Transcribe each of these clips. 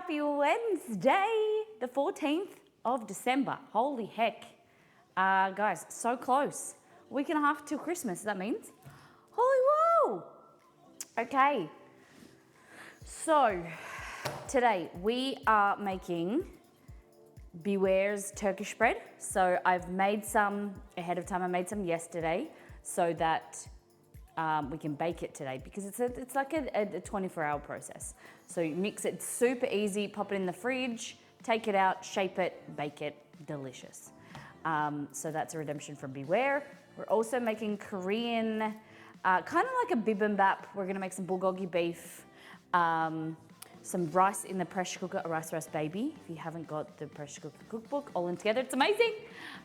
happy Wednesday, the 14th of December. Holy heck. Guys, so close. Week and a half till Christmas, that means. Holy whoa! Okay, so today we are making Beware's Turkish bread. So I've made some ahead of time. I made some yesterday so that we can bake it today because it's like a 24-hour process. So you mix it, super easy, pop it in the fridge, take it out, shape it, bake it, delicious. So that's a redemption from Beware. We're also making Korean, kind of like a bibimbap. We're gonna make some bulgogi beef, some rice in the pressure cooker, a rice baby. If you haven't got the pressure cooker cookbook, all in together, it's amazing.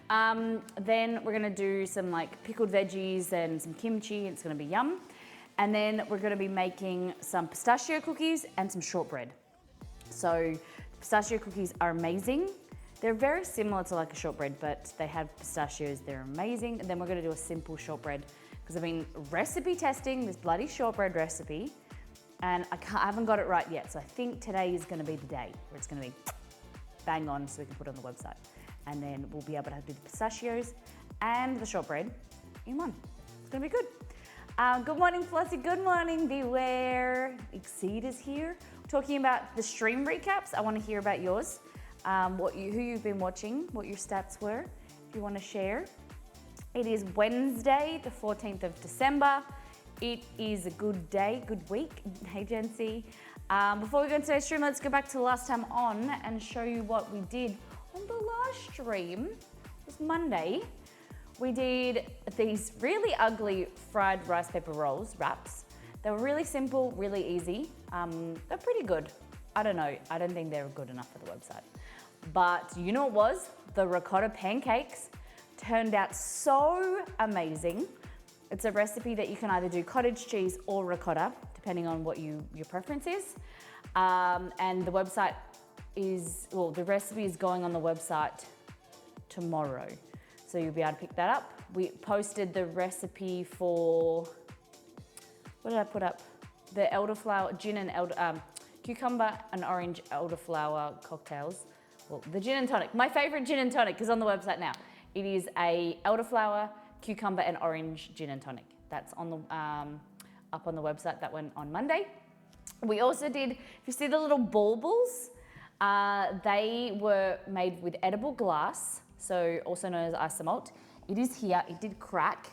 Then we're gonna do some like pickled veggies and some kimchi, it's gonna be yum. And then we're gonna be making some pistachio cookies and some shortbread. So pistachio cookies are amazing. They're very similar to like a shortbread, but they have pistachios, they're amazing. And then we're gonna do a simple shortbread because I've been recipe testing this bloody shortbread recipe and I haven't got it right yet. So I think today is gonna be the day where it's gonna be bang on so we can put it on the website. And then we'll be able to do the pistachios and the shortbread in one. It's gonna be good. Good morning, Flossie. Good morning, Beware. Exceed is here. We're talking about the stream recaps. I wanna hear about yours. Who you've been watching, what your stats were, if you wanna share. It is Wednesday, the 14th of December. It is a good day, good week. Hey, Jency. Before we go into today's stream, let's go back to the last time on and show you what we did on the last stream. It was Monday. We did these really ugly fried rice paper rolls, wraps. They were really simple, really easy. They're pretty good. I don't know, I don't think they're good enough for the website. But you know what was? The ricotta pancakes turned out so amazing. It's a recipe that you can either do cottage cheese or ricotta, depending on what your preference is. And the website is, well, the recipe is going on the website tomorrow. So you'll be able to pick that up. We posted the recipe for, what did I put up? The elderflower, gin and cucumber and orange elderflower cocktails. Well, the gin and tonic. My favorite gin and tonic is on the website now. It is a elderflower, cucumber and orange gin and tonic. That's on the up on the website. That went on Monday. We also did, if you see the little baubles, they were made with edible glass, so also known as isomalt. It is here, it did crack.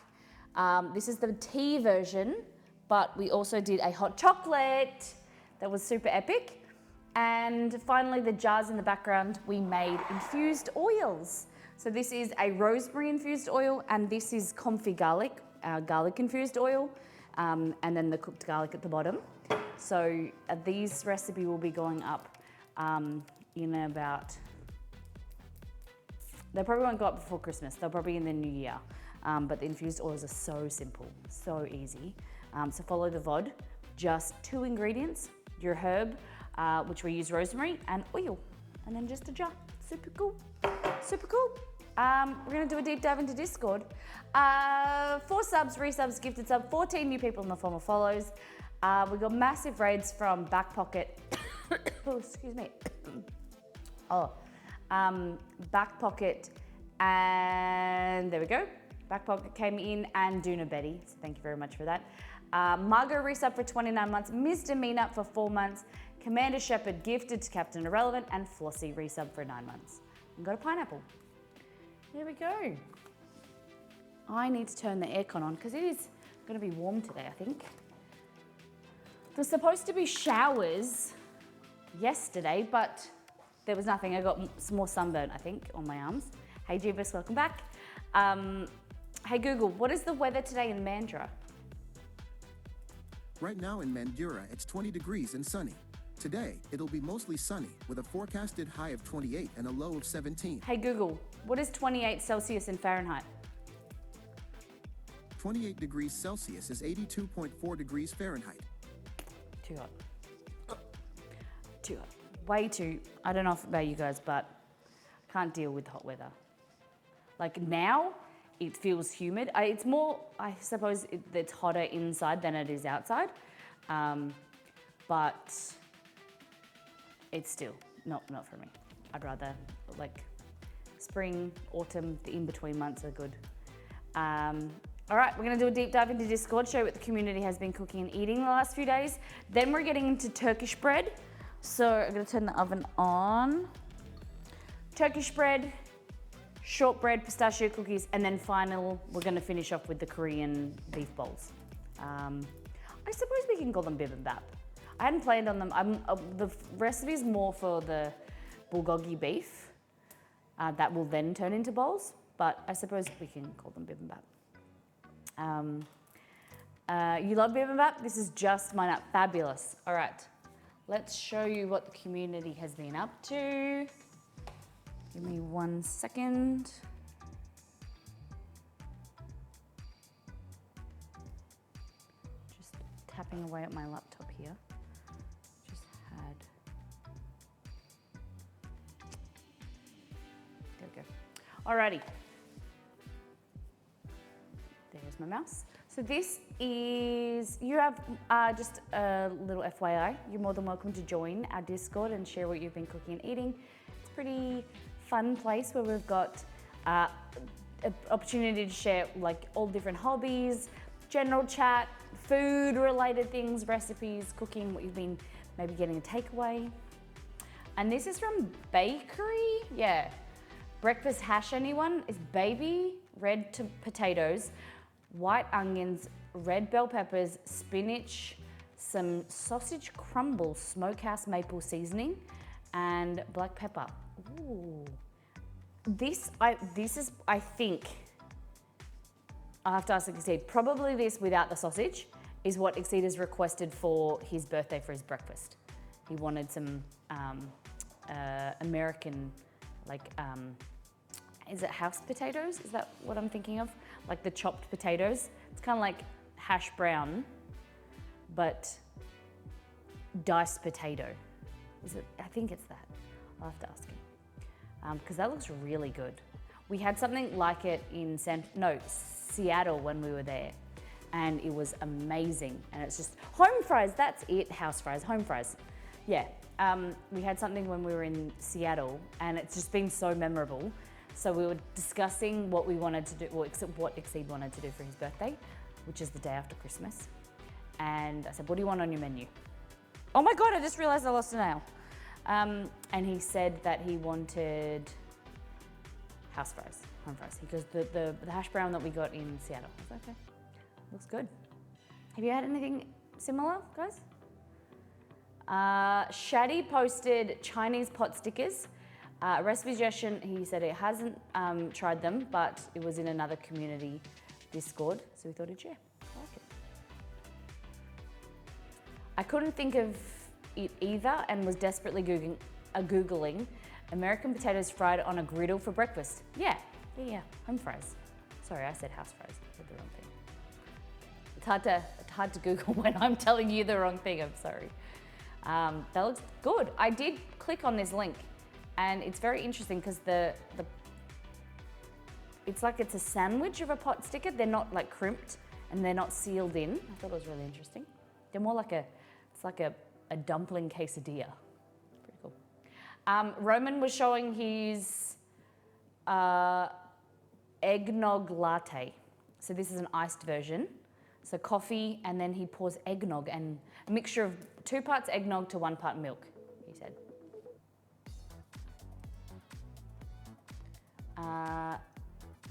This is the tea version, but we also did a hot chocolate that was super epic. And finally, the jars in the background, we made infused oils. So this is a rosemary infused oil, and this is comfy garlic, garlic infused oil, and then the cooked garlic at the bottom. So these recipe will be going up in about, they probably won't go up before Christmas, they'll probably in the new year. But the infused oils are so simple, so easy. So follow the VOD, just 2 ingredients, your herb, which we use rosemary and oil, and then just a jar. Super cool, super cool. We're gonna do a deep dive into Discord. 4 subs, resubs, gifted sub, 14 new people in the form of follows. We got massive raids from Back Pocket. Oh, excuse me. Back Pocket, and there we go. Back Pocket came in, and Duna Betty, so thank you very much for that. Margot resub for 29 months, Mr. Mean for 4 months, Commander Shepherd gifted to Captain Irrelevant, and Flossie resub for 9 months. And got a pineapple. There we go. I need to turn the aircon on because it is going to be warm today, I think. There's supposed to be showers yesterday, but there was nothing. I got some more sunburn, I think, on my arms. Hey Jeebus, welcome back. Hey Google, what is the weather today in Mandurah? Right now in Mandurah, it's 20 degrees and sunny. Today, it'll be mostly sunny with a forecasted high of 28 and a low of 17. Hey Google, what is 28 Celsius in Fahrenheit? 28 degrees Celsius is 82.4 degrees Fahrenheit. Too hot. Too hot. Way too, I don't know about you guys, but I can't deal with hot weather. Like now, it feels humid. It's more, I suppose, it's hotter inside than it is outside. But it's still not for me. I'd rather like spring, autumn, the in-between months are good. All right, we're gonna do a deep dive into Discord, show what the community has been cooking and eating the last few days. Then we're getting into Turkish bread. So I'm gonna turn the oven on. Turkish bread, shortbread, pistachio cookies, and then we're gonna finish off with the Korean beef bowls. I suppose we can call them bibimbap. I hadn't planned on them. The recipe is more for the bulgogi beef that will then turn into bowls, but I suppose we can call them bibimbap. You love bibimbap? This is just mine up. Fabulous. All right, let's show you what the community has been up to. Give me 1 second. Just tapping away at my laptop here. Just had. There we go. Alrighty. There's my mouse. So this is, you have just a little FYI, you're more than welcome to join our Discord and share what you've been cooking and eating. It's a pretty fun place where we've got an opportunity to share like all different hobbies, general chat, food related things, recipes, cooking, what you've been maybe getting a takeaway. And this is from Bakery, yeah. Breakfast hash, anyone? Is baby red potatoes, white onions, red bell peppers, spinach, some sausage crumble, smokehouse maple seasoning, and black pepper. Ooh. This is, I think, I'll have to ask Exceed, probably this without the sausage is what Exceed has requested for his birthday for his breakfast. He wanted some American, like, is it house potatoes? Is that what I'm thinking of? Like the chopped potatoes. It's kind of like hash brown, but diced potato. Is it? I think it's that. I'll have to ask him. Because that looks really good. We had something like it in Seattle when we were there, and it was amazing. And it's just home fries, that's it, house fries, home fries. Yeah, we had something when we were in Seattle, and it's just been so memorable. So we were discussing what we wanted to do, what Exceed wanted to do for his birthday, which is the day after Christmas. And I said, what do you want on your menu? Oh my God, I just realized I lost a nail. And he said that he wanted house fries, home fries. He goes, the hash brown that we got in Seattle. I was like, okay, looks good. Have you had anything similar, guys? Shadi posted Chinese pot stickers. Recipe suggestion, he said it hasn't tried them, but it was in another community Discord, so we thought he'd share. I like it. I couldn't think of it either and was desperately Googling American potatoes fried on a griddle for breakfast. Yeah, home fries. Sorry, I said house fries. I said the wrong thing. It's hard to Google when I'm telling you the wrong thing, I'm sorry. That looks good. I did click on this link. And it's very interesting because it's like it's a sandwich of a pot sticker. They're not like crimped and they're not sealed in. I thought it was really interesting. They're more like it's like a dumpling quesadilla. Pretty cool. Roman was showing his eggnog latte. So this is an iced version. So coffee, and then he pours eggnog and a mixture of 2 parts eggnog to 1 part milk, he said.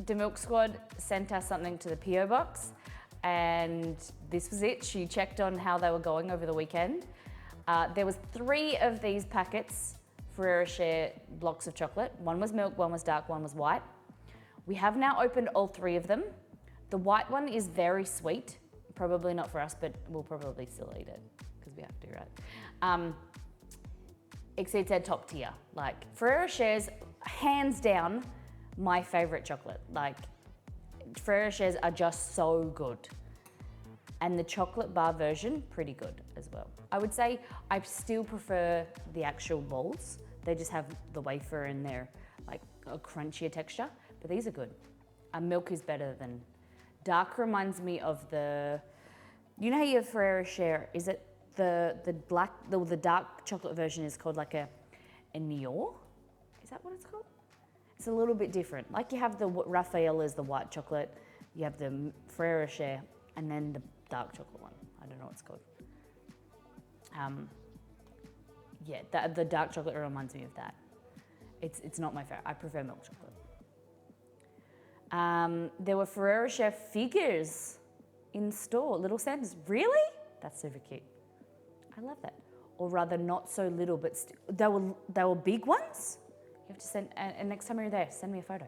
The Milk Squad sent us something to the PO box, and this was it. She checked on how they were going over the weekend. There was 3 of these packets, Ferrero Rocher blocks of chocolate. 1 was milk, 1 was dark, 1 was white. We have now opened all 3 of them. The white one is very sweet. Probably not for us, but we'll probably still eat it because we have to, right? Exceed said top tier. Like Ferrero Rocher's, hands down, my favorite chocolate. Like Ferrero Rochers are just so good. And the chocolate bar version, pretty good as well. I would say I still prefer the actual balls. They just have the wafer and they're like a crunchier texture, but these are good. Milk is better than, dark reminds me of you know how you have Ferrero Rocher, is it the dark chocolate version is called like a Nior. Is that what it's called? It's a little bit different. Like you have the Raffaella's, the white chocolate, you have the Ferrero Rocher, and then the dark chocolate one. I don't know what it's called. Yeah, the dark chocolate reminds me of that. It's not my favorite. I prefer milk chocolate. There were Ferrero Rocher figures in store, little Santas. Really? That's super cute. I love that. Or rather, not so little, but they were big ones. You have to send, and next time you're there, send me a photo.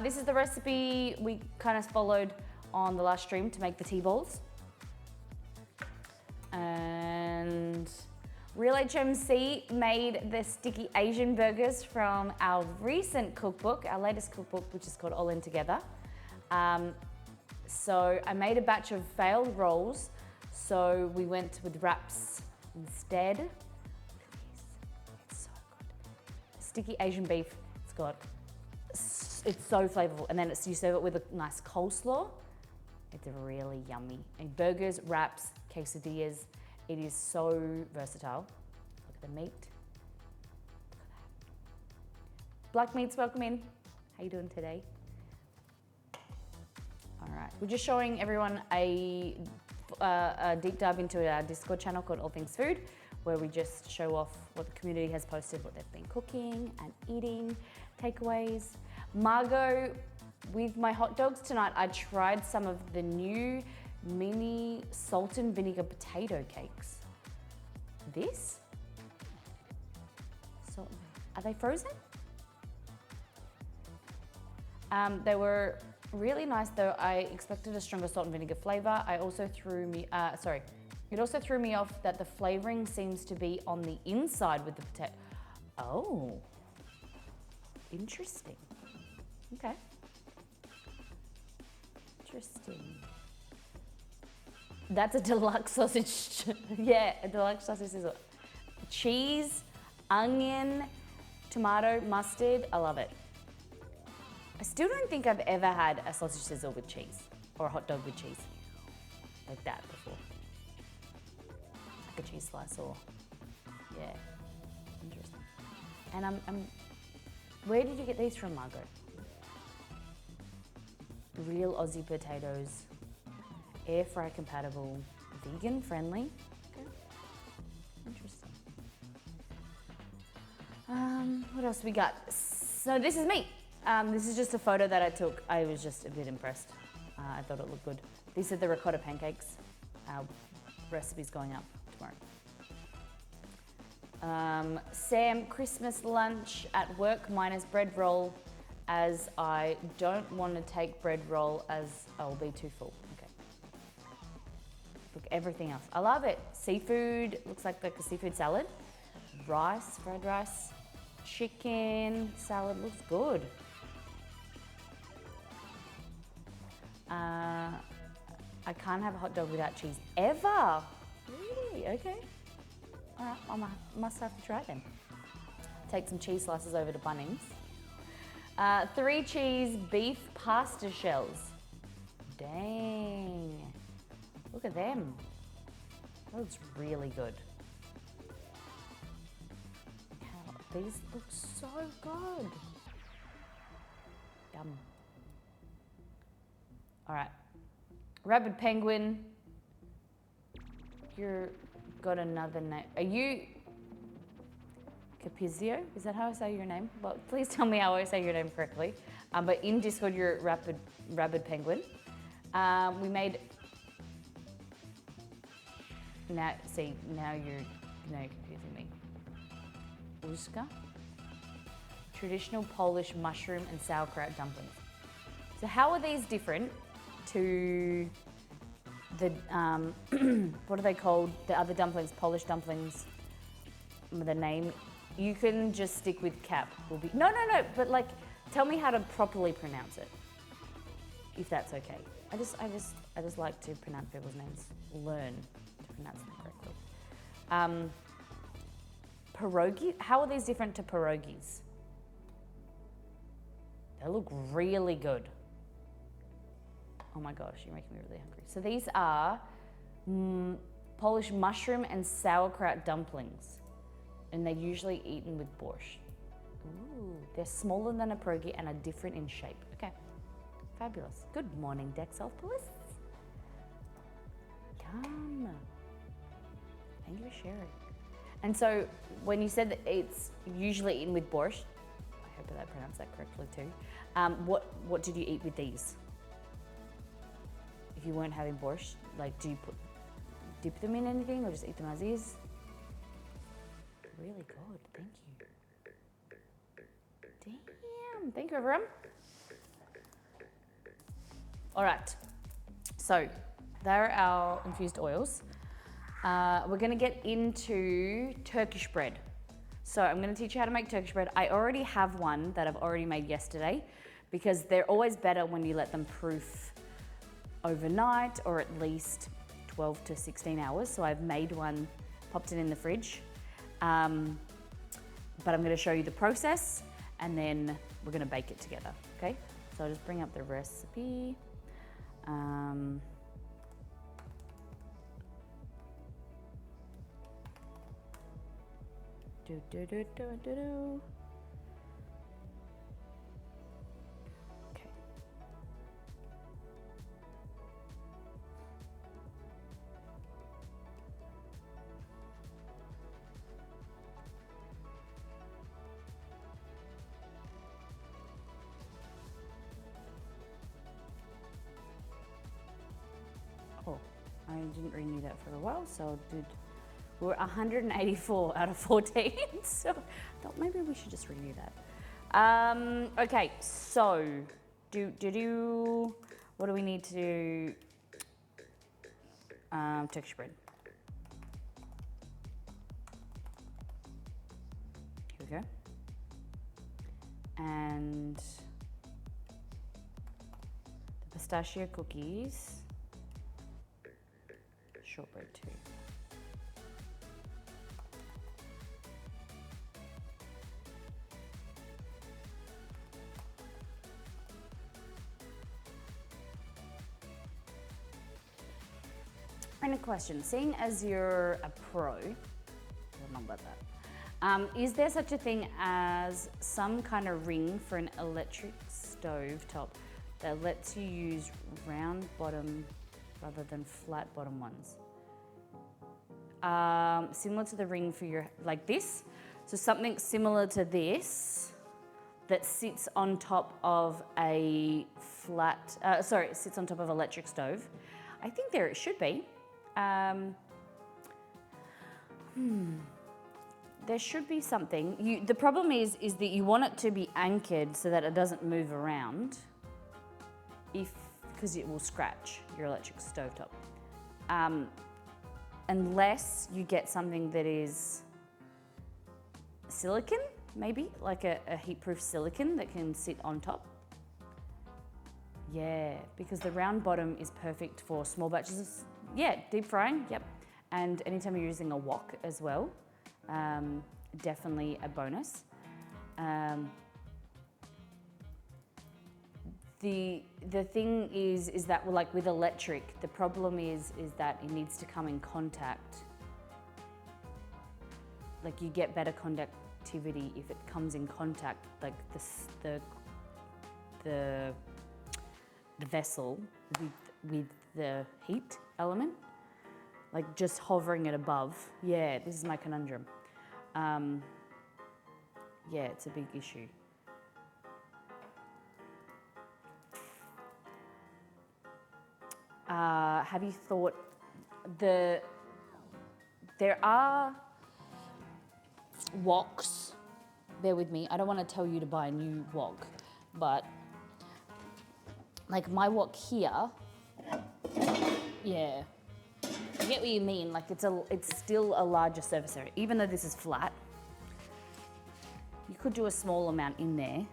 This is the recipe we kind of followed on the last stream to make the tea balls. And Real HMC made the sticky Asian burgers from our recent cookbook, our latest cookbook, which is called All In Together. So I made a batch of failed rolls, so we went with wraps instead. Look at these, it's so good. Sticky Asian beef, it's so flavorful. And then you serve it with a nice coleslaw. It's really yummy. And burgers, wraps, quesadillas. It is so versatile. Look at the meat. Look at that. Black meats, welcome in. How you doing today? All right, we're just showing everyone a deep dive into our Discord channel called All Things Food, where we just show off what the community has posted, what they've been cooking and eating, takeaways. Margot, with my hot dogs tonight, I tried some of the new mini salt and vinegar potato cakes. This? Salt and vinegar. Are they frozen? They were really nice though. I expected a stronger salt and vinegar flavor. It also threw me off that the flavoring seems to be on the inside with the potato. Oh, interesting. Okay. Interesting. That's a deluxe sausage. Yeah, a deluxe sausage sizzle. Cheese, onion, tomato, mustard. I love it. I still don't think I've ever had a sausage sizzle with cheese or a hot dog with cheese like that before. Like a cheese slice or, yeah, interesting. And where did you get these from, Margaret? Real Aussie potatoes, air fry compatible, vegan friendly. Okay, interesting. What else we got? So this is me. This is just a photo that I took. I was just a bit impressed. I thought it looked good. These are the ricotta pancakes. Our recipe's going up tomorrow. Sam, Christmas lunch at work minus bread roll, as I don't want to take bread roll as I'll be too full. Okay. Look, everything else. I love it. Seafood, looks like a seafood salad. Rice, fried rice. Chicken salad, looks good. I can't have a hot dog without cheese ever. Really? Okay. All right, I must have to try them. Take some cheese slices over to Bunnings. 3 cheese beef pasta shells. Dang. Look at them. That looks really good. These look so good. Yum. All right. Rabid Penguin. You're got another name. Are you Capizio? Is that how I say your name? Well, please tell me how I say your name correctly. But in Discord, you're Rabid Penguin. We made. Now you're confusing me. Uzka. Traditional Polish mushroom and sauerkraut dumplings. So how are these different to the, what are they called? The other dumplings, Polish dumplings, the name. You can just stick with cap. No, but like, tell me how to properly pronounce it, if that's okay. I just like to pronounce people's names, learn to pronounce them correctly. Pierogi, how are these different to pierogies? They look really good. Oh my gosh, you're making me really hungry. So these are Polish mushroom and sauerkraut dumplings. And they're usually eaten with borscht. Ooh, they're smaller than a pierogi and are different in shape. Okay, fabulous. Good morning, Dexopolis. Come. Thank you for sharing. And so, when you said that it's usually eaten with borscht, I hope that I pronounced that correctly too. What did you eat with these? If you weren't having borscht, like, do you dip them in anything or just eat them as is? Really good, thank you. Damn, thank you everyone. All right, so there are our infused oils. We're gonna get into Turkish bread. So I'm gonna teach you how to make Turkish bread. I already have one that I've already made yesterday because they're always better when you let them proof overnight or at least 12 to 16 hours. So I've made one, popped it in the fridge. But I'm gonna show you the process and then we're gonna bake it together, okay? So I'll just bring up the recipe. Okay. Oh, I didn't renew that for a while, so we're 184 out of 14, so I thought maybe we should just renew that. Okay, so what do we need to do? Turkish bread. Here we go. And the pistachio cookies. Shortbread too. And a question, seeing as you're a pro, I don't know about that, is there such a thing as some kind of ring for an electric stove top that lets you use round bottom rather than flat bottom ones? Similar to the ring for your, like this. So something similar to this that sits on top of a sits on top of an electric stove. I think there it should be. There should be something. The problem is that you want it to be anchored so that it doesn't move around because it will scratch your electric stovetop. Unless you get something that is silicon, maybe, like a heat-proof silicon that can sit on top. Yeah, because the round bottom is perfect for small batches of, deep frying, yep. And anytime you're using a wok as well, definitely a bonus. The thing is that, well, like with electric, the problem is that it needs to come in contact. Like you get better conductivity if it comes in contact, like the vessel with the heat element, like just hovering it above. Yeah, this is my conundrum. Yeah, it's a big issue. Have you thought there are woks, bear with me, I don't want to tell you to buy a new wok, but like my wok here, yeah, I get what you mean, like it's still a larger surface area, even though this is flat. You could do a small amount in there,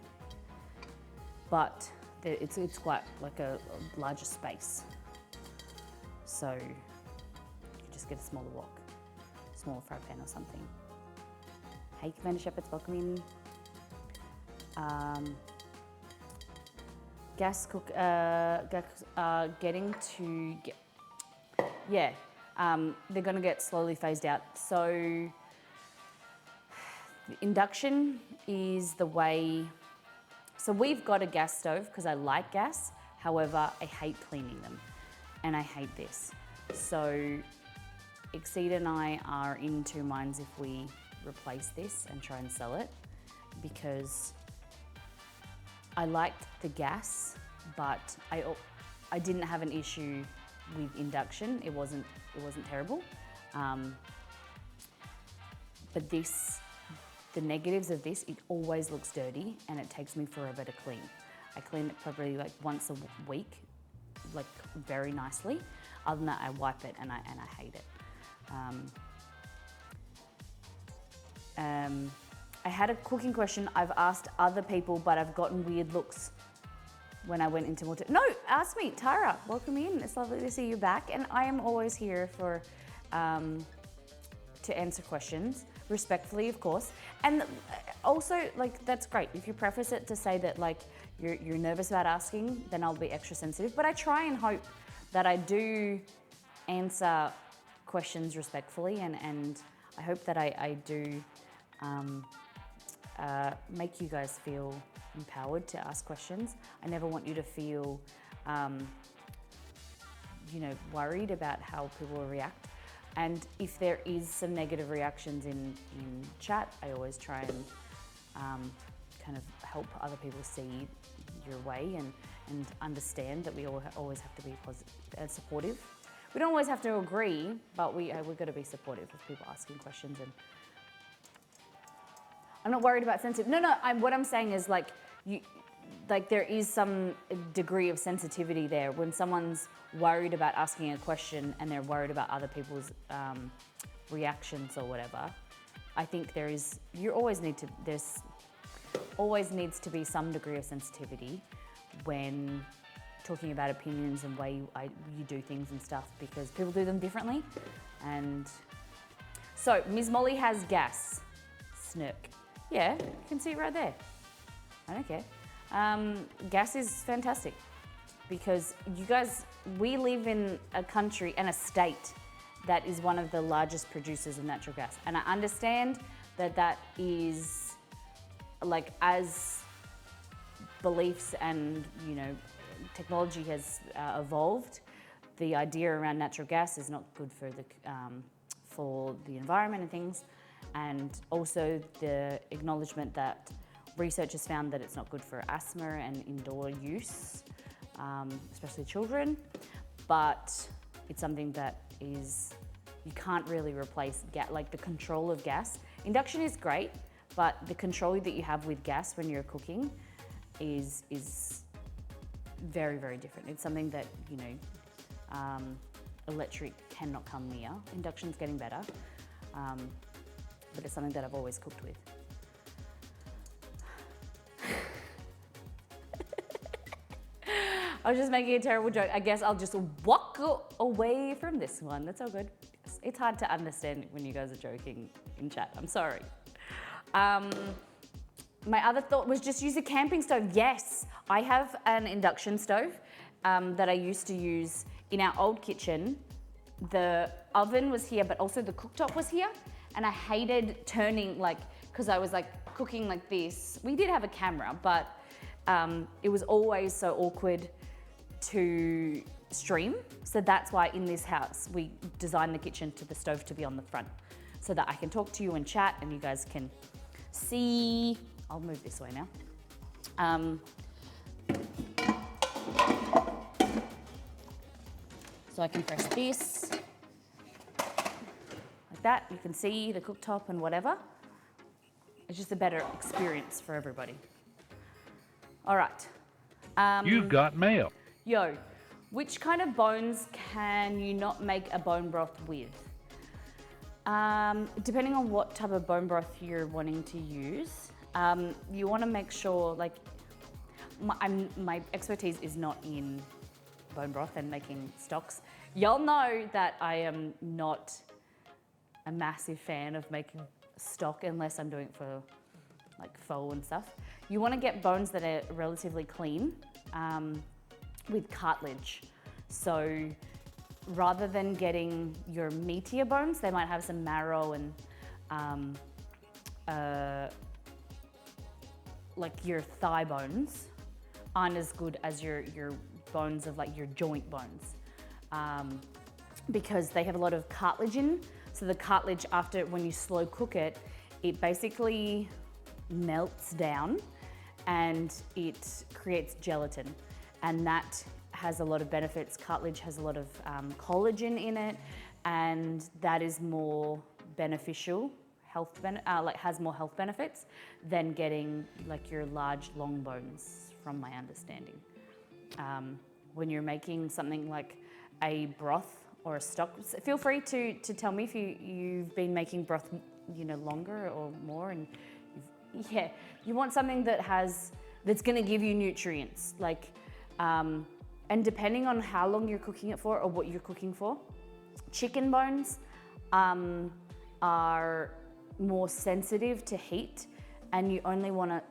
but it's quite like a larger space. So you could just get a smaller wok, smaller fry pan or something. Hey, Commander Shepherds, welcome in. Gas cook, getting to get, yeah. they're going to get slowly phased out. So induction is the way. So we've got a gas stove because I like gas. However, I hate cleaning them and I hate this. So Exceed and I are in two minds if we replace this and try and sell it, because I liked the gas, but I didn't have an issue with induction. It wasn't terrible. But the negatives of this, it always looks dirty and it takes me forever to clean. I clean it probably like once a week, like very nicely. Other than that, I wipe it and I hate it. I had a cooking question I've asked other people, but I've gotten weird looks when I went into more. No, ask me, Tara. Welcome in. It's lovely to see you back, and I am always here for to answer questions respectfully, of course. And also, like, that's great. If you preface it to say that like you're nervous about asking, then I'll be extra sensitive. But I try and hope that I do answer questions respectfully, and I hope that I do make you guys feel empowered to ask questions. I never want you to feel, worried about how people will react. And if there is some negative reactions in chat, I always try and kind of help other people see your way and understand that we always have to be positive and supportive. We don't always have to agree, but we've got to be supportive of people asking questions. And I'm not worried about sensitive. No. What I'm saying is like there is some degree of sensitivity there when someone's worried about asking a question and they're worried about other people's reactions or whatever. I think there's always needs to be some degree of sensitivity when talking about opinions and way you do things and stuff, because people do them differently. And so Ms. Molly has gas. Snirk. Yeah, you can see it right there. I don't care. Gas is fantastic because you guys, we live in a country and a state that is one of the largest producers of natural gas. And I understand that is like, as beliefs and, technology has evolved, the idea around natural gas is not good for the environment and things. And also the acknowledgement that research has found that it's not good for asthma and indoor use, especially children. But it's something that you can't really replace like the control of gas. Induction is great, but the control that you have with gas when you're cooking is very, very different. It's something that, electric cannot come near. Induction's getting better, but it's something that I've always cooked with. I was just making a terrible joke. I guess I'll just walk away from this one. That's all good. It's hard to understand when you guys are joking in chat. I'm sorry. My other thought was just use a camping stove. Yes, I have an induction stove that I used to use in our old kitchen. The oven was here, but also the cooktop was here. And I hated turning, because I was cooking like this. We did have a camera, but it was always so awkward to stream. So that's why in this house, we designed the kitchen to the stove to be on the front so that I can talk to you and chat and you guys can see. I'll move this way now. So I can press this like that. You can see the cooktop and whatever. It's just a better experience for everybody. All right. You've got mail. Yo, which kind of bones can you not make a bone broth with? Depending on what type of bone broth you're wanting to use, you want to make sure, my expertise is not in bone broth and making stocks. Y'all know that I am not a massive fan of making stock unless I'm doing it for pho and stuff. You want to get bones that are relatively clean with cartilage. So rather than getting your meatier bones, they might have some marrow and like your thigh bones aren't as good as your bones of like your joint bones, because they have a lot of cartilage in. So the cartilage, after when you slow cook it, it basically melts down and it creates gelatin, and that has a lot of benefits. Cartilage has a lot of collagen in it, and that is more beneficial, has more health benefits than getting like your large long bones, from my understanding. When you're making something like a broth or a stock, feel free to tell me if you've been making broth, longer or more, and you want something that's going to give you nutrients, like, and depending on how long you're cooking it for or what you're cooking for. Chicken bones are more sensitive to heat, and you only want to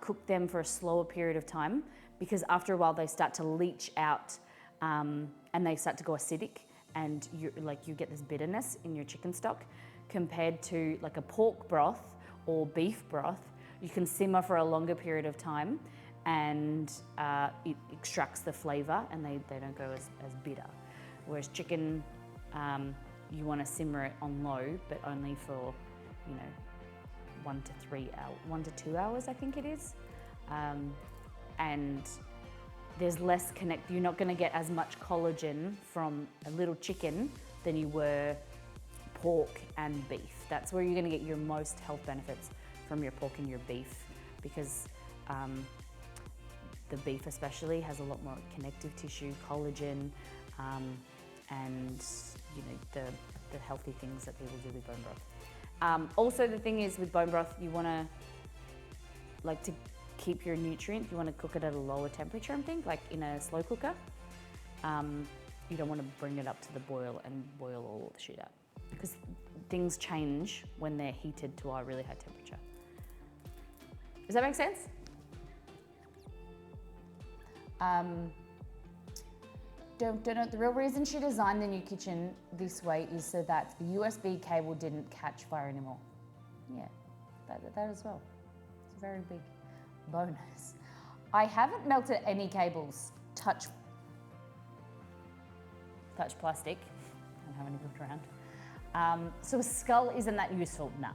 cook them for a slower period of time, because after a while they start to leach out and they start to go acidic, and you get this bitterness in your chicken stock. Compared to like a pork broth or beef broth, you can simmer for a longer period of time, and it extracts the flavor, and they don't go as bitter. Whereas chicken, you want to simmer it on low, but only for 1 to 2 hours, I think it is. And there's less you're not going to get as much collagen from a little chicken than you were pork and beef. That's where you're going to get your most health benefits from your pork and your beef, because the beef especially has a lot more connective tissue, collagen, and the healthy things that people do with bone broth. Also, the thing is with bone broth, you want to keep your nutrient, you want to cook it at a lower temperature, I think, like in a slow cooker. You don't want to bring it up to the boil and boil all the shit out, because things change when they're heated to a really high temperature. Does that make sense? Don't know. The real reason she designed the new kitchen this way is so that the USB cable didn't catch fire anymore. Yeah, that as well. It's a very big bonus. I haven't melted any cables. Touch plastic. I don't have any left around. So a skull isn't that useful? Nah.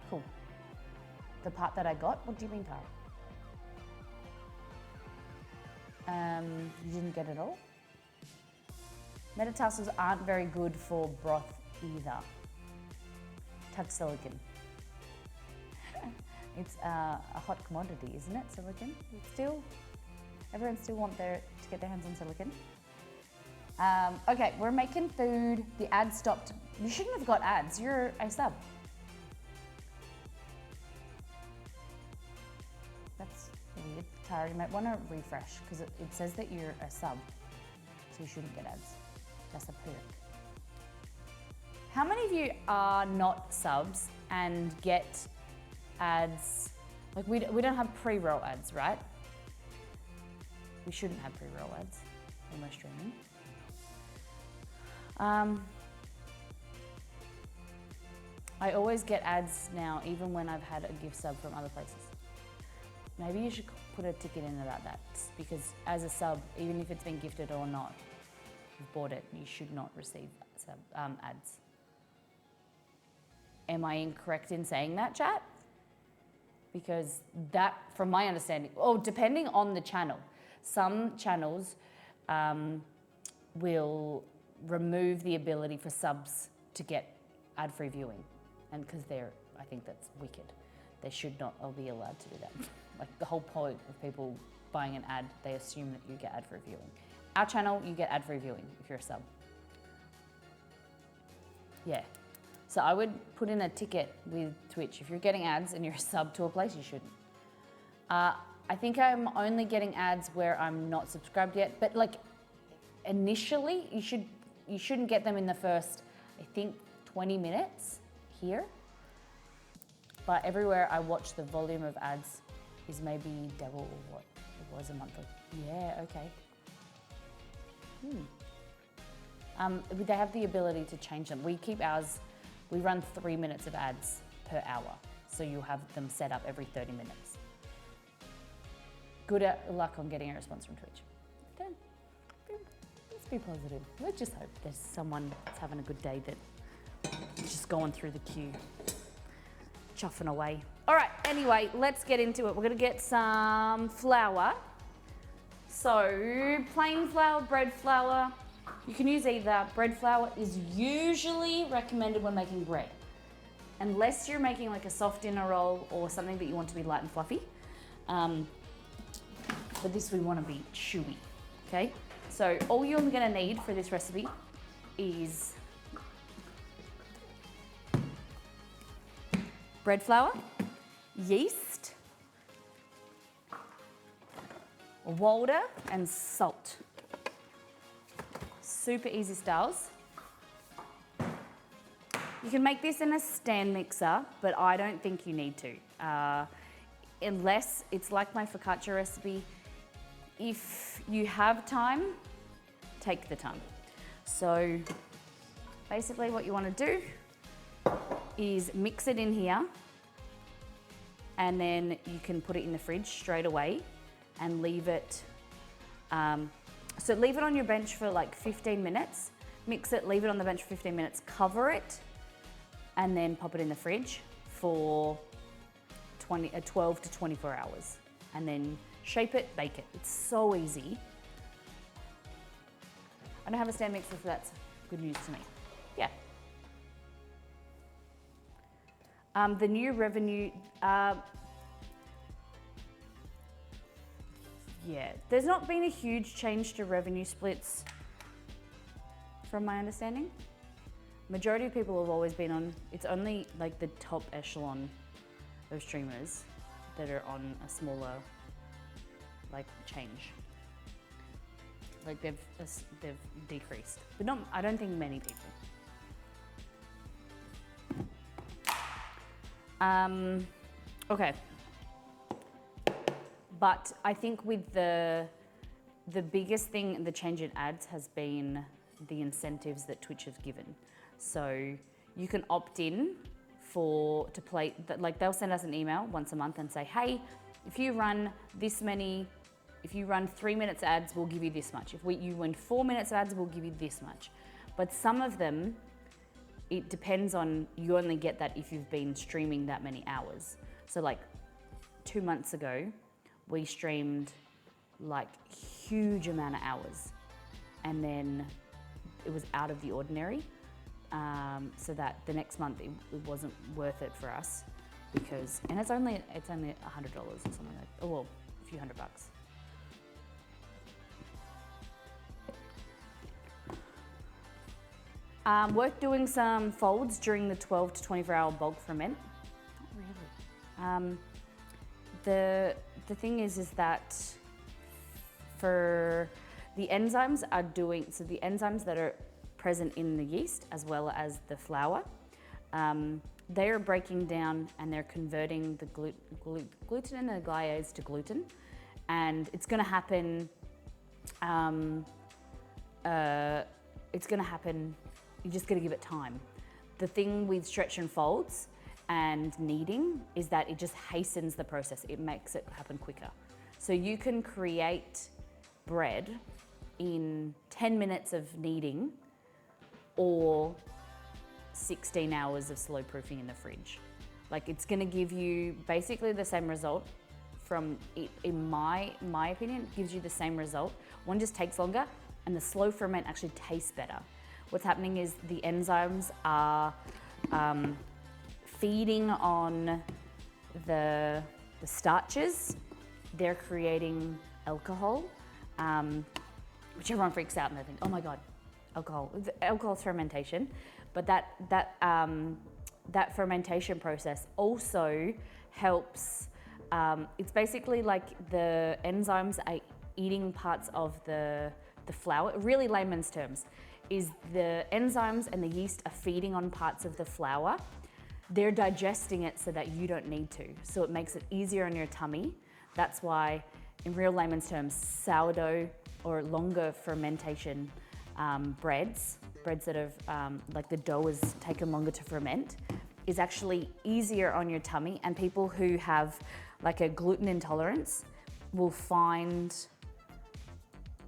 Cool. The part that I got? What do you mean, Tara? You didn't get it all? Metatarsals aren't very good for broth either. Touch silicon. It's a hot commodity, isn't it, silicon? Everyone still wants to get their hands on silicon. Okay, we're making food. The ads stopped. You shouldn't have got ads. You're a sub. That's weird. Tara, you might want to refresh, because it says that you're a sub, so you shouldn't get ads. That's a perk. How many of you are not subs and get ads? Like we don't have pre-roll ads, right? We shouldn't have pre-roll ads when we're streaming. I always get ads now, even when I've had a gift sub from other places. Maybe you should put a ticket in about that, because as a sub, even if it's been gifted or not, you've bought it, you should not receive ads. Am I incorrect in saying that, chat? Because that, from my understanding, depending on the channel, some channels will remove the ability for subs to get ad-free viewing, and because I think that's wicked. They should not be allowed to do that. Like the whole point of people buying an ad, they assume that you get ad-free viewing. Our channel, you get ad-free viewing if you're a sub. Yeah. So I would put in a ticket with Twitch. If you're getting ads and you're a sub to a place, you shouldn't. I think I'm only getting ads where I'm not subscribed yet, but like initially you shouldn't get them in the first, I think, 20 minutes here. But everywhere I watch, the volume of ads is maybe double what it was a monthly. Yeah, okay. They have the ability to change them. We keep ours, we run 3 minutes of ads per hour. So you'll have them set up every 30 minutes. Good luck on getting a response from Twitch. Let's be positive. Let's just hope there's someone that's having a good day that is just going through the queue, chuffing away. All right, anyway, let's get into it. We're gonna get some flour. So plain flour, bread flour, you can use either. Bread flour is usually recommended when making bread, unless you're making like a soft dinner roll or something that you want to be light and fluffy. But this we want to be chewy, okay? So all you're gonna need for this recipe is bread flour, yeast, water, and salt. Super easy styles. You can make this in a stand mixer, but I don't think you need to. Unless it's like my focaccia recipe, if you have time, take the time. So basically what you want to do is mix it in here, and then you can put it in the fridge straight away and leave it. So leave it on your bench for like 15 minutes, mix it, leave it on the bench for 15 minutes, cover it, and then pop it in the fridge for 12 to 24 hours. And then shape it, bake it. It's so easy. I don't have a stand mixer, so that's good news to me. Yeah. The new revenue, yeah, there's not been a huge change to revenue splits from my understanding. Majority of people have always been on, it's only like the top echelon of streamers that are on a smaller like change. Like they've decreased, but not, I don't think many people. Okay. But I think with the biggest thing, the change in ads has been the incentives that Twitch has given. So you can opt in to play, like they'll send us an email once a month and say, hey, if you run 3 minutes ads, we'll give you this much. If you win 4 minutes ads, we'll give you this much. But some of them, it depends on, you only get that if you've been streaming that many hours. So like 2 months ago, we streamed like huge amount of hours, and then it was out of the ordinary. So that the next month it wasn't worth it for us, because, and it's only $100 or something like, oh well, a few $100. Worth doing some folds during the 12 to 24 hour bulk ferment. Not really. The thing is that for the enzymes are doing, so the enzymes that are present in the yeast as well as the flour, they are breaking down and they're converting the gluten and the gliase to gluten, and it's going to happen. It's going to happen. You just got to give it time. The thing with stretch and folds and kneading is that it just hastens the process. It makes it happen quicker. So you can create bread in 10 minutes of kneading or 16 hours of slow proofing in the fridge. Like, it's gonna give you basically the same result from it, in my opinion, it gives you the same result. One just takes longer and the slow ferment actually tastes better. What's happening is the enzymes are feeding on the starches. They're creating alcohol, which everyone freaks out and they think, oh my God, alcohol. Alcohol's fermentation, but that fermentation process also helps. It's basically like the enzymes are eating parts of the flour. Really layman's terms is the enzymes and the yeast are feeding on parts of the flour. They're digesting it so that you don't need to. So it makes it easier on your tummy. That's why in real layman's terms, sourdough or longer fermentation breads that have, like the dough has taken longer to ferment, is actually easier on your tummy. And people who have like a gluten intolerance will find,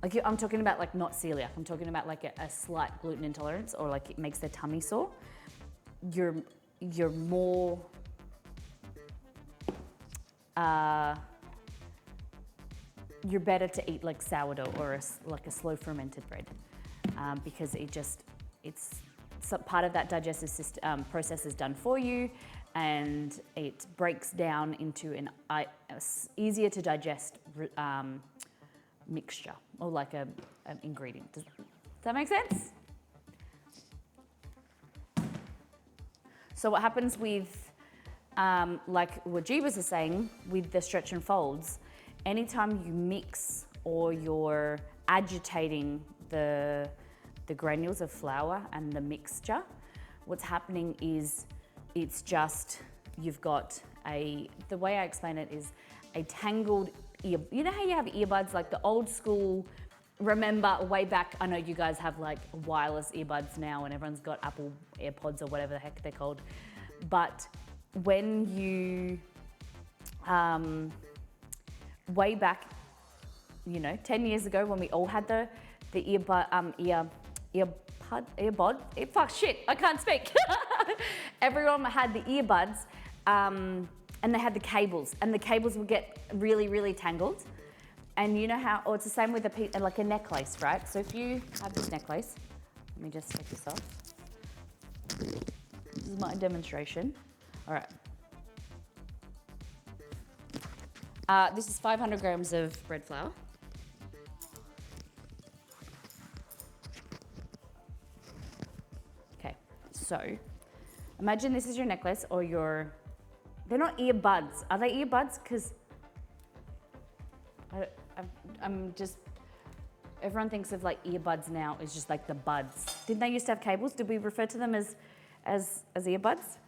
like I'm talking about like not celiac, I'm talking about like a slight gluten intolerance, or like it makes their tummy sore. You're more, you're better to eat like sourdough or like a slow fermented bread, because it's part of that digestive system, process is done for you, and it breaks down into an easier to digest mixture, or like an ingredient. Does that make sense? So what happens with, like what Jeebus is saying, with the stretch and folds, anytime you mix or you're agitating the granules of flour and the mixture, what's happening is it's just, you've got the way I explain it is a tangled ear. You know how you have earbuds, like the old school, remember way back, I know you guys have like wireless earbuds now and everyone's got Apple AirPods or whatever the heck they're called. But when you, way back, 10 years ago when we all had the I can't speak. Everyone had the earbuds, and they had the cables, and the cables would get really, really tangled. And you know how, or it's the same with like a necklace, right? So if you have this necklace, let me just take this off. This is my demonstration. All right. This is 500 grams of bread flour. Okay, so imagine this is your necklace or they're not earbuds. Are they earbuds? Because I'm just, everyone thinks of like earbuds now as just like the buds. Didn't they used to have cables? Did we refer to them as earbuds?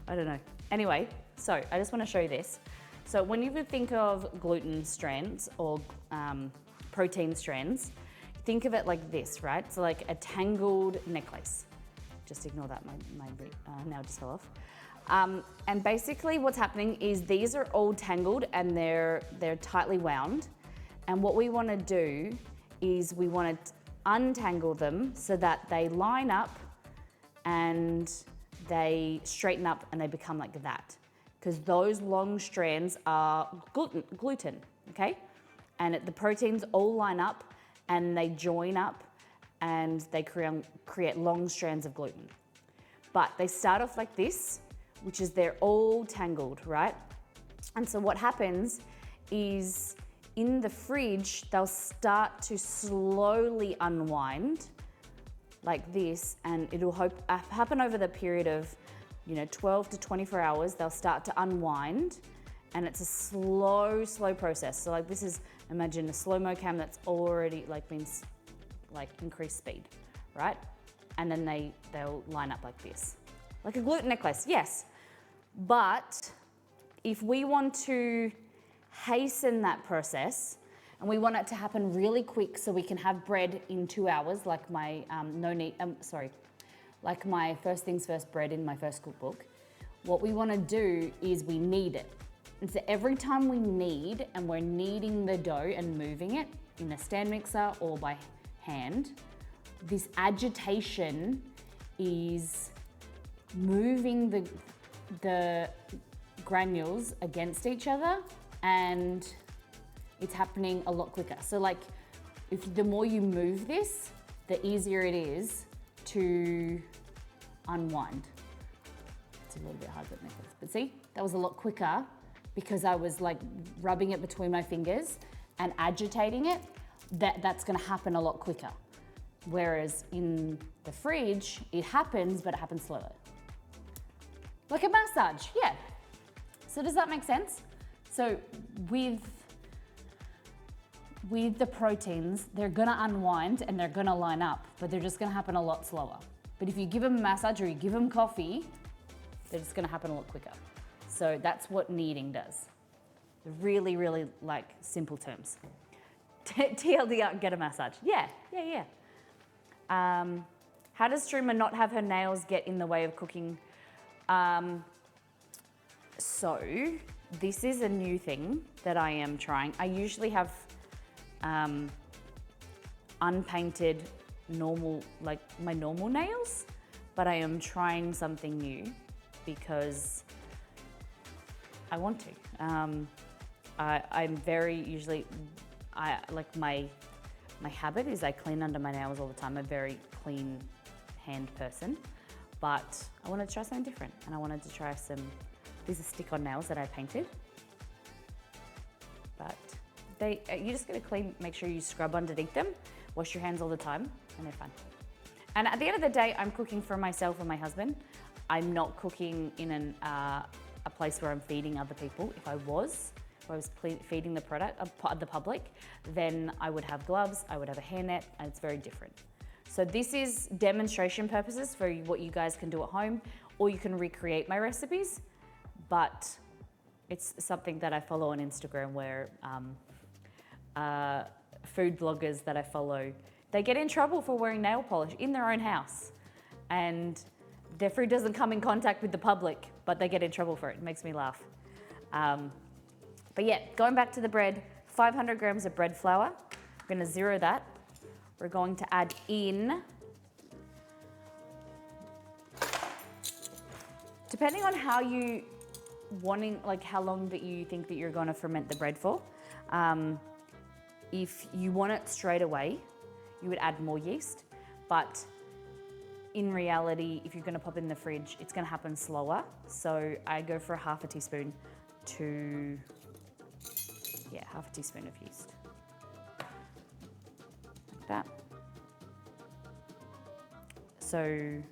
I don't know. Anyway, so I just want to show you this. So when you would think of gluten strands or protein strands, think of it like this, right? So like a tangled necklace. Just ignore that, my nail just fell off. And basically what's happening is these are all tangled and they're tightly wound. And what we want to do is we want to untangle them so that they line up and they straighten up and they become like that. Because those long strands are gluten, okay? And the proteins all line up and they join up and they create long strands of gluten. But they start off like this, which is they're all tangled, right? And so what happens is in the fridge, they'll start to slowly unwind like this, and it'll happen over the period of 12 to 24 hours. They'll start to unwind, and it's a slow process. So like this is, imagine a slow-mo cam that's already like been like increased speed, right? And then they'll line up like this. Like a gluten necklace, yes. But if we want to hasten that process and we want it to happen really quick so we can have bread in 2 hours, like my like my first things first bread in my first cookbook, what we want to do is we knead it. And so every time we knead and we're kneading the dough and moving it in a stand mixer or by hand, this agitation is moving the granules against each other, and it's happening a lot quicker. So like, the more you move this, the easier it is to unwind. It's a little bit hard with necklace, but see, that was a lot quicker because I was like rubbing it between my fingers and agitating it. That's gonna happen a lot quicker. Whereas in the fridge, it happens, but it happens slower. Like a massage, yeah. So does that make sense? So with the proteins, they're gonna unwind and they're gonna line up, but they're just gonna happen a lot slower. But if you give them a massage or you give them coffee, they're just gonna happen a lot quicker. So that's what kneading does. Really, really like simple terms. TLDR, get a massage. Yeah. How does streamer not have her nails get in the way of cooking? So this is a new thing that I am trying. I usually have unpainted normal, like my normal nails, but I am trying something new because I want to. I'm very usually, like my habit is I clean under my nails all the time. I'm a very clean hand person, but I wanted to try something different, and I wanted to try these are stick-on nails that I painted, but you just gotta clean, make sure you scrub underneath them, wash your hands all the time, and they're fine. And at the end of the day, I'm cooking for myself and my husband. I'm not cooking in a place where I'm feeding other people. If I was feeding the public, then I would have gloves, I would have a hairnet, and it's very different. So this is demonstration purposes for what you guys can do at home, or you can recreate my recipes, but it's something that I follow on Instagram where food bloggers that I follow, they get in trouble for wearing nail polish in their own house, and their food doesn't come in contact with the public, but they get in trouble for it. It makes me laugh. But yeah, going back to the bread, 500 grams of bread flour. I'm gonna zero that. We're going to add in, depending on how you like how long that you think that you're gonna ferment the bread for. If you want it straight away, you would add more yeast, but in reality, if you're gonna pop it in the fridge, it's gonna happen slower. So I go for half a teaspoon to, half a teaspoon of yeast. Like that. So,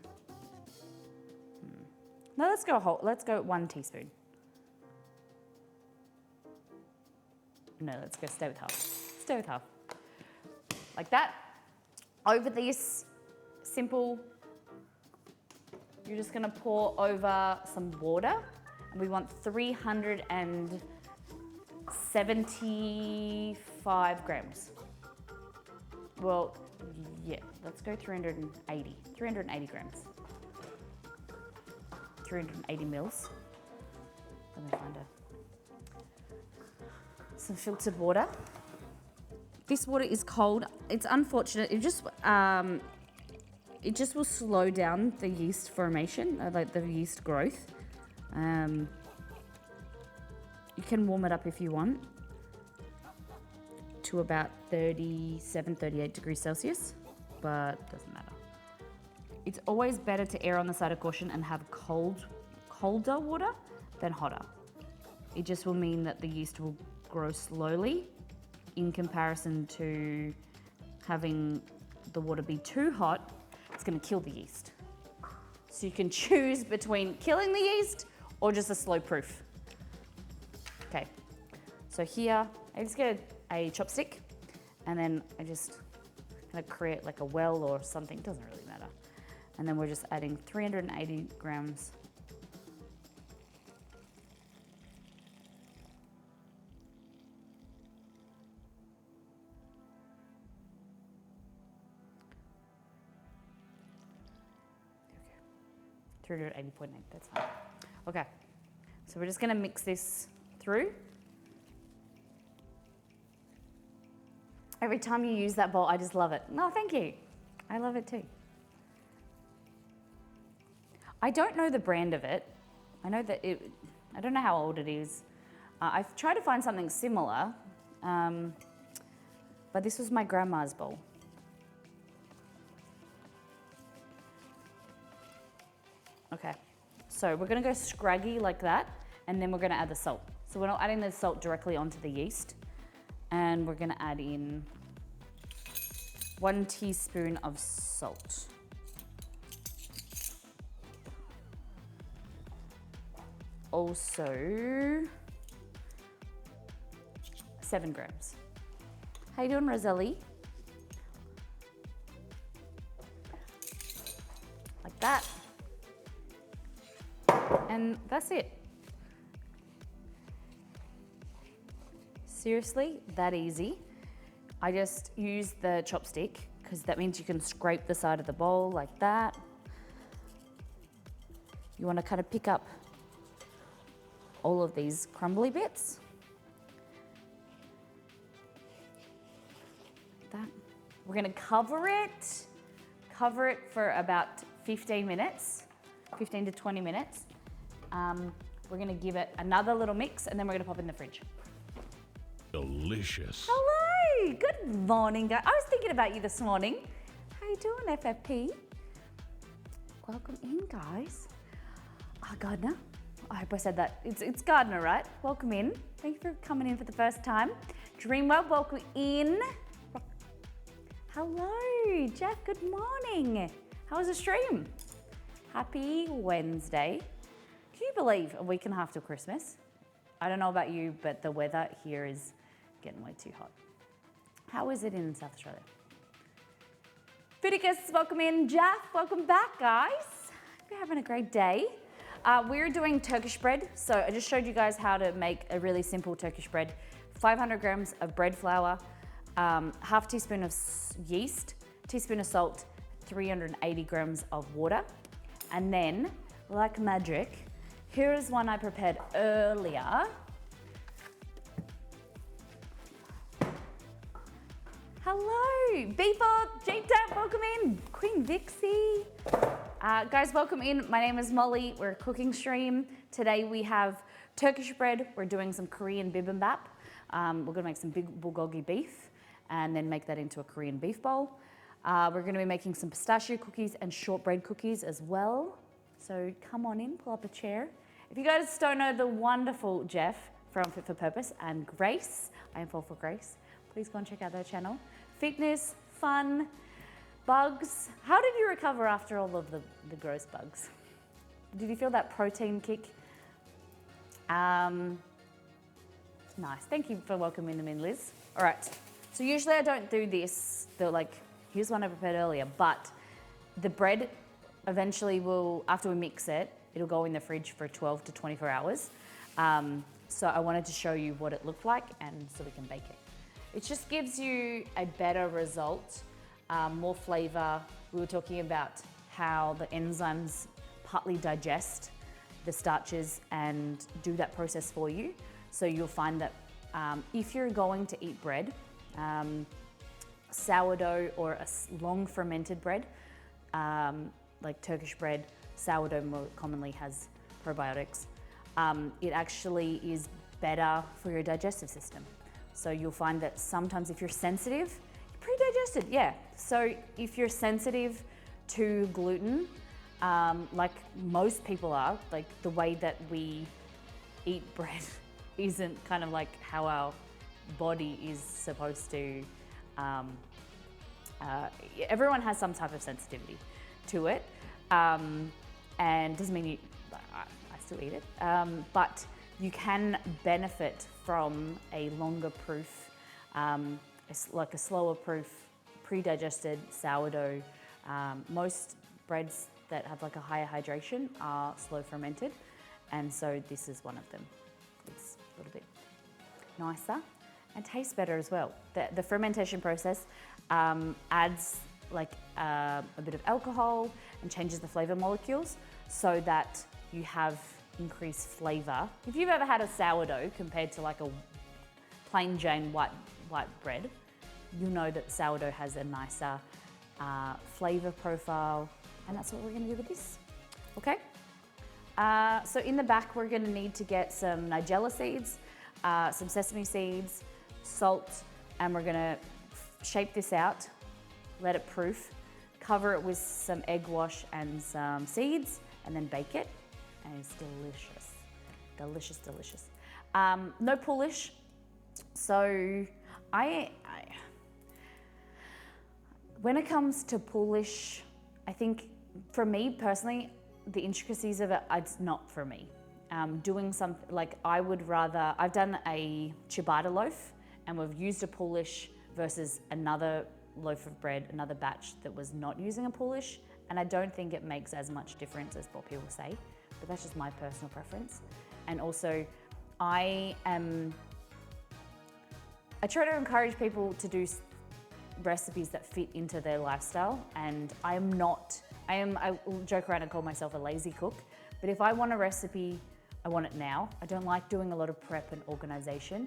no, let's go 1 teaspoon. No, stay with half. Stay with half. Like that. Over this simple, you're just gonna pour over some water, and we want 375 grams. Well, yeah, let's go 380 grams. 380 mils. Let me find some filtered water. This water is cold. It's unfortunate. It just will slow down the yeast formation, like the yeast growth. You can warm it up if you want to about 37, 38 degrees Celsius, but it doesn't matter. It's always better to err on the side of caution and have colder water than hotter. It just will mean that the yeast will grow slowly in comparison to having the water be too hot. It's going to kill the yeast. So you can choose between killing the yeast or just a slow proof. Okay, so here I just get a chopstick, and then I just kind of create like a well or something, it doesn't really matter. And then we're just adding 380 grams. Okay. 380.8, that's fine. Okay, so we're just gonna mix this through. Every time you use that bowl, I just love it. No, thank you. I love it too. I don't know the brand of it. I know that I don't know how old it is. I've tried to find something similar, but this was my grandma's bowl. Okay, so we're gonna go scraggy like that, and then we're gonna add the salt. So we're not adding the salt directly onto the yeast, and we're gonna add in 1 teaspoon of salt. Also, 7 grams. How you doing, Rosalie? Like that. And that's it. Seriously, that easy. I just use the chopstick because that means you can scrape the side of the bowl like that. You want to kind of pick up all of these crumbly bits. Like that. We're going to cover it for about 15 minutes, 15 to 20 minutes. We're going to give it another little mix and then we're going to pop it in the fridge. Delicious. Hello, good morning, guys. I was thinking about you this morning. How you doing, FFP? Welcome in, guys. Gardner. I hope I said that. It's Gardner, right? Welcome in. Thank you for coming in for the first time. Dreamwell, welcome in. Hello, Jeff. Good morning. How was the stream? Happy Wednesday. Can you believe a week and a half till Christmas? I don't know about you, but the weather here is getting way too hot. How is it in South Australia? Fiticus, welcome in. Jeff, welcome back, guys. Hope you're having a great day. We're doing Turkish bread. So I just showed you guys how to make a really simple Turkish bread. 500 grams of bread flour, half teaspoon of yeast, teaspoon of salt, 380 grams of water. And then, like magic, here is one I prepared earlier. Hello, Beeford, Jeep Tap, welcome in. Queen Vixie. Guys, welcome in. My name is Molly. We're a cooking stream. Today we have Turkish bread. We're doing some Korean bibimbap. We're gonna make some big bulgogi beef and then make that into a Korean beef bowl. We're gonna be making some pistachio cookies and shortbread cookies as well. So come on in, pull up a chair. If you guys don't know the wonderful Jeff from Fit for Purpose and Grace, I am Fall for Grace, please go and check out their channel. Fitness, fun, bugs. How did you recover after all of the gross bugs? Did you feel that protein kick? Nice, thank you for welcoming them in, Liz. All right, so usually I don't do this, here's one I prepared earlier, but the bread eventually will, after we mix it, it'll go in the fridge for 12 to 24 hours. So I wanted to show you what it looked like and so we can bake it. It just gives you a better result, more flavor. We were talking about how the enzymes partly digest the starches and do that process for you. So you'll find that if you're going to eat bread, sourdough or a long fermented bread, like Turkish bread, sourdough more commonly has probiotics. It actually is better for your digestive system. So you'll find that sometimes if you're sensitive, you're pre-digested, yeah. So if you're sensitive to gluten, like most people are, like the way that we eat bread isn't kind of like how our body is supposed to, everyone has some type of sensitivity to it. And doesn't mean I still eat it, but you can benefit from a longer proof, like a slower proof, pre-digested sourdough. Most breads that have like a higher hydration are slow fermented, and so this is one of them. It's a little bit nicer and tastes better as well. The fermentation process adds like a bit of alcohol and changes the flavor molecules so that you have increased flavor. If you've ever had a sourdough compared to like a plain Jane white bread, you know that sourdough has a nicer flavor profile, and that's what we're gonna do with this, okay? So in the back, we're gonna need to get some nigella seeds, some sesame seeds, salt, and we're gonna shape this out, let it proof, cover it with some egg wash and some seeds, and then bake it. And it's delicious, delicious, delicious. No Polish, so when it comes to Polish, I think for me personally, the intricacies of it, it's not for me. Doing something, like I would rather, I've done a ciabatta loaf and we've used a Polish versus another loaf of bread, another batch that was not using a Polish, and I don't think it makes as much difference as what people say, but that's just my personal preference. And also, I am I try to encourage people to do recipes that fit into their lifestyle, and I will joke around and call myself a lazy cook, but if I want a recipe, I want it now. I don't like doing a lot of prep and organization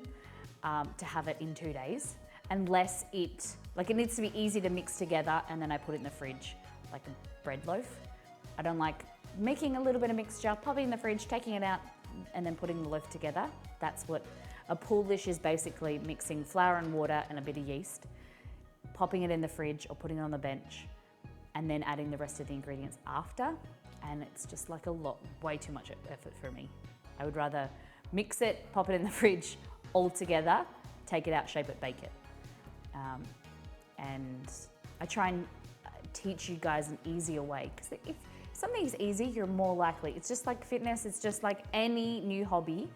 to have it in 2 days, unless it needs to be easy to mix together and then I put it in the fridge like a bread loaf. I don't like making a little bit of mixture, popping in the fridge, taking it out, and then putting the loaf together. That's what a pool dish is, basically mixing flour and water and a bit of yeast, popping it in the fridge or putting it on the bench, and then adding the rest of the ingredients after. And it's just like way too much effort for me. I would rather mix it, pop it in the fridge all together, take it out, shape it, bake it. And I try and teach you guys an easier way, because if something's easy, you're more likely. It's just like fitness, it's just like any new hobby.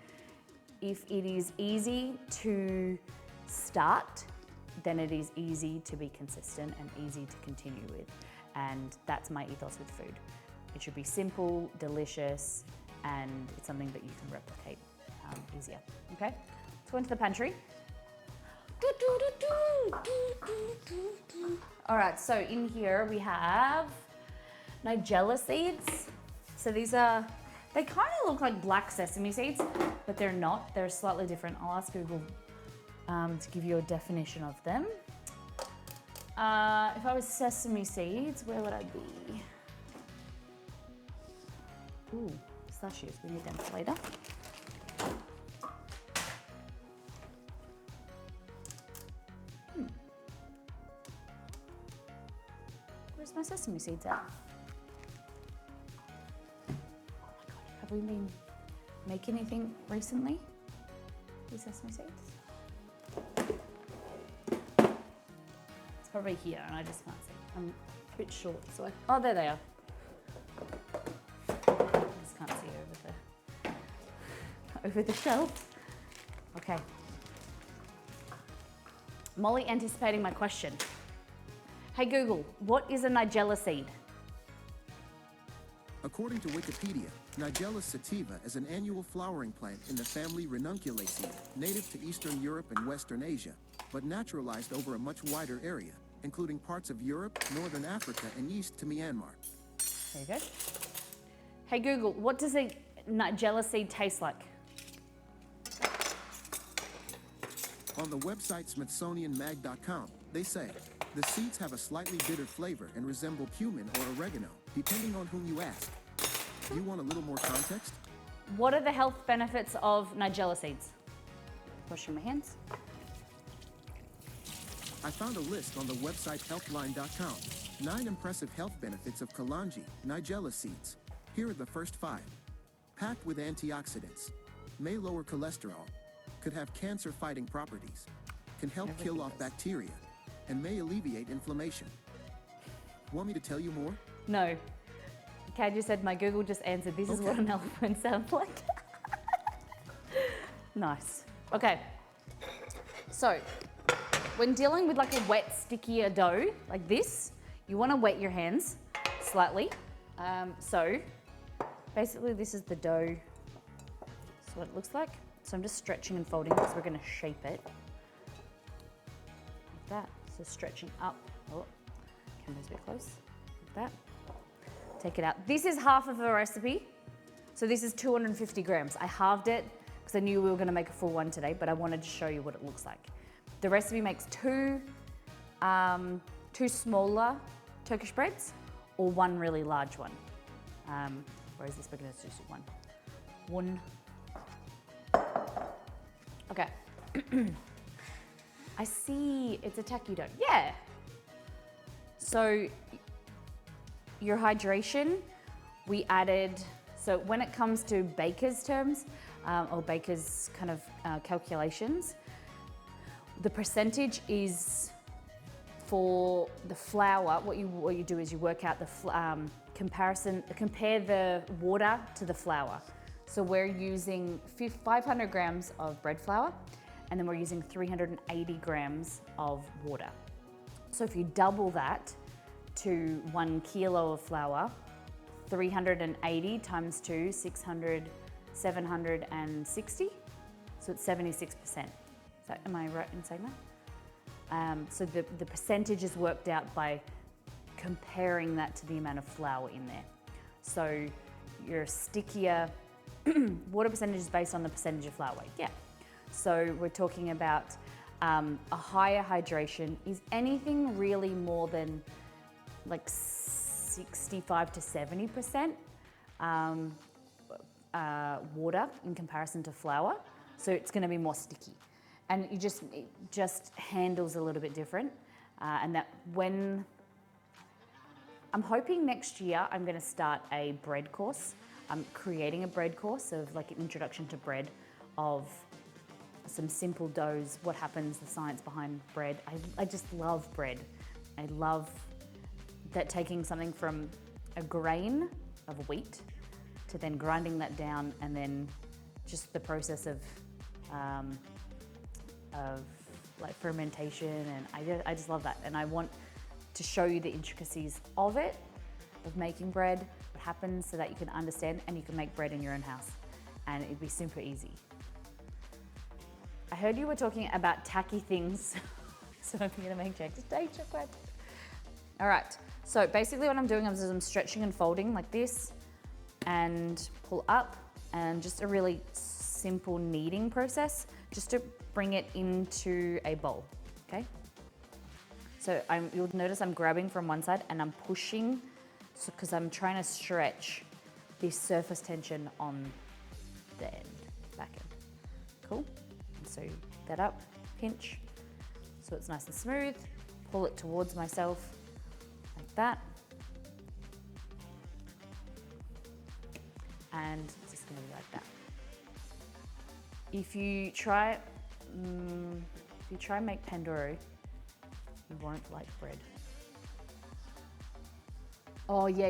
If it is easy to start, then it is easy to be consistent and easy to continue with. And that's my ethos with food. It should be simple, delicious, and it's something that you can replicate easier. Okay, let's go into the pantry. All right, so in here we have Nigella seeds. So they kind of look like black sesame seeds, but they're not. They're slightly different. I'll ask Google to give you a definition of them. If I was sesame seeds, where would I be? Ooh, pistachios, we need them for later. Where's my sesame seeds at? Oh my God, have we been making anything recently? These sesame seeds? It's probably here and I just can't see. I'm a bit short, so oh, there they are. Can't see over the shelf. Okay. Molly anticipating my question. Hey Google, what is a Nigella seed? According to Wikipedia, Nigella sativa is an annual flowering plant in the family Ranunculaceae, native to Eastern Europe and Western Asia, but naturalized over a much wider area, including parts of Europe, Northern Africa, and east to Myanmar. There you go. Hey Google, what does a Nigella seed taste like? On the website smithsonianmag.com, they say, the seeds have a slightly bitter flavor and resemble cumin or oregano, depending on whom you ask. You want a little more context? What are the health benefits of Nigella seeds? Washing my hands. I found a list on the website healthline.com. 9 impressive health benefits of Kalanji, Nigella seeds. Here are the first 5. Packed with antioxidants. May lower cholesterol. Could have cancer-fighting properties. Can help kill off bacteria. And may alleviate inflammation. Want me to tell you more? No. Kat just said my Google just answered, this is what an elephant sounds like. Nice. Okay. So, when dealing with like a wet, stickier dough like this, you want to wet your hands slightly. So, basically this is the dough. That's what it looks like. So I'm just stretching and folding because we're going to shape it. Like that. So stretching up. Oh, camera's a bit close. Like that. Take it out. This is half of the recipe. So this is 250 grams. I halved it because I knew we were going to make a full one today, but I wanted to show you what it looks like. The recipe makes two smaller Turkish breads or one really large one. Whereas this we're going to do one. One. Okay. I see it's a tacky dough. Yeah. So your hydration, we added, so when it comes to baker's terms, or baker's kind of calculations, the percentage is for the flour. What you do is you work out the compare the water to the flour. So we're using 500 grams of bread flour, and then we're using 380 grams of water. So if you double that to 1 kilo of flour, 380 times 2, 600, 760. So it's 76%. Am I right in saying that? So the percentage is worked out by comparing that to the amount of flour in there. So your stickier water percentage is based on the percentage of flour weight. Yeah. So we're talking about a higher hydration is anything really more than like 65 to 70% water in comparison to flour. So it's going to be more sticky, and it just handles a little bit different. And that when I'm hoping next year I'm going to start a bread course. I'm creating a bread course of like an introduction to bread, of some simple doughs, what happens, the science behind bread. I just love bread. I love that, taking something from a grain of wheat to then grinding that down, and then just the process of like fermentation, and I just love that. And I want to show you the intricacies of it, of making bread, what happens, so that you can understand and you can make bread in your own house, and it'd be super easy. I heard you were talking about tacky things, so I'm gonna make potato bread. All right, so basically what I'm doing is I'm stretching and folding like this, and pull up, and just a really simple kneading process, just to bring it into a bowl, okay? So you'll notice I'm grabbing from one side and I'm pushing, because I'm trying to stretch this surface tension on the end, back end. Cool? And so that up, pinch, so it's nice and smooth, pull it towards myself like that. And it's just gonna be like that. If you try make Pandoro, you won't like bread. Oh yeah.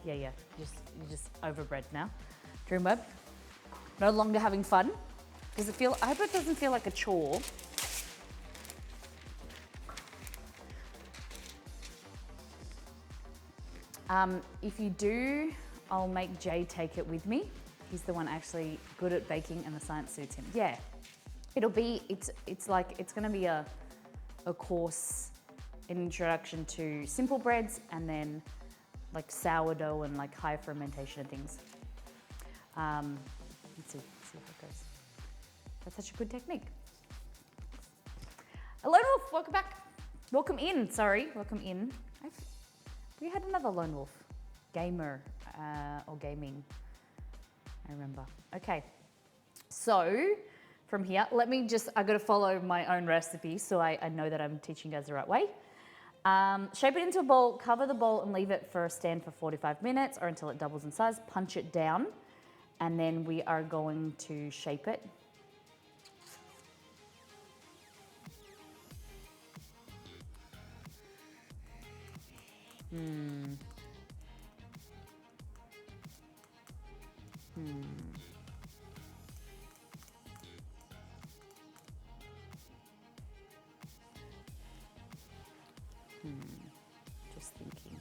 You're just over bread now. Dreamweb, no longer having fun. Does it feel? I hope it doesn't feel like a chore. If you do, I'll make Jay take it with me. He's the one actually good at baking, and the science suits him. Yeah, it's gonna be a course, an introduction to simple breads, and then like sourdough and like high fermentation and things. Let's see how it goes. That's such a good technique. A lone wolf, welcome back. Welcome in. We had another lone wolf, gamer or gaming. I remember. Okay, so from here, I gotta follow my own recipe so I know that I'm teaching you guys the right way. Shape it into a ball, cover the bowl and leave it for a stand for 45 minutes or until it doubles in size. Punch it down, and then we are going to shape it. Just thinking.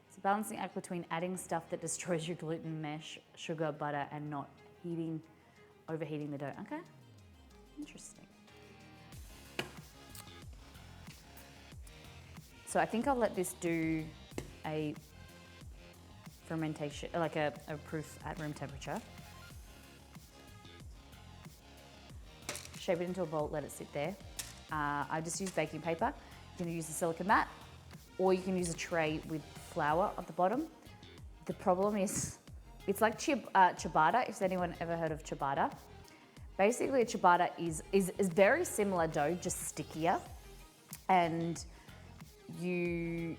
It's a balancing act between adding stuff that destroys your gluten mesh, sugar, butter, and not overheating the dough. Okay, interesting. So I think I'll let this do a fermentation, like a proof at room temperature. Shape it into a bowl, let it sit there. I just use baking paper. You can use a silicone mat, or you can use a tray with flour at the bottom. The problem is, it's like ciabatta, if anyone ever heard of ciabatta. Basically, a ciabatta is very similar dough, just stickier, and you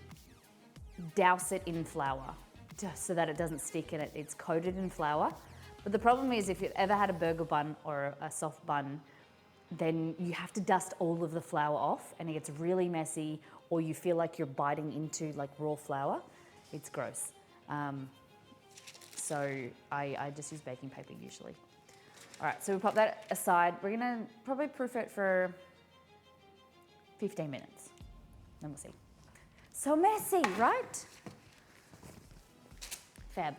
douse it in flour just so that it doesn't stick and it's coated in flour. But the problem is, if you've ever had a burger bun or a soft bun, then you have to dust all of the flour off, and it gets really messy, or you feel like you're biting into like raw flour. It's gross. So I just use baking paper usually. All right, so we pop that aside. We're gonna probably proof it for 15 minutes, then we'll see. So messy, right? Fab.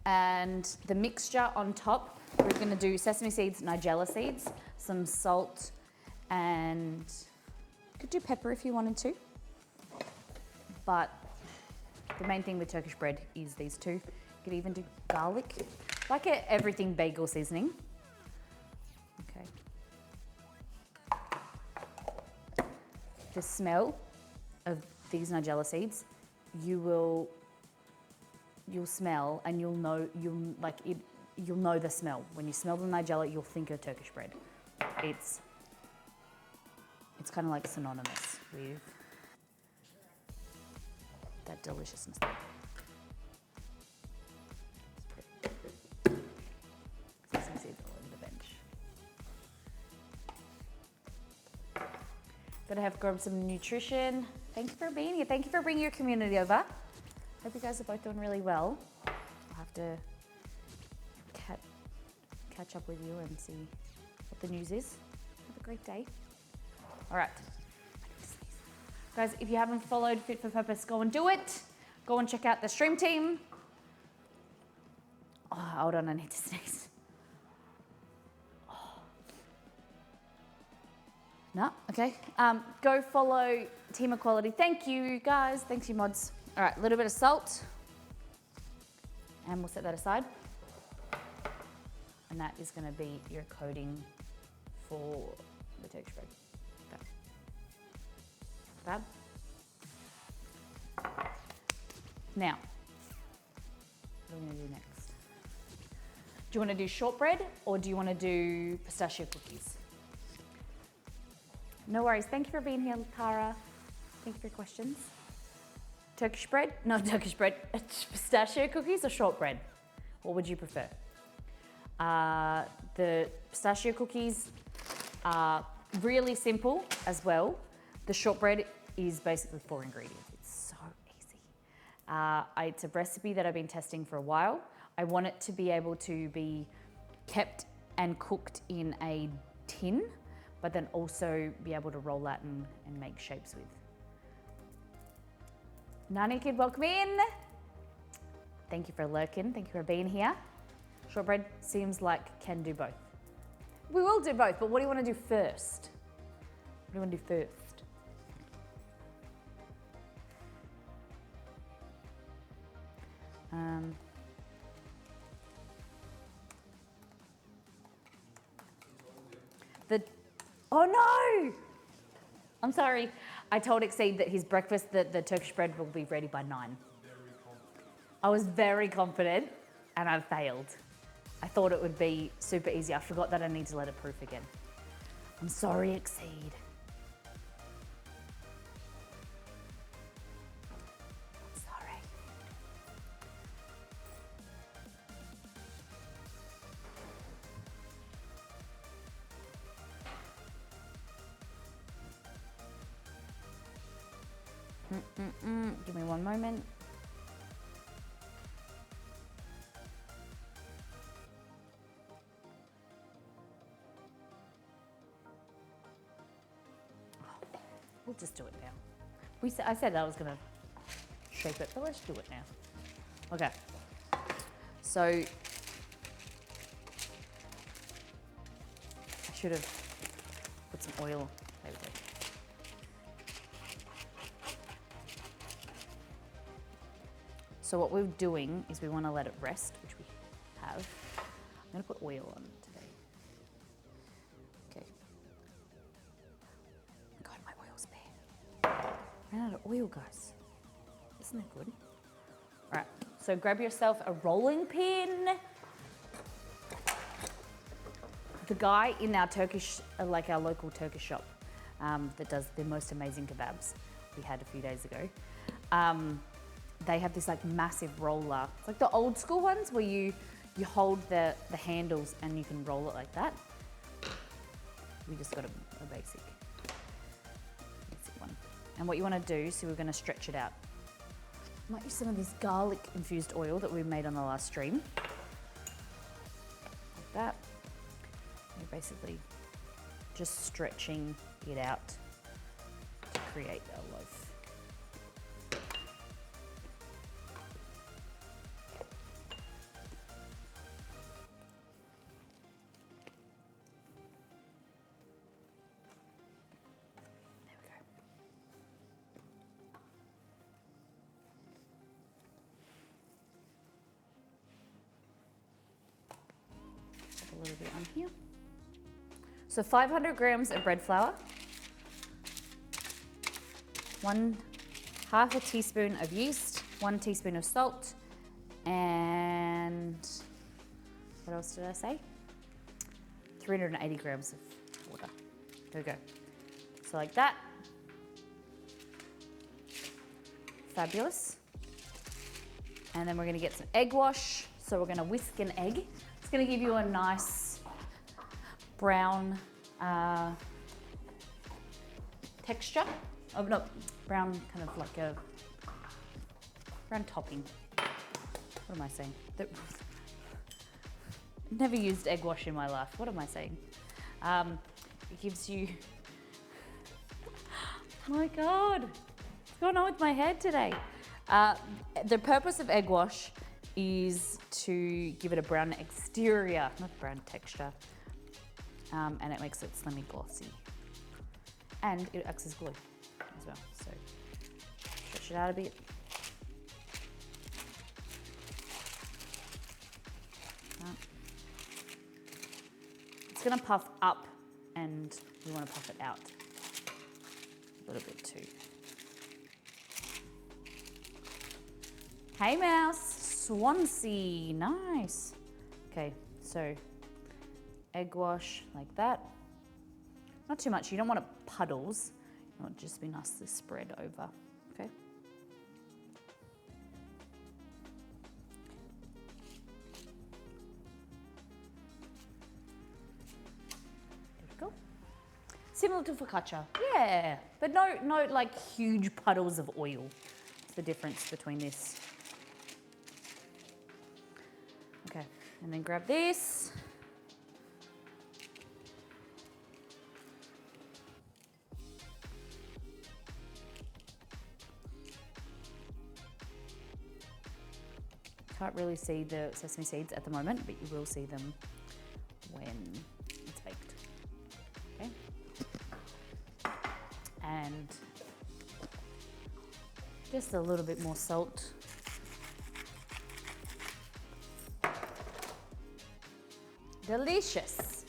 And the mixture on top, we're gonna do sesame seeds, nigella seeds, some salt, and you could do pepper if you wanted to. But the main thing with Turkish bread is these two. You could even do garlic, like everything bagel seasoning. Okay. The smell of these nigella seeds, you'll smell and you'll know the smell. When you smell the nigella, you'll think of Turkish bread. It's kind of like synonymous with that deliciousness. Sesame seeds all over the bench. Gotta have grab some nutrition. Thank you for being here. Thank you for bringing your community over. Hope you guys are both doing really well. I'll have to catch up with you and see what the news is. Have a great day. All right. Guys, if you haven't followed Fit for Purpose, go and do it. Go and check out the stream team. Oh, hold on, I need to sneeze. Oh. No, okay. Go follow Team Equality. Thank you, guys. Thanks, you mods. All right, a little bit of salt. And we'll set that aside. And that is gonna be your coating for the Turkish bread. Fab. Now, what are we gonna do next? Do you wanna do shortbread or do you wanna do pistachio cookies? No worries, thank you for being here, Tara. Thank you for your questions. Turkish bread? No, Turkish bread. Pistachio cookies or shortbread? What would you prefer? The pistachio cookies are really simple as well. The shortbread is basically 4 ingredients. It's so easy. It's a recipe that I've been testing for a while. I want it to be able to be kept and cooked in a tin, but then also be able to roll out and make shapes with. Nani Kid, welcome in. Thank you for lurking. Thank you for being here. Shortbread seems like can do both. We will do both, but what do you want to do first? What do you want to do first? Oh no! I'm sorry. I told Exceed that his breakfast, the Turkish bread will be ready by 9. I was very confident and I failed. I thought it would be super easy. I forgot that I need to let it proof again. I'm sorry, Exceed. Sorry. Give me one moment. We'll just do it now. I said I was gonna shape it, but let's do it now. Okay. So I should have put some oil. There we go. So what we're doing is we want to let it rest, which we have. I'm going to put oil on today. Okay. God, my oil's bare. Ran out of oil, guys. Isn't that good? All right, so grab yourself a rolling pin. The guy in our Turkish, like our local Turkish shop that does the most amazing kebabs we had a few days ago, they have this like massive roller. It's like the old school ones where you hold the handles and you can roll it like that. We just got a basic one. And what you want to do, so we're going to stretch it out. I might use some of this garlic infused oil that we made on the last stream. Like that. You're basically just stretching it out to create a loaf. So 500 grams of bread flour, half a teaspoon of yeast, 1 teaspoon of salt, and what else did I say? 380 grams of water. There we go. So like that. Fabulous. And then we're gonna get some egg wash. So we're gonna whisk an egg. It's gonna give you a nice brown texture. Oh no, brown kind of like a brown topping. What am I saying? Never used egg wash in my life. What am I saying? It gives you, my God, what's going on with my head today? The purpose of egg wash is to give it a brown exterior, not brown texture, and it makes it slimmy glossy. And it acts as glue as well, so stretch it out a bit. It's gonna puff up and you wanna puff it out a little bit too. Hey Mouse, Swansea, nice. Okay, so egg wash like that. Not too much, you don't want it puddles. You want it to just be nicely spread over, okay? Similar to focaccia, yeah, but no like huge puddles of oil. That's the difference between this. Okay, and then grab this. Can't really see the sesame seeds at the moment, but you will see them when it's baked. Okay. And just a little bit more salt. Delicious.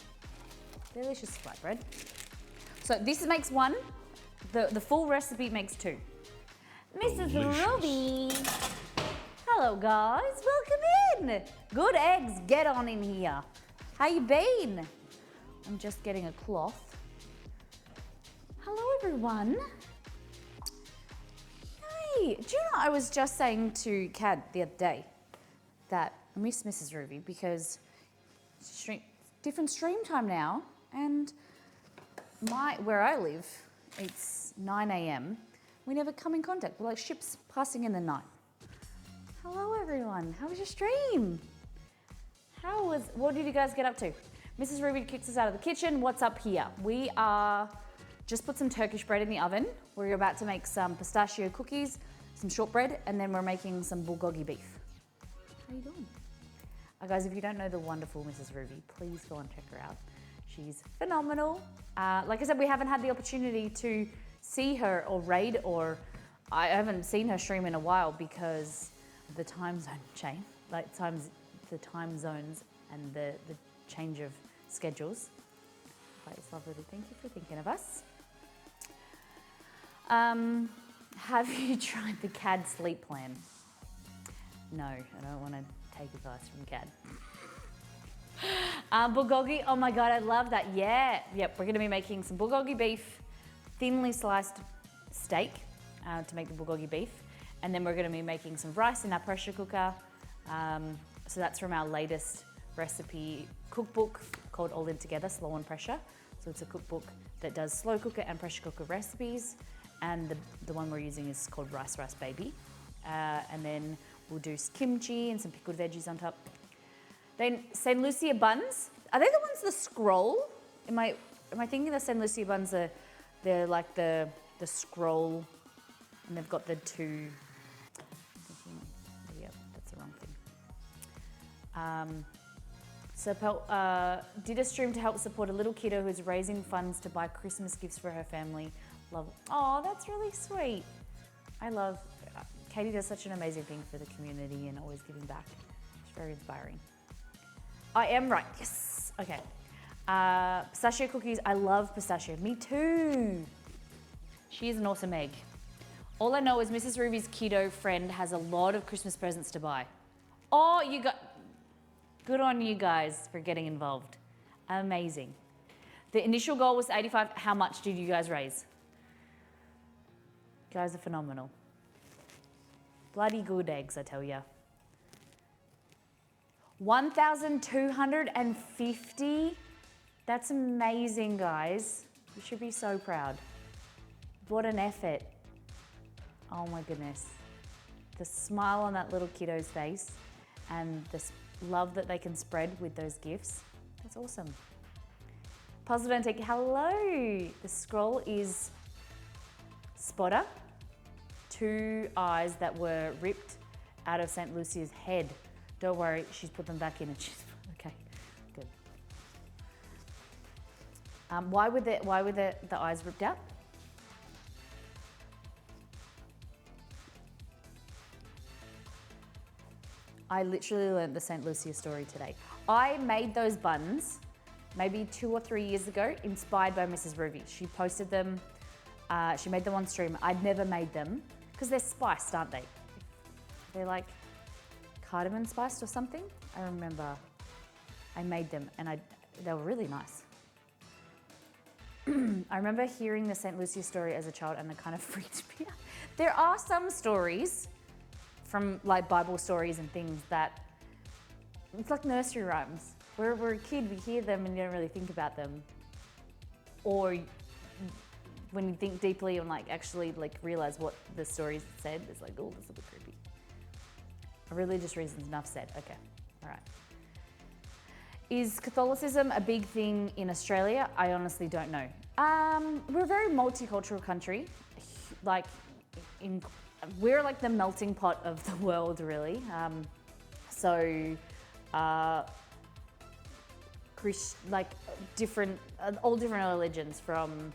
Delicious flatbread. So this makes one. The full recipe makes 2. Mrs. Ruby. Hello guys, welcome in. Good eggs, get on in here. How you been? I'm just getting a cloth. Hello everyone. Hey, do you know I was just saying to Cad the other day that I miss Mrs. Ruby because different stream time now, and where I live, it's 9 a.m. We never come in contact. We're like ships passing in the night. Hello everyone, how was your stream? What did you guys get up to? Mrs. Ruby kicks us out of the kitchen. What's up here? We are just put some Turkish bread in the oven. We're about to make some pistachio cookies, some shortbread, and then we're making some bulgogi beef. How you doing? Guys, if you don't know the wonderful Mrs. Ruby, please go and check her out. She's phenomenal. Like I said, we haven't had the opportunity to see her or raid, or I haven't seen her stream in a while because of the time zone change, the time zones and the change of schedules. But it's lovely. Thank you for thinking of us. Have you tried the CAD sleep plan? No, I don't want to take advice from CAD. Bulgogi, oh my God, I love that. Yeah, yep, we're gonna be making some bulgogi beef, thinly sliced steak to make the bulgogi beef. And then we're gonna be making some rice in our pressure cooker. So that's from our latest recipe cookbook called All In Together, Slow on Pressure. So it's a cookbook that does slow cooker and pressure cooker recipes. And the one we're using is called Rice Baby. And then we'll do kimchi and some pickled veggies on top. Then St. Lucia buns. Are they the ones that scroll? Am I thinking the St. Lucia buns they're like the scroll, and they've got the 2. Yeah, that's the wrong thing. Did a stream to help support a little kiddo who's raising funds to buy Christmas gifts for her family. Love. Oh, that's really sweet. Katie does such an amazing thing for the community and always giving back. It's very inspiring. I am right, yes. Okay. Pistachio cookies. I love pistachio. Me too. She is an awesome egg. All I know is Mrs. Ruby's keto friend has a lot of Christmas presents to buy. Oh, good on you guys for getting involved. Amazing. The initial goal was 85. How much did you guys raise? You guys are phenomenal. Bloody good eggs, I tell ya. 1,250. That's amazing, guys. You should be so proud. What an effort. Oh my goodness. The smile on that little kiddo's face and the love that they can spread with those gifts. That's awesome. Puzzle Don't Take, hello. The scroll is Spotter. 2 eyes that were ripped out of St. Lucia's head. Don't worry, she's put them back in and she's, okay, good. Why were the eyes ripped out? I literally learned the St. Lucia story today. I made those buns maybe 2 or 3 years ago, inspired by Mrs. Ruby. She posted them, she made them on stream. I'd never made them, because they're spiced, aren't they? They're like cardamom spiced or something. I remember I made them and they were really nice. I remember hearing the St. Lucia story as a child and it kind of freaked me out. There are some stories from like Bible stories and things that, it's like nursery rhymes. We're a kid, we hear them and you don't really think about them. Or when you think deeply and like actually like realize what the story said, it's like, oh, that's a bit creepy. For religious reasons, enough said. Okay, all right. Is Catholicism a big thing in Australia? I honestly don't know. We're a very multicultural country. We're like the melting pot of the world, really. All different religions, from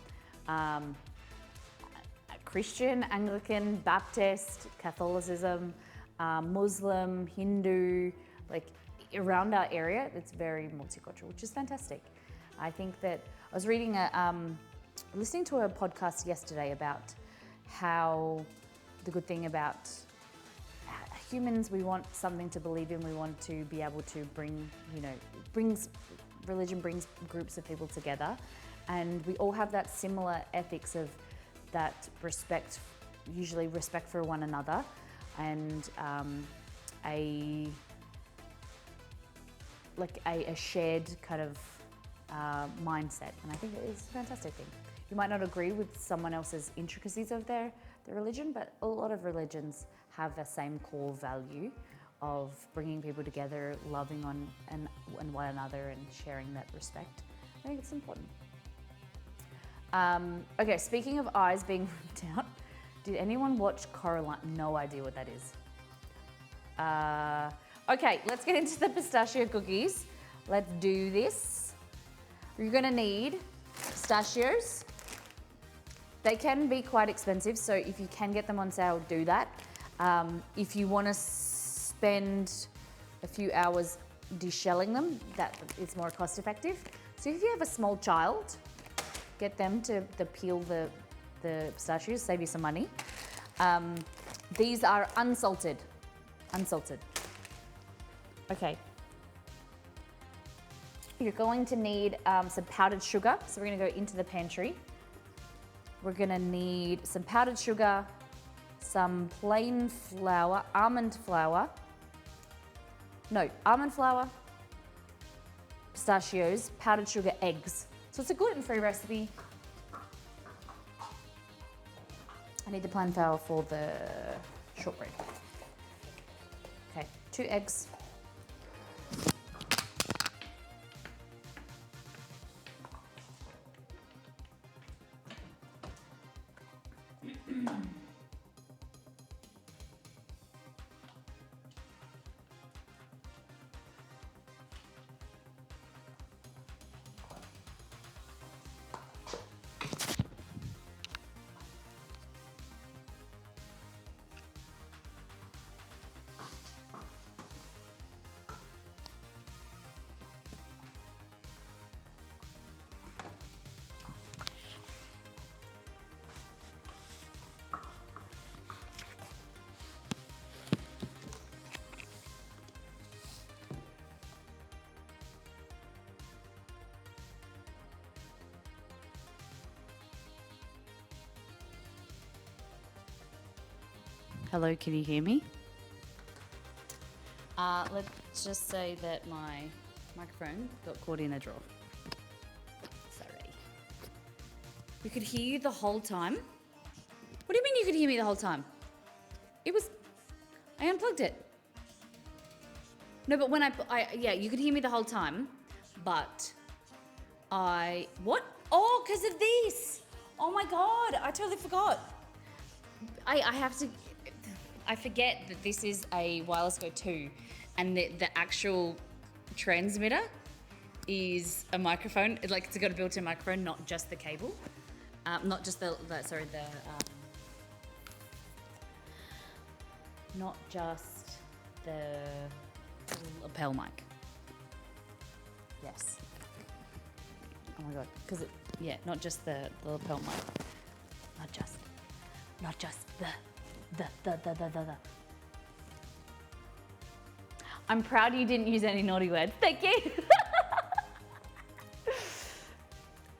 Christian, Anglican, Baptist, Catholicism, Muslim, Hindu, like around our area, it's very multicultural, which is fantastic. I think that I was listening to a podcast yesterday about how the good thing about humans, we want something to believe in, we want to be able to religion brings groups of people together, and we all have that similar ethics of that respect, usually respect for one another, and a shared kind of mindset. And I think it is a fantastic thing. You might not agree with someone else's intricacies of their religion, but a lot of religions have the same core value of bringing people together, loving on and one another, and sharing that respect. I think it's important. Okay, speaking of eyes being ripped out, did anyone watch Coraline? No idea what that is. Okay, let's get into the pistachio cookies. Let's do this. You're gonna need pistachios. They can be quite expensive, so if you can get them on sale, do that. If you want to spend a few hours deshelling them, that is more cost effective. So if you have a small child, get them to peel the pistachios, save you some money. These are unsalted. Okay. You're going to need some powdered sugar. So we're gonna go into the pantry. We're gonna need some powdered sugar, some plain flour, almond flour, pistachios, powdered sugar, eggs. So it's a gluten-free recipe. I need the plain flour for the shortbread. Okay, 2 eggs. Hello, can you hear me? Let's just say that my microphone got caught in a drawer. Sorry. We could hear you the whole time? What do you mean you could hear me the whole time? I unplugged it. No, but when yeah, you could hear me the whole time, but what? Oh, because of this. Oh my God, I totally forgot. I forget that this is a Wireless Go 2 and the actual transmitter is a microphone. It's got a built-in microphone, not just the cable. Not just not just the lapel mic. Yes. Oh my God, because not just the lapel mic. Not just the. I'm proud you didn't use any naughty words. Thank you.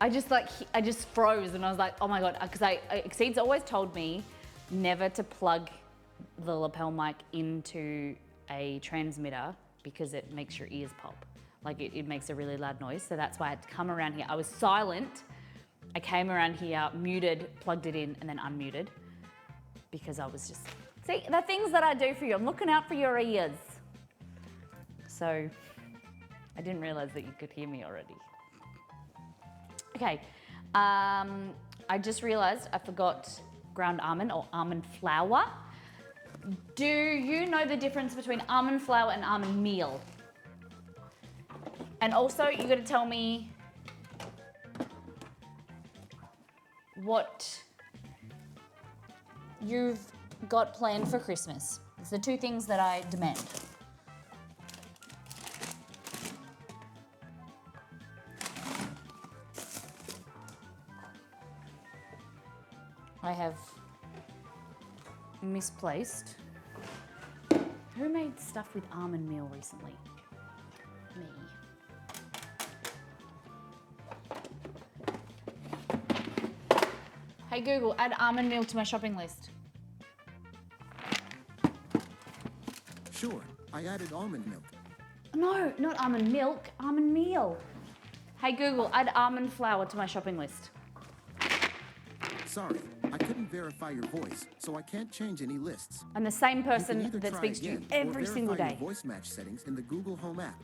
I just froze and I was like, oh my God, because Exceed's always told me never to plug the lapel mic into a transmitter because it makes your ears pop. It makes a really loud noise. So that's why I had to come around here. I was silent. I came around here, muted, plugged it in, and then unmuted because I was just, see, the things that I do for you. I'm looking out for your ears. So I didn't realize that you could hear me already. Okay, I just realized I forgot ground almond or almond flour. Do you know the difference between almond flour and almond meal? And also, you got to tell me what you've got planned for Christmas. It's the two things that I demand. I have misplaced. Who made stuff with almond meal recently? Me. Hey Google, add almond meal to my shopping list. Sure, I added almond milk. No, not almond milk, almond meal. Hey Google, add almond flour to my shopping list. Sorry, I couldn't verify your voice, so I can't change any lists. I'm the same You can person either that try speaks to you again every or single verify day. your voice match settings in the Google Home app.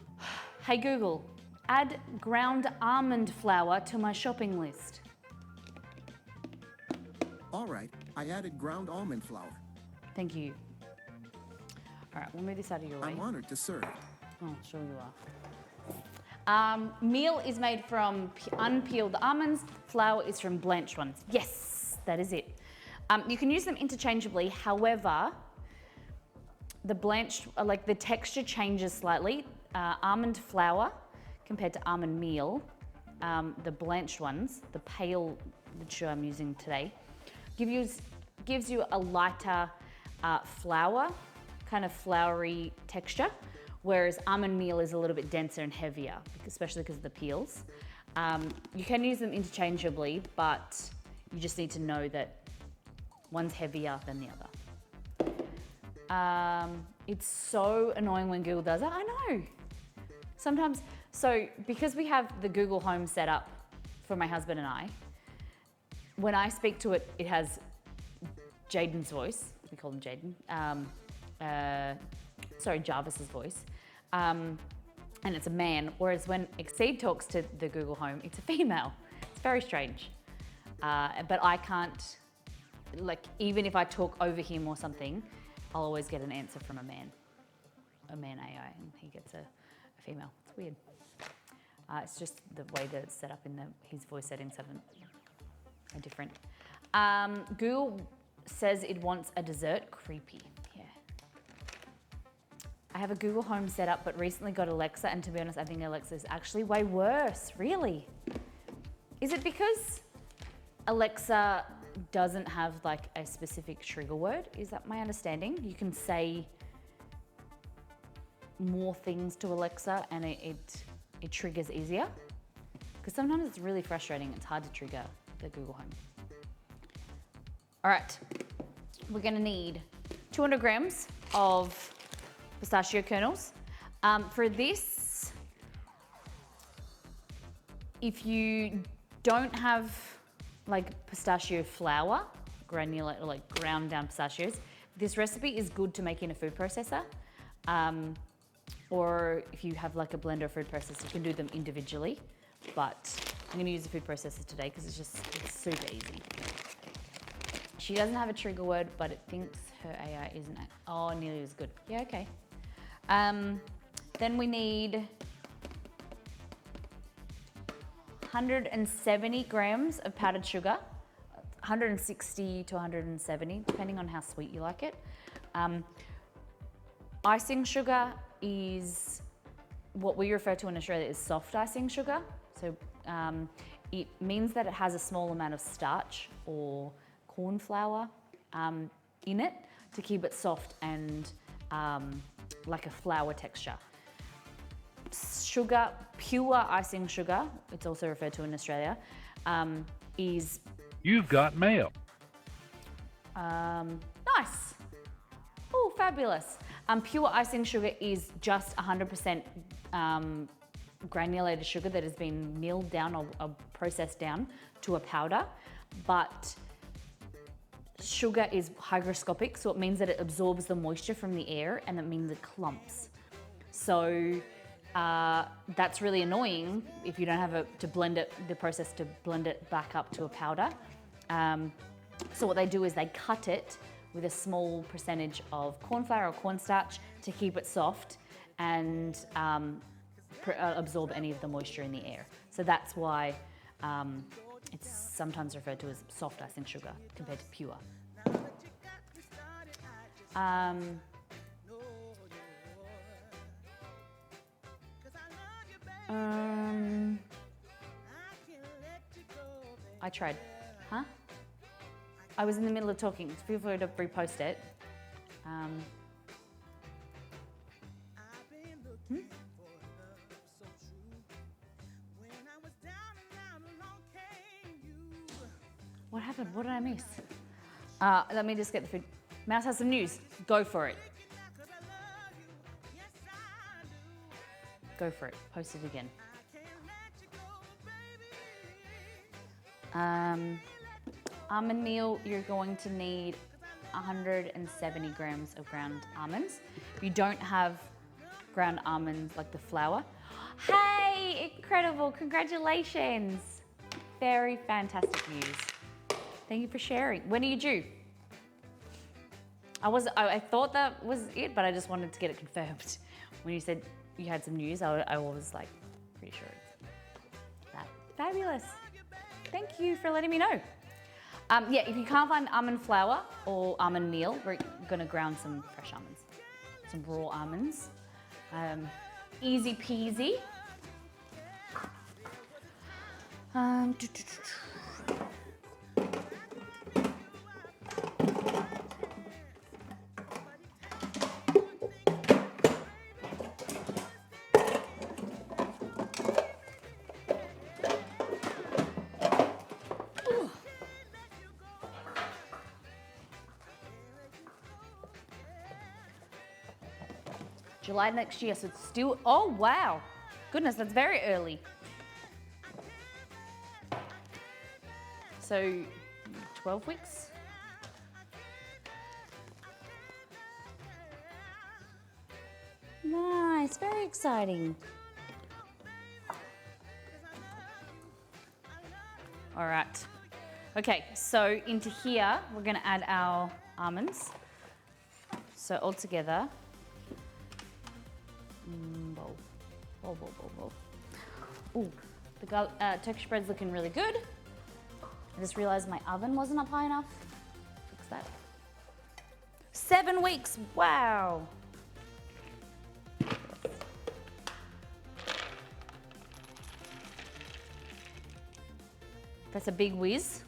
Hey Google, add ground almond flour to my shopping list. All right, I added ground almond flour. Thank you. All right, we'll move this out of your way. I'm honored to serve. Oh, sure you are. Meal is made from unpeeled almonds. Flour is from blanched ones. Yes, that is it. You can use them interchangeably. However, the blanched, the texture changes slightly. Almond flour compared to almond meal, the blanched ones, the pale, which I'm using today, gives you a lighter flour, kind of floury texture, whereas almond meal is a little bit denser and heavier, especially because of the peels. You can use them interchangeably, but you just need to know that one's heavier than the other. It's so annoying when Google does that. I know. Sometimes, so because we have the Google Home set up for my husband and I, when I speak to it, it has Jaden's voice. We call him Jaden. Jarvis's voice. And it's a man, whereas when Exceed talks to the Google Home, it's a female. It's very strange. But I can't, even if I talk over him or something, I'll always get an answer from a man AI, and he gets a female. It's weird. It's just the way that it's set up in his voice settings are different. Google says it wants a dessert. Creepy. Yeah. I have a Google Home set up, but recently got Alexa, and to be honest, I think Alexa is actually way worse. Really? Is it because Alexa doesn't have a specific trigger word? Is that my understanding? You can say more things to Alexa and it triggers easier? Because sometimes it's really frustrating. It's hard to trigger the Google Home. All right, we're gonna need 200 grams of pistachio kernels. For this, if you don't have like pistachio flour, granulate, like ground down pistachios, this recipe is good to make in a food processor. Or if you have like a blender or food processor, you can do them individually. But I'm gonna use the food processor today because it's super easy. She doesn't have a trigger word, but it thinks her AI isn't, oh, nearly as good. Yeah, okay. Then we need 170 grams of powdered sugar, 160 to 170, depending on how sweet you like it. Icing sugar is what we refer to in Australia as soft icing sugar. So it means that it has a small amount of starch or corn flour in it to keep it soft and like a flour texture. Sugar, pure icing sugar, it's also referred to in Australia, is... You've got mail. Nice. Oh, fabulous. Pure icing sugar is just 100% granulated sugar that has been milled down or processed down to a powder, but sugar is hygroscopic, so it means that it absorbs the moisture from the air and it means it clumps. So that's really annoying if you don't have to blend it, the process to blend it back up to a powder. So what they do is they cut it with a small percentage of corn flour or cornstarch to keep it soft and absorb any of the moisture in the air. So that's why it's sometimes referred to as soft icing sugar compared to pure. I tried. Huh? I was in the middle of talking. Feel free to repost it. What happened? What did I miss? Let me just get the food. Mouse has some news. Go for it. Go for it. Post it again. Almond meal, you're going to need 170 grams of ground almonds. If you don't have ground almonds, like the flour. Hey, incredible, congratulations. Very fantastic news. Thank you for sharing. When are you due? I thought that was it, but I just wanted to get it confirmed. When you said you had some news, I was like, pretty sure it's that. Fabulous. Thank you for letting me know. Yeah, if you can't find almond flour or almond meal, we're gonna ground some fresh almonds, some raw almonds. Easy peasy. July next year, so it's still, oh wow. Goodness, that's very early. So 12 weeks? Nice, very exciting. All right. Okay, so into here, we're gonna add our almonds. So all together, bowl. Ooh, the Turkish bread's looking really good. I just realized my oven wasn't up high enough. Fix that. 7 weeks, wow. That's a big whiz.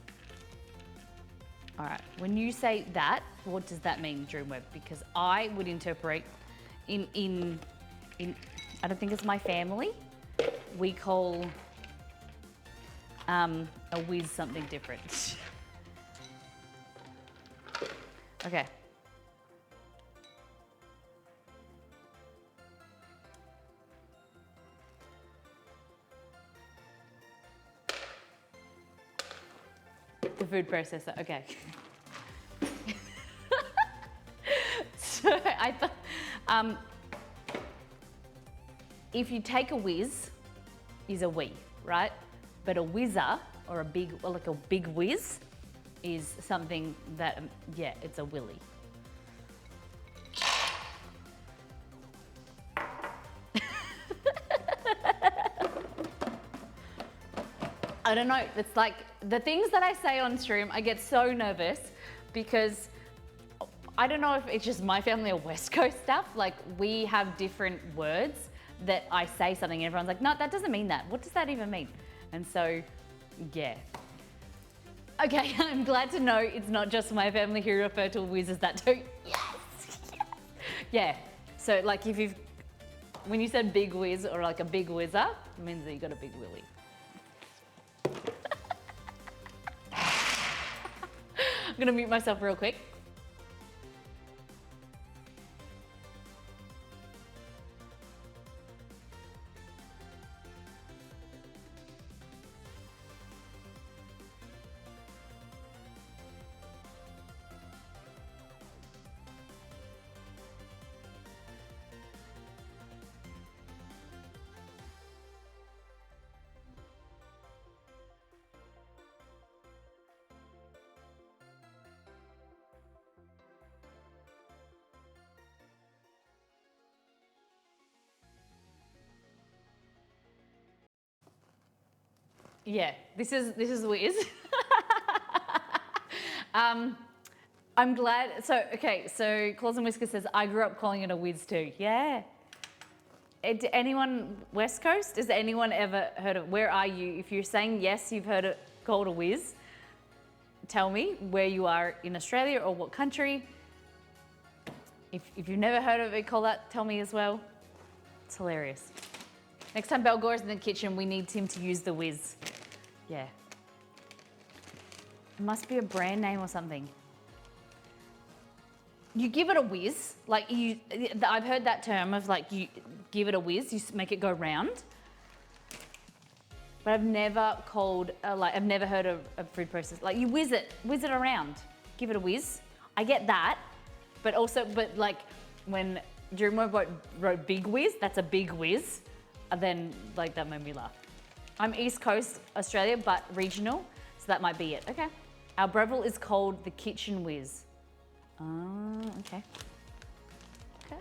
All right, when you say that, what does that mean, Dreamweb? Because I would interpret in I don't think it's my family, we call a whiz something different. Okay. food processor. Okay. So I thought, if you take a whiz, is a wee, right? But a whizzer or like a big whiz is something that, yeah, it's a willy. I don't know, it's like the things that I say on stream, I get so nervous because I don't know if it's just my family or West Coast stuff, like we have different words that I say something and everyone's like, no, that doesn't mean that. What does that even mean? And so, yeah. Okay, I'm glad to know it's not just my family who refer to a whiz as that too. Yes, yes. Yeah, so like when you said big whiz or like a big whizzer, it means that you got a big willy. I'm gonna mute myself real quick. Yeah, this is whiz. I'm glad. So okay, so Claus and Whisker says I grew up calling it a whiz too. Yeah. Anyone West Coast? Has anyone ever heard of? Where are you? If you're saying yes, you've heard it called a whiz. Tell me where you are in Australia or what country. If you've never heard of it called that, tell me as well. It's hilarious. Next time Belgore's in the kitchen, we need him to use the whiz. Yeah. It must be a brand name or something. You give it a whiz, like I've heard that term of like you give it a whiz, you make it go round. But I've never I've never heard of a food process. Like you whiz it around, give it a whiz. I get that, but like when Jerome wrote big whiz, that's a big whiz. And then like that made me laugh. I'm East Coast Australia, but regional, so that might be it. Okay. Our Breville is called the kitchen whiz. Oh, okay. Okay.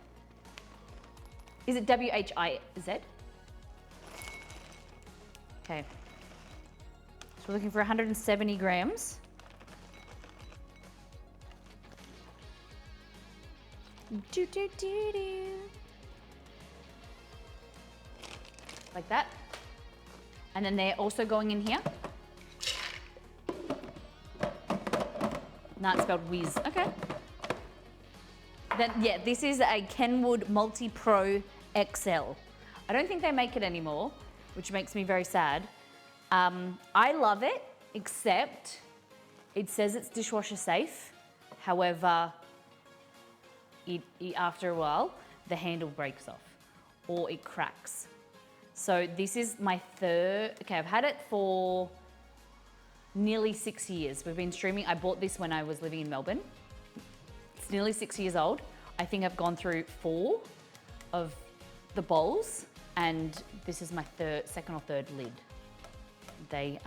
Is it W-H-I-Z? Okay. So we're looking for 170 grams. Do, do, do, do. Like that. And then they're also going in here. No, it's spelled whiz. Okay. Then, yeah, this is a Kenwood Multi-Pro XL. I don't think they make it anymore, which makes me very sad. I love it, except it says it's dishwasher safe. However, after a while, the handle breaks off or it cracks. So this is my third, okay, I've had it for nearly 6 years. We've been streaming. I bought this when I was living in Melbourne. It's nearly 6 years old. I think I've gone through 4 of the bowls, and this is my second or third lid. They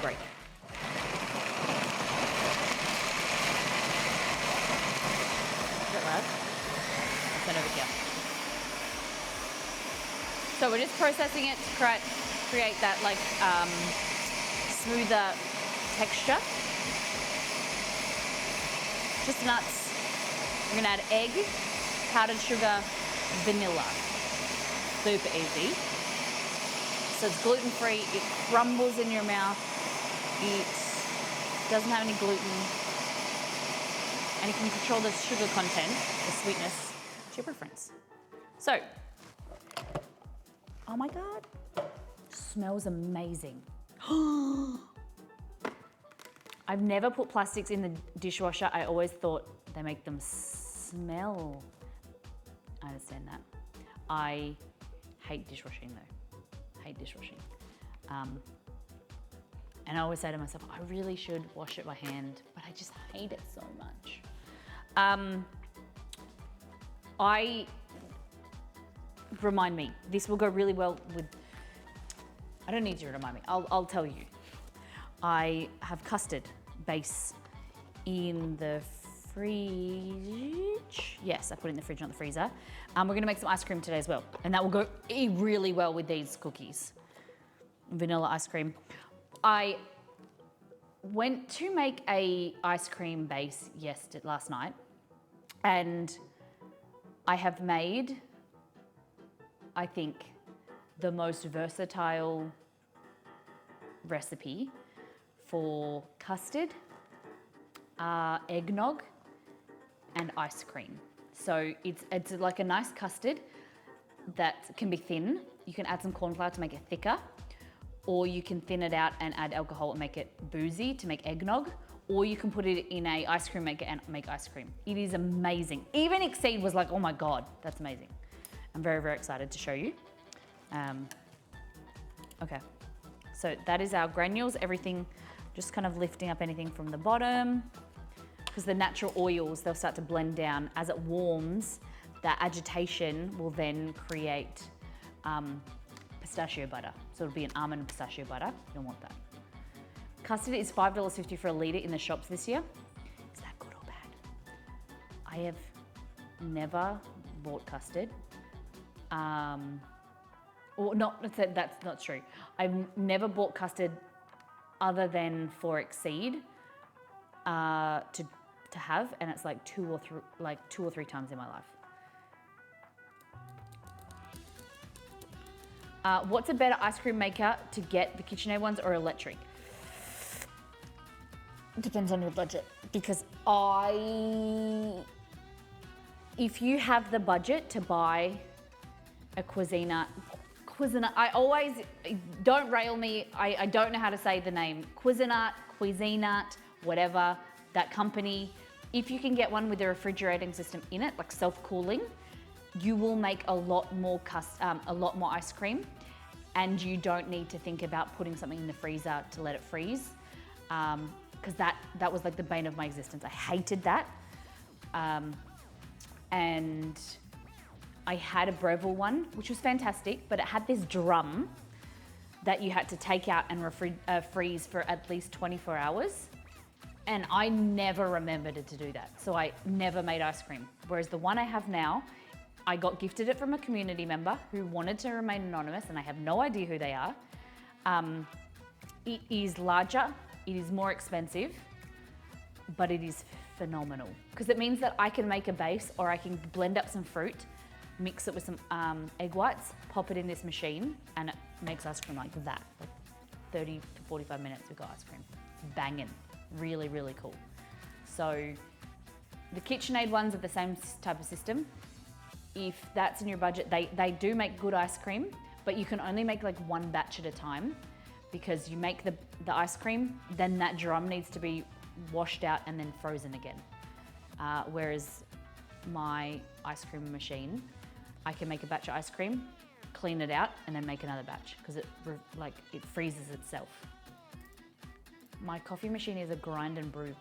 break. Is that loud? I'll turn over here. So we're just processing it to create that like smoother texture. Just nuts. We're gonna add egg, powdered sugar, vanilla. Super easy. So it's gluten-free, it crumbles in your mouth, it doesn't have any gluten, and you can control the sugar content, the sweetness, to your preference. So, oh my God, smells amazing. I've never put plastics in the dishwasher. I always thought they make them smell. I understand that. I hate dishwashing though. Hate dishwashing. And I always say to myself, I really should wash it by hand, but I just hate it so much. Remind me, this will go really well with, I don't need you to remind me, I'll tell you. I have custard base in the fridge. Yes, I put it in the fridge, not the freezer. We're gonna make some ice cream today as well. And that will go really well with these cookies. Vanilla ice cream. I went to make a ice cream base last night, and I have made, I think, the most versatile recipe for custard, eggnog, and ice cream. So it's like a nice custard that can be thin. You can add some corn flour to make it thicker, or you can thin it out and add alcohol and make it boozy to make eggnog, or you can put it in a ice cream maker and make ice cream. It is amazing. Even Exceed was like, oh my God, that's amazing. I'm very, very excited to show you. Okay, so that is our granules, everything, just kind of lifting up anything from the bottom, because the natural oils, they'll start to blend down. As it warms, that agitation will then create pistachio butter. So it'll be an almond and pistachio butter. You don't want that. Custard is $5.50 for a litre in the shops this year. Is that good or bad? I have never bought custard. Or not, that's not true. I've never bought custard other than for Exceed to have, and it's like two or three times in my life. What's a better ice cream maker to get, the KitchenAid ones or electric? Depends on your budget, because if you have the budget to buy a Cuisinart, I always, don't rail me, I don't know how to say the name. Cuisinart, whatever, that company. If you can get one with a refrigerating system in it, like self-cooling, you will make a lot more ice cream, and you don't need to think about putting something in the freezer to let it freeze, because that was like the bane of my existence. I hated that. And I had a Breville one, which was fantastic, but it had this drum that you had to take out and freeze for at least 24 hours. And I never remembered to do that. So I never made ice cream. Whereas the one I have now, I got gifted it from a community member who wanted to remain anonymous, and I have no idea who they are. It is larger, it is more expensive, but it is phenomenal. Because it means that I can make a base, or I can blend up some fruit, mix it with some egg whites, pop it in this machine, and it makes ice cream like that. Like 30 to 45 minutes, we've got ice cream. Banging. Really, really cool. So the KitchenAid ones are the same type of system. If that's in your budget, they do make good ice cream, but you can only make like one batch at a time, because you make the ice cream, then that drum needs to be washed out and then frozen again. Whereas my ice cream machine, I can make a batch of ice cream, clean it out, and then make another batch, because it freezes itself. My coffee machine is a grind and brew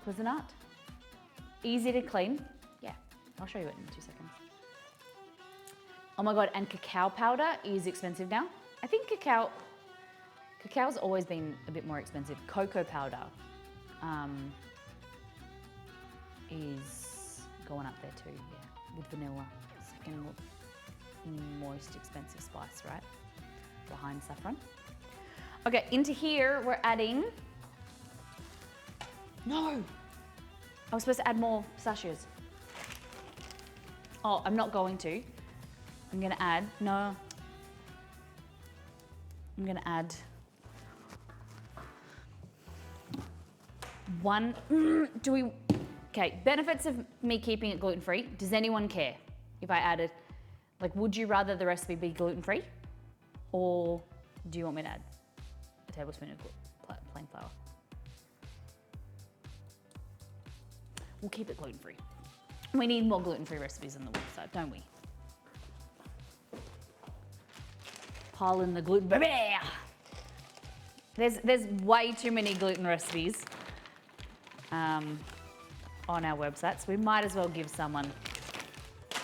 Cuisinart. Easy to clean. Yeah, I'll show you it in 2 seconds. Oh my God, and cacao powder is expensive now. I think cacao's always been a bit more expensive. Cocoa powder is going up there too, yeah, with vanilla. Second most expensive spice, right? Behind saffron. Okay, into here we're adding, no! I was supposed to add more pistachios. Oh, I'm not going to. I'm gonna add, no. I'm gonna add one, okay, benefits of me keeping it gluten-free. Does anyone care if I added, like, would you rather the recipe be gluten-free? Or do you want me to add a tablespoon of plain flour? We'll keep it gluten-free. We need more gluten-free recipes on the website, don't we? pile in the gluten. There's way too many gluten recipes on our website, so we might as well give someone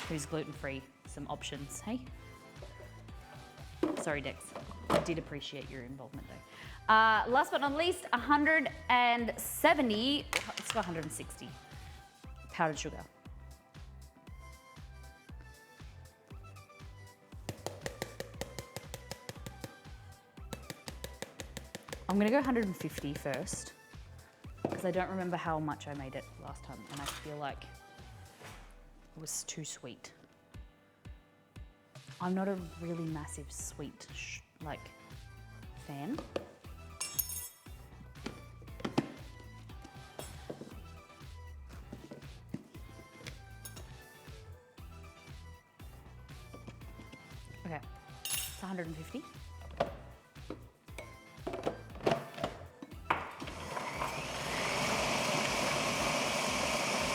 who's gluten-free some options, hey? Sorry, Dex. I did appreciate your involvement though. Last but not least, 170, let's go 160 powdered sugar. I'm gonna go 150 first, because I don't remember how much I made it last time, and I feel like it was too sweet. I'm not a really massive sweet fan. Okay, it's 150.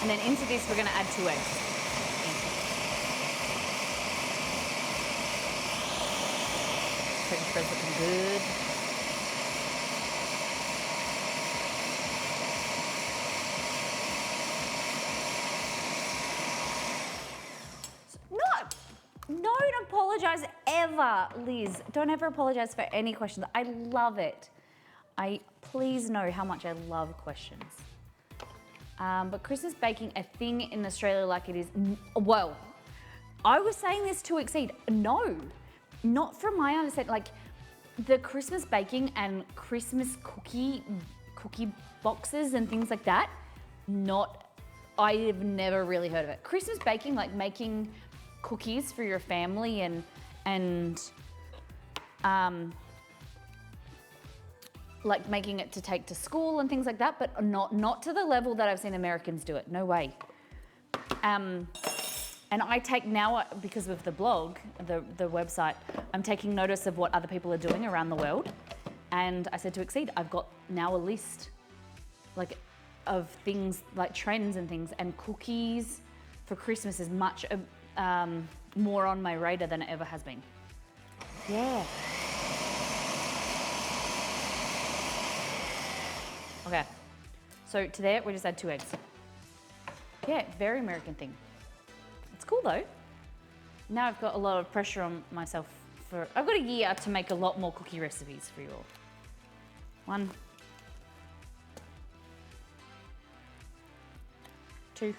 And then into this, we're gonna add 2 eggs. Turkish bread's looking good. Don't apologize ever, Liz. Don't ever apologize for any questions. I love it. Please know how much I love questions. But Christmas baking, a thing in Australia like it is, well, I was saying this to Exceed. No, not from my understanding. Like the Christmas baking and Christmas cookie boxes and things like that, I've never really heard of it. Christmas baking, like making cookies for your family and like making it to take to school and things like that, but not to the level that I've seen Americans do it. No way. And I take now, because of the blog, the website, I'm taking notice of what other people are doing around the world. And I said to Exceed, I've got now a list like of things like trends and things, and cookies for Christmas is much more on my radar than it ever has been. Yeah. Okay, so to that, we just add 2 eggs. Yeah, very American thing. It's cool though. Now I've got a lot of pressure on myself I've got a year to make a lot more cookie recipes for you all. 1, 2,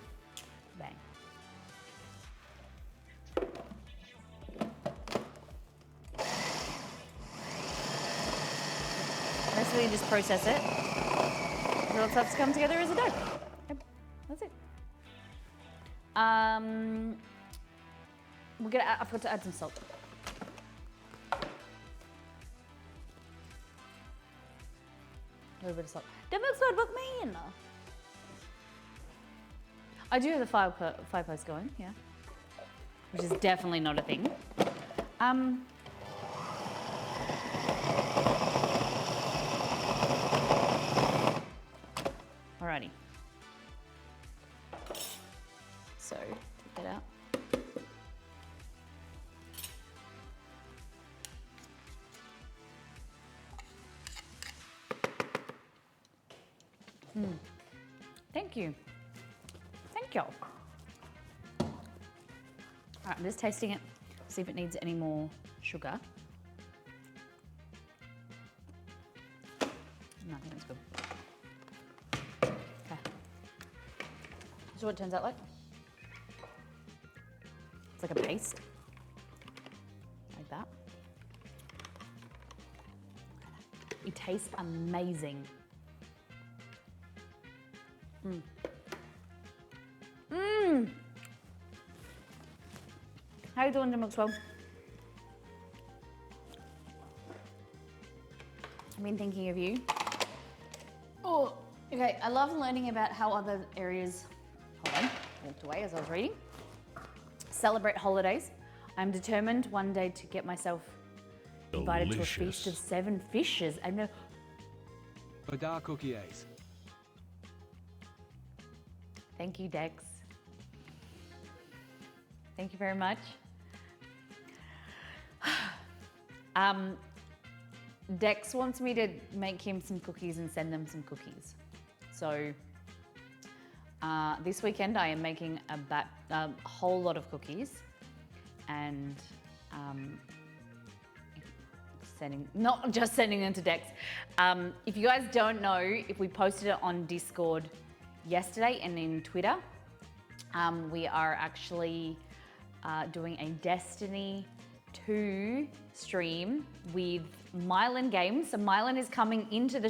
bang. Basically, you just process it. It all starts to come together as a dough. Yep, that's it. I forgot to add some salt. A little bit of salt. Det looks good, look me in. I do have the fireplace going, yeah. Which is definitely not a thing. Alrighty. So, take that out. Thank you. Thank you. All right, I'm just tasting it, see if it needs any more sugar. No, I think it's good. Okay. So what it turns out like? It's like a paste. Like that. It tastes amazing. How you doing, Jim Maxwell? I've been thinking of you. Oh, okay. I love learning about how other areas, hold on, walked away as I was reading, celebrate holidays. I'm determined one day to get myself invited to a feast of 7 fishes. I know. Badar cookies. Thank you, Dex. Thank you very much. Dex wants me to make him some cookies and send them some cookies. So this weekend I am making a whole lot of cookies and not just sending them to Dex. If you guys don't know, if we posted it on Discord yesterday and in Twitter, we are actually doing a Destiny 2 stream with Mylan Games. So Mylan is coming into the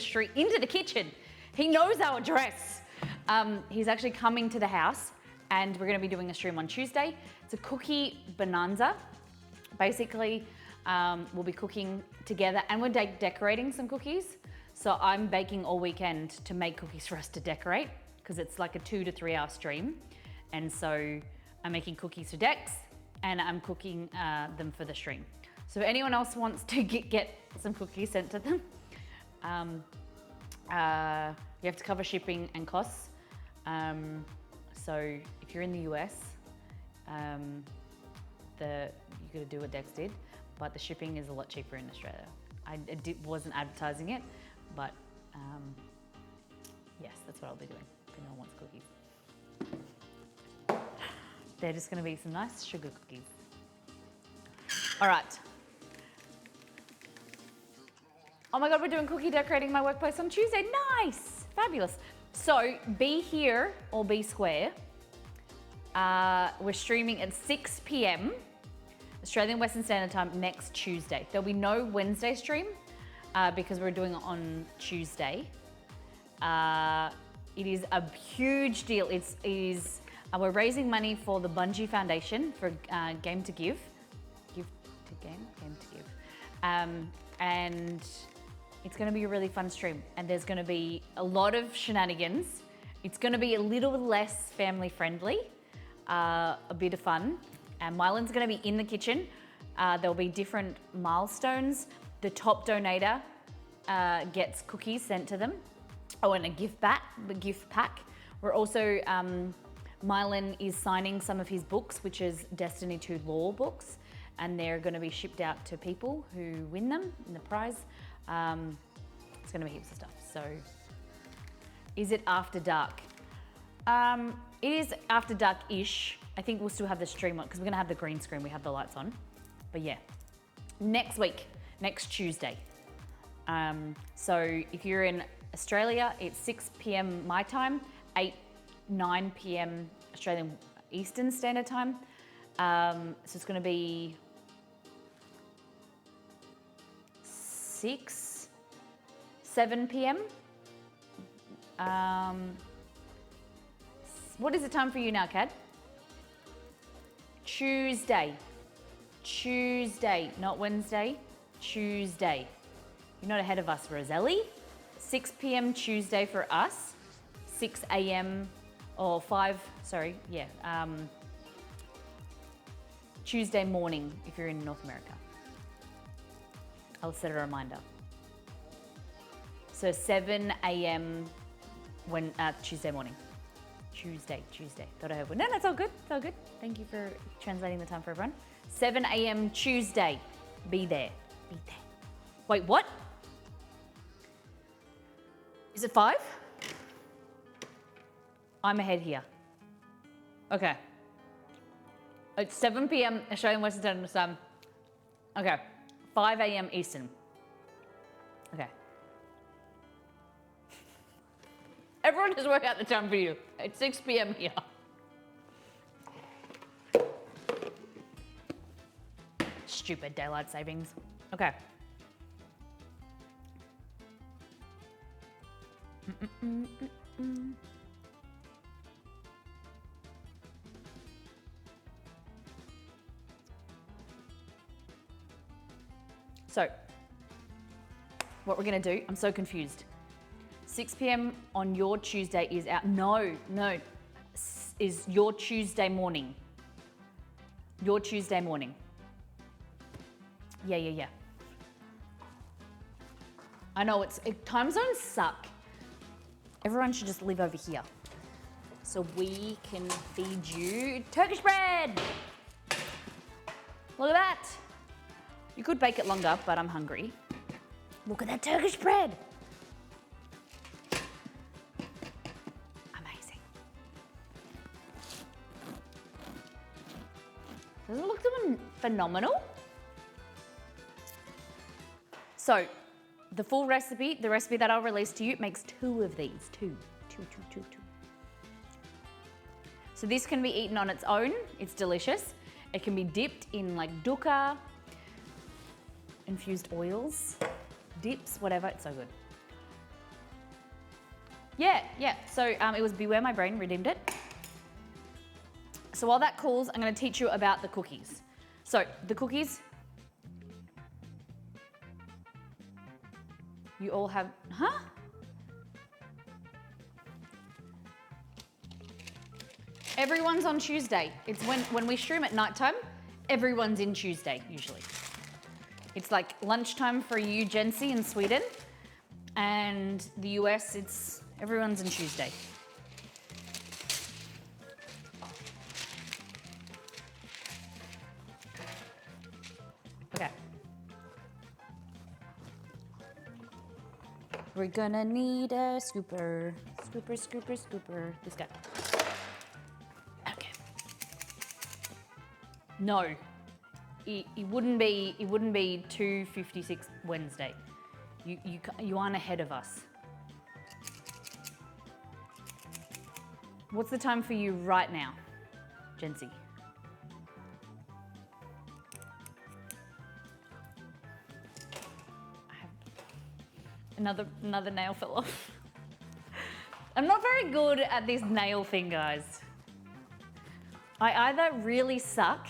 kitchen. He knows our address. He's actually coming to the house and we're gonna be doing a stream on Tuesday. It's a cookie bonanza. Basically, we'll be cooking together and we're decorating some cookies. So I'm baking all weekend to make cookies for us to decorate because it's like a 2 to 3 hour stream. And so I'm making cookies for Dex and I'm cooking them for the stream. So if anyone else wants to get some cookies sent to them, you have to cover shipping and costs. So if you're in the US, you gotta do what Dex did, but the shipping is a lot cheaper in Australia. I wasn't advertising it, but yes, that's what I'll be doing if anyone wants cookies. They're just gonna be some nice sugar cookies. All right. Oh my God, we're doing cookie decorating in my workplace on Tuesday. Nice, fabulous. So be here or be square. We're streaming at 6 p.m. Australian Western Standard Time next Tuesday. There'll be no Wednesday stream because we're doing it on Tuesday. It is a huge deal. We're raising money for the Bungie Foundation for Game to Give. Give to Game? Game to Give. And it's gonna be a really fun stream. And there's gonna be a lot of shenanigans. It's gonna be a little less family friendly, a bit of fun. And Mylan's gonna be in the kitchen. There'll be different milestones. The top donator gets cookies sent to them. Oh, and a gift pack. We're also, Mylan is signing some of his books, which is Destiny 2 lore books, and they're gonna be shipped out to people who win them in the prize. It's gonna be heaps of stuff. So, is it after dark? It is after dark-ish. I think we'll still have the stream on because we're gonna have the green screen, we have the lights on. But yeah, next week, next Tuesday. So if you're in Australia, it's 6 p.m. my time, 9 p.m. Australian Eastern Standard Time. So it's gonna be 7 p.m. What is the time for you now, Cad? Tuesday, not Wednesday, Tuesday. You're not ahead of us, Roselli. 6 p.m. Tuesday for us, 6 a.m. or 5, sorry, yeah. Tuesday morning if you're in North America. I'll set a reminder. So 7 a.m. Tuesday morning. Tuesday. Thought I heard. No, it's all good. It's all good. Thank you for translating the time for everyone. 7 a.m. Tuesday. Be there. Wait, what? Is it 5? I'm ahead here. Okay. It's 7 p.m. Australian Western Standard Time. Okay. 5 a.m. Eastern. Okay. Everyone just work out the time for you. It's 6 p.m. here. Stupid daylight savings. Okay. So, what we're gonna do, I'm so confused. 6 p.m. on your Tuesday is out. No, is your Tuesday morning. Your Tuesday morning. Yeah. I know time zones suck. Everyone should just live over here. So we can feed you Turkish bread. Look at that. You could bake it longer, but I'm hungry. Look at that Turkish bread. Amazing. Doesn't it look phenomenal? So, the full recipe, the recipe that I'll release to you, makes 2 of these. Two. So this can be eaten on its own. It's delicious. It can be dipped in like dukkha, infused oils, dips, whatever. It's so good. Yeah. So it was Beware My Brain, redeemed it. So while that cools, I'm going to teach you about the cookies. So the cookies, you all have, huh? Everyone's on Tuesday. It's when we stream at nighttime, everyone's in Tuesday usually. It's like lunchtime for you, Jency, in Sweden, and the US, everyone's in Tuesday. Okay. We're gonna need a scooper. Scooper. This guy. Okay. No. It wouldn't be 2:56 Wednesday. You aren't ahead of us. What's the time for you right now, Jency? Another nail fell off. I'm not very good at this nail thing, guys. I either really suck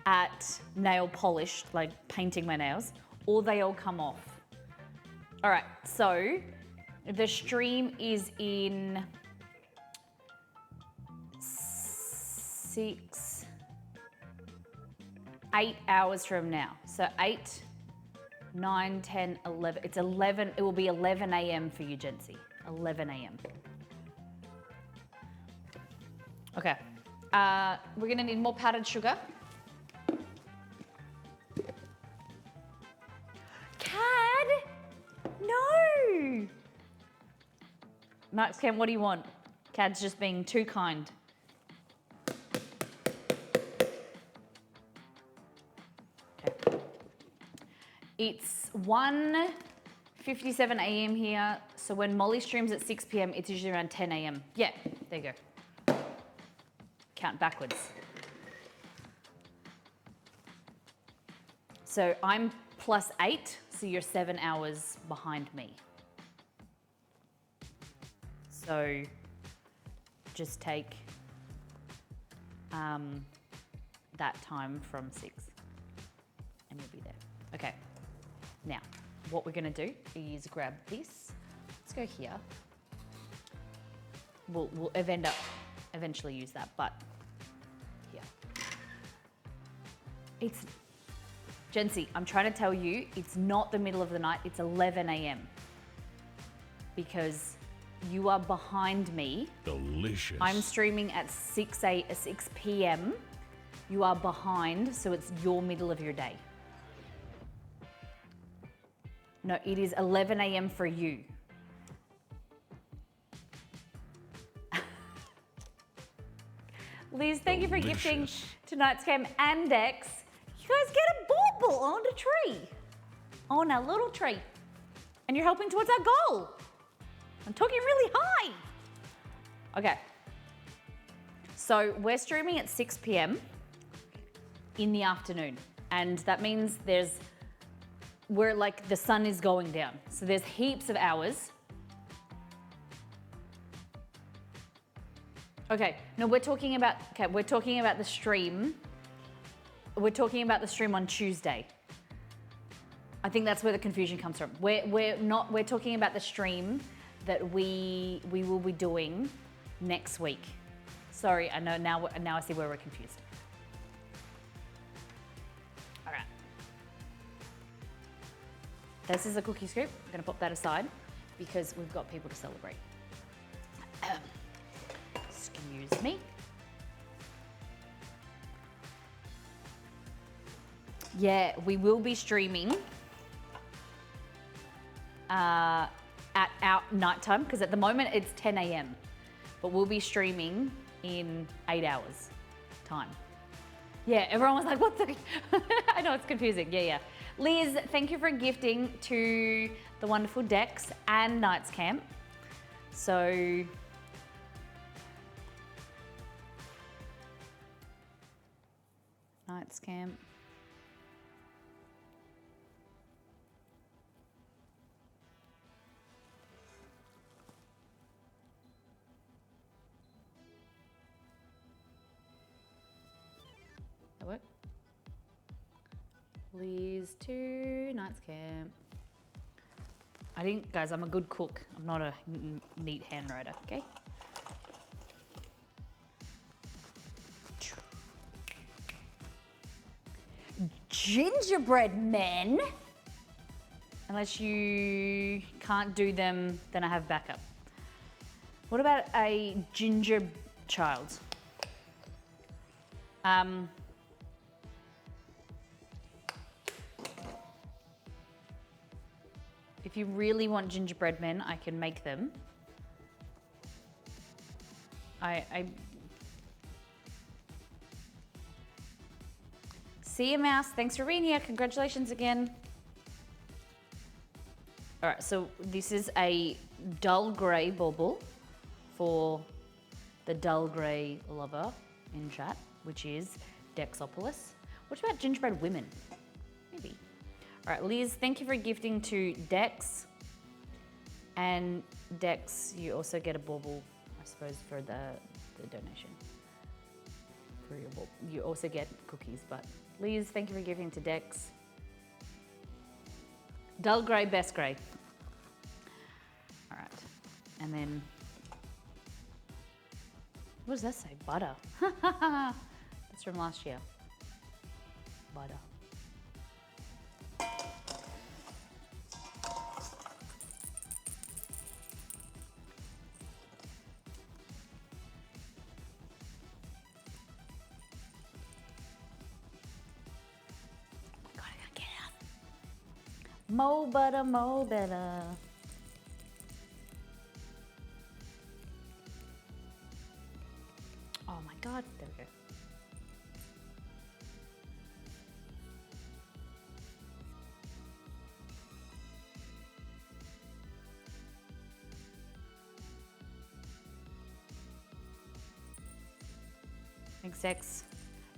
at nail polish, like painting my nails, or they all come off. All right, so the stream is in 8 hours from now. So 8, 9, 10, 11. It's 11. It will be 11 a.m. for you, Jency. 11 a.m. Okay. We're gonna need more powdered sugar. Cad! No! Max Kemp, what do you want? Cad's just being too kind. Okay. It's 1:57 a.m. here, so when Molly streams at 6 p.m, it's usually around 10 a.m. Yeah, there you go. Count backwards. So I'm +8, so you're 7 hours behind me. So just take that time from 6 and you'll be there. Okay, now what we're gonna do is grab this. Let's go here. We'll eventually use that, but here. It's, Jency, I'm trying to tell you, it's not the middle of the night, it's 11 a.m. because you are behind me. Delicious. I'm streaming at 6 p.m. You are behind, so it's your middle of your day. No, it is 11 a.m. for you. Liz, thank you for gifting tonight's game and Dex. You guys get a bauble on a tree. On a little tree. And you're helping towards our goal. I'm talking really high. Okay. So we're streaming at 6 p.m. in the afternoon. And that means we're like, the sun is going down. So there's heaps of hours. Okay, no, we're talking about the stream. We're talking about the stream on Tuesday. I think that's where the confusion comes from. We're talking about the stream that we will be doing next week. Sorry, I know now I see where we're confused. All right. This is a cookie scoop. I'm gonna pop that aside because we've got people to celebrate. Excuse me. Yeah, we will be streaming at our nighttime because at the moment it's 10 a.m. But we'll be streaming in 8 hours time. Yeah, everyone was like, what the? I know it's confusing. Yeah. Liz, thank you for gifting to the wonderful Dex and Nights Camp. So, Nights Camp. That work? Liz to Nights Camp. Guys, I'm a good cook. I'm not a neat handwriter, okay? Gingerbread men. Unless you can't do them, then I have backup. What about a ginger child? If you really want gingerbread men, I can make them. See you, Mouse. Thanks for being here. Congratulations again. All right, so this is a dull grey bauble for the dull grey lover in chat, which is Dexopolis. What about gingerbread women? Maybe. All right, Liz, thank you for gifting to Dex. And Dex, you also get a bauble, I suppose, for the donation. For your bauble. You also get cookies, but Liz, thank you for gifting to Dex. Dull grey, best grey. All right, and then, what does that say? Butter. That's from last year. Butter. Mo butter, mo better. Oh my God, there we go. Thanks, Dex.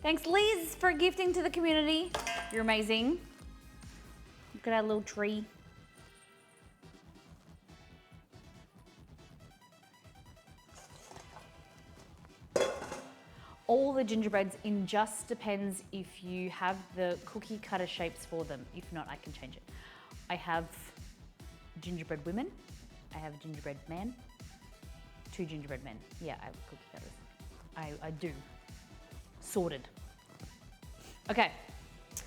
Thanks, Liz, for gifting to the community. You're amazing. Look at our little tree. All the gingerbreads in just depends if you have the cookie cutter shapes for them. If not, I can change it. I have gingerbread women. I have gingerbread men. 2 gingerbread men. Yeah, I have cookie cutters. I do. Sorted. Okay,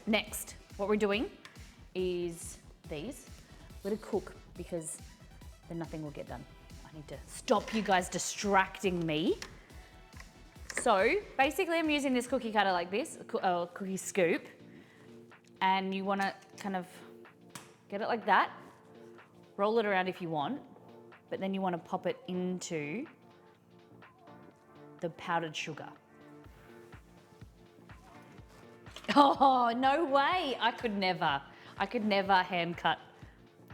next, what we're doing is these. Let it cook because then nothing will get done. I need to stop you guys distracting me. So basically I'm using this cookie cutter like this, a cookie scoop, and you want to kind of get it like that, roll it around if you want, but then you want to pop it into the powdered sugar. Oh, no way. I could never hand cut.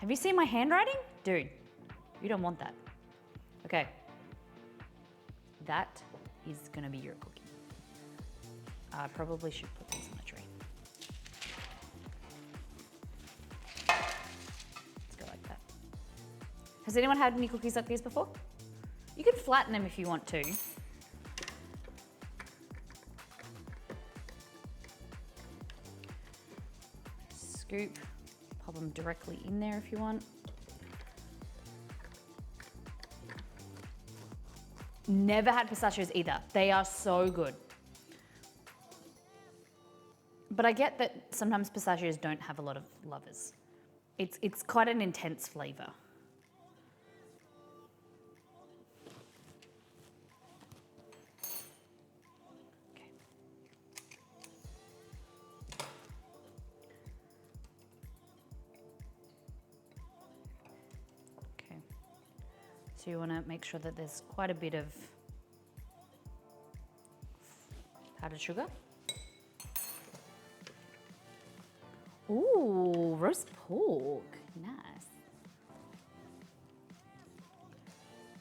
Have you seen my handwriting? Dude, you don't want that. Okay. That is gonna be your cookie. I probably should put these on the tray. Let's go like that. Has anyone had any cookies like these before? You can flatten them if you want to. Scoop, pop them directly in there if you want. Never had pistachios either. They are so good. But I get that sometimes pistachios don't have a lot of lovers. It's quite an intense flavor. Okay. So you want to make sure that there's quite a bit of powdered sugar. Ooh, roast pork. Nice.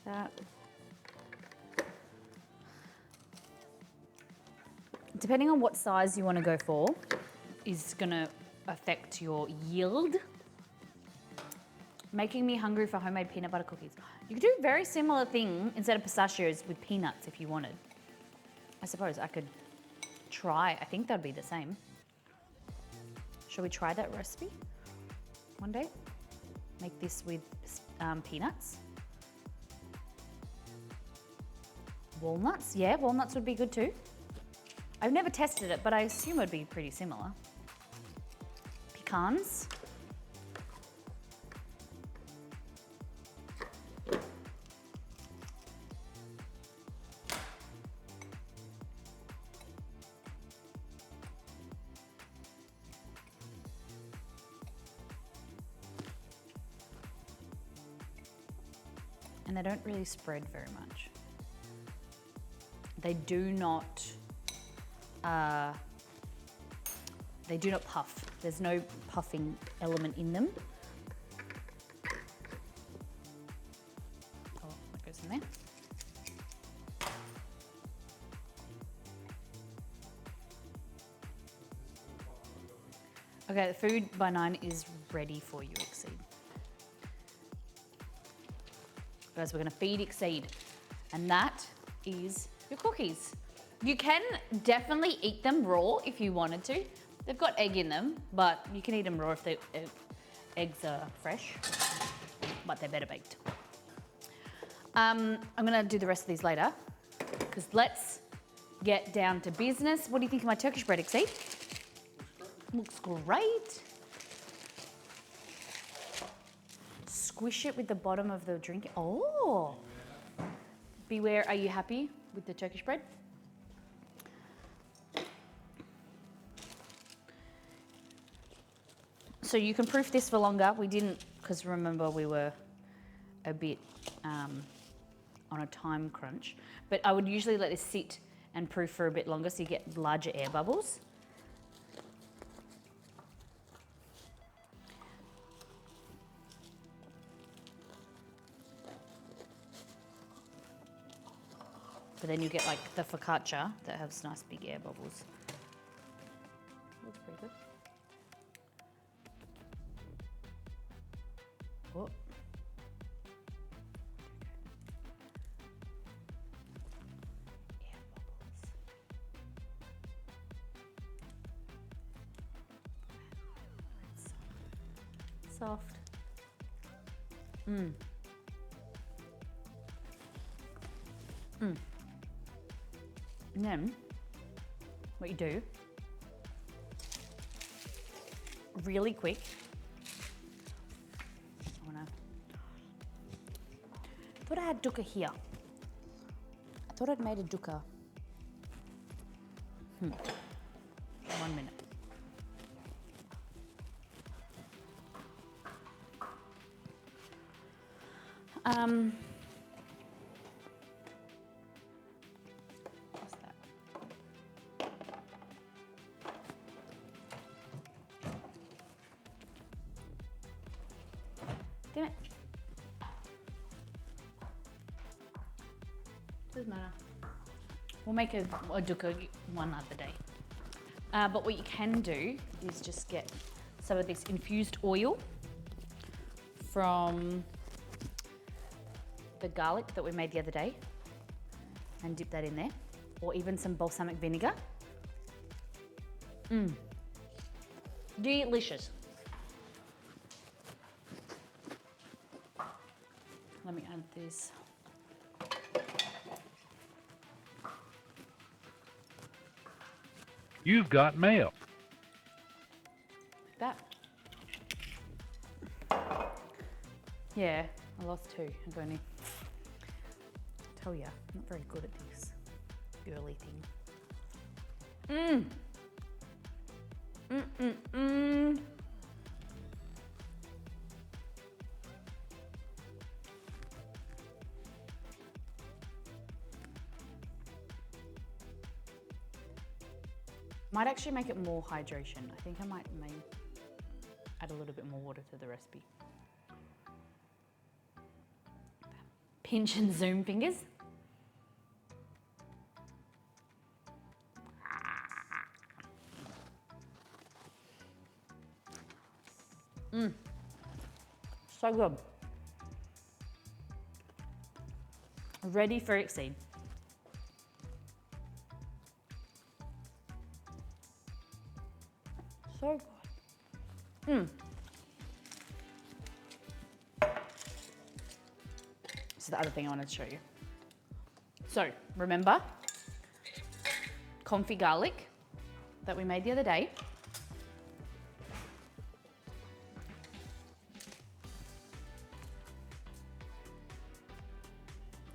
That. Depending on what size you want to go for is going to affect your yield. Making me hungry for homemade peanut butter cookies. You could do a very similar thing instead of pistachios with peanuts if you wanted. I suppose I could try. I think that'd be the same. Shall we try that recipe one day? Make this with peanuts. Walnuts, yeah, walnuts would be good too. I've never tested it, but I assume it'd be pretty similar. Pecans. And they don't really spread very much. They do not puff. There's no puffing element in them. Oh, that goes in there. Okay, the food by 9 is ready for you, Exceed. Guys, we're gonna feed Exceed, and that is your cookies. You can definitely eat them raw if you wanted to. They've got egg in them, but you can eat them raw if the eggs are fresh, but they're better baked. I'm gonna do the rest of these later, because let's get down to business. What do you think of my Turkish bread, Exceed? Looks great. Squish it with the bottom of the drink. Oh! Beware, are you happy with the Turkish bread? So you can proof this for longer. We didn't, because remember we were a bit on a time crunch. But I would usually let this sit and proof for a bit longer so you get larger air bubbles. But then you get like the focaccia that has nice big air bubbles. Looks pretty good. Oh. Air bubbles. Soft. Mmm. Mmm. And then, what you do, really quick, I thought I had dukkha here. I thought I'd made a dukkha. 1 minute. Damn it. Doesn't matter. We'll make a dukkha one other day. But what you can do is just get some of this infused oil from the garlic that we made the other day and dip that in there, or even some balsamic vinegar. Delicious. Let me add this. You've got mail. That. Yeah, I lost 2. I'm going to tell you, I'm not very good at this girly thing. Might actually make it more hydration. I think I might add a little bit more water to the recipe. Pinch and zoom fingers. So good. Ready for Exceed. So good. This is the other thing I wanted to show you. So remember, confit garlic that we made the other day.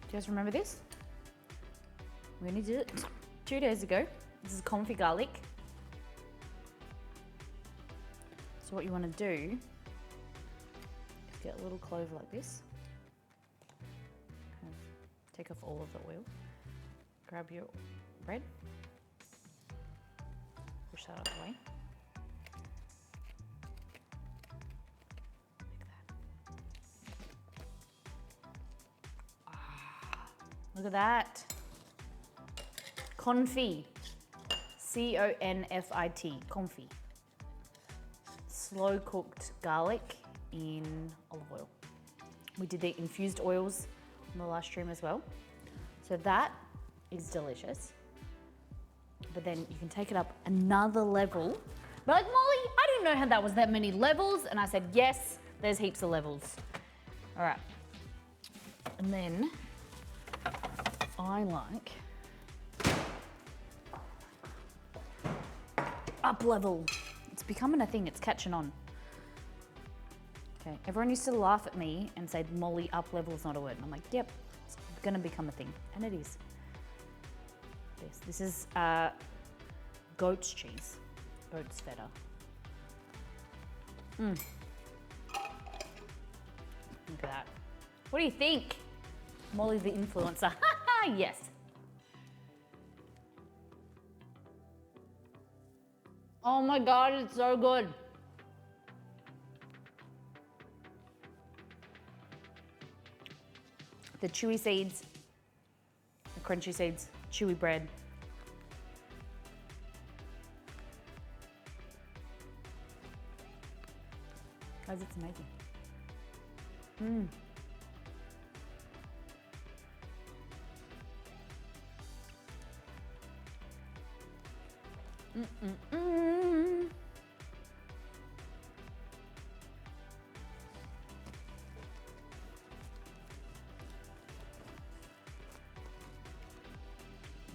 Do you guys remember this? We only did it 2 days ago. This is confit garlic. So what you want to do is get a little clove like this. Kind of take off all of the oil. Grab your bread. Push that out of the way. Look at that. Confit. C-O-N-F-I-T. Confit. Slow cooked garlic in olive oil. We did the infused oils on the last stream as well. So that is delicious. But then you can take it up another level. But like, Molly, I didn't know how that was that many levels. And I said, yes, there's heaps of levels. All right. And then I like up level. It's becoming a thing, it's catching on. Okay, everyone used to laugh at me and say, Molly, up level is not a word. And I'm like, yep, it's gonna become a thing. And it is. This is goat's cheese, goat's feta. Look at that. What do you think? Molly's the influencer. Yes. Oh my God, it's so good. The chewy seeds, the crunchy seeds, chewy bread. Guys, it's amazing.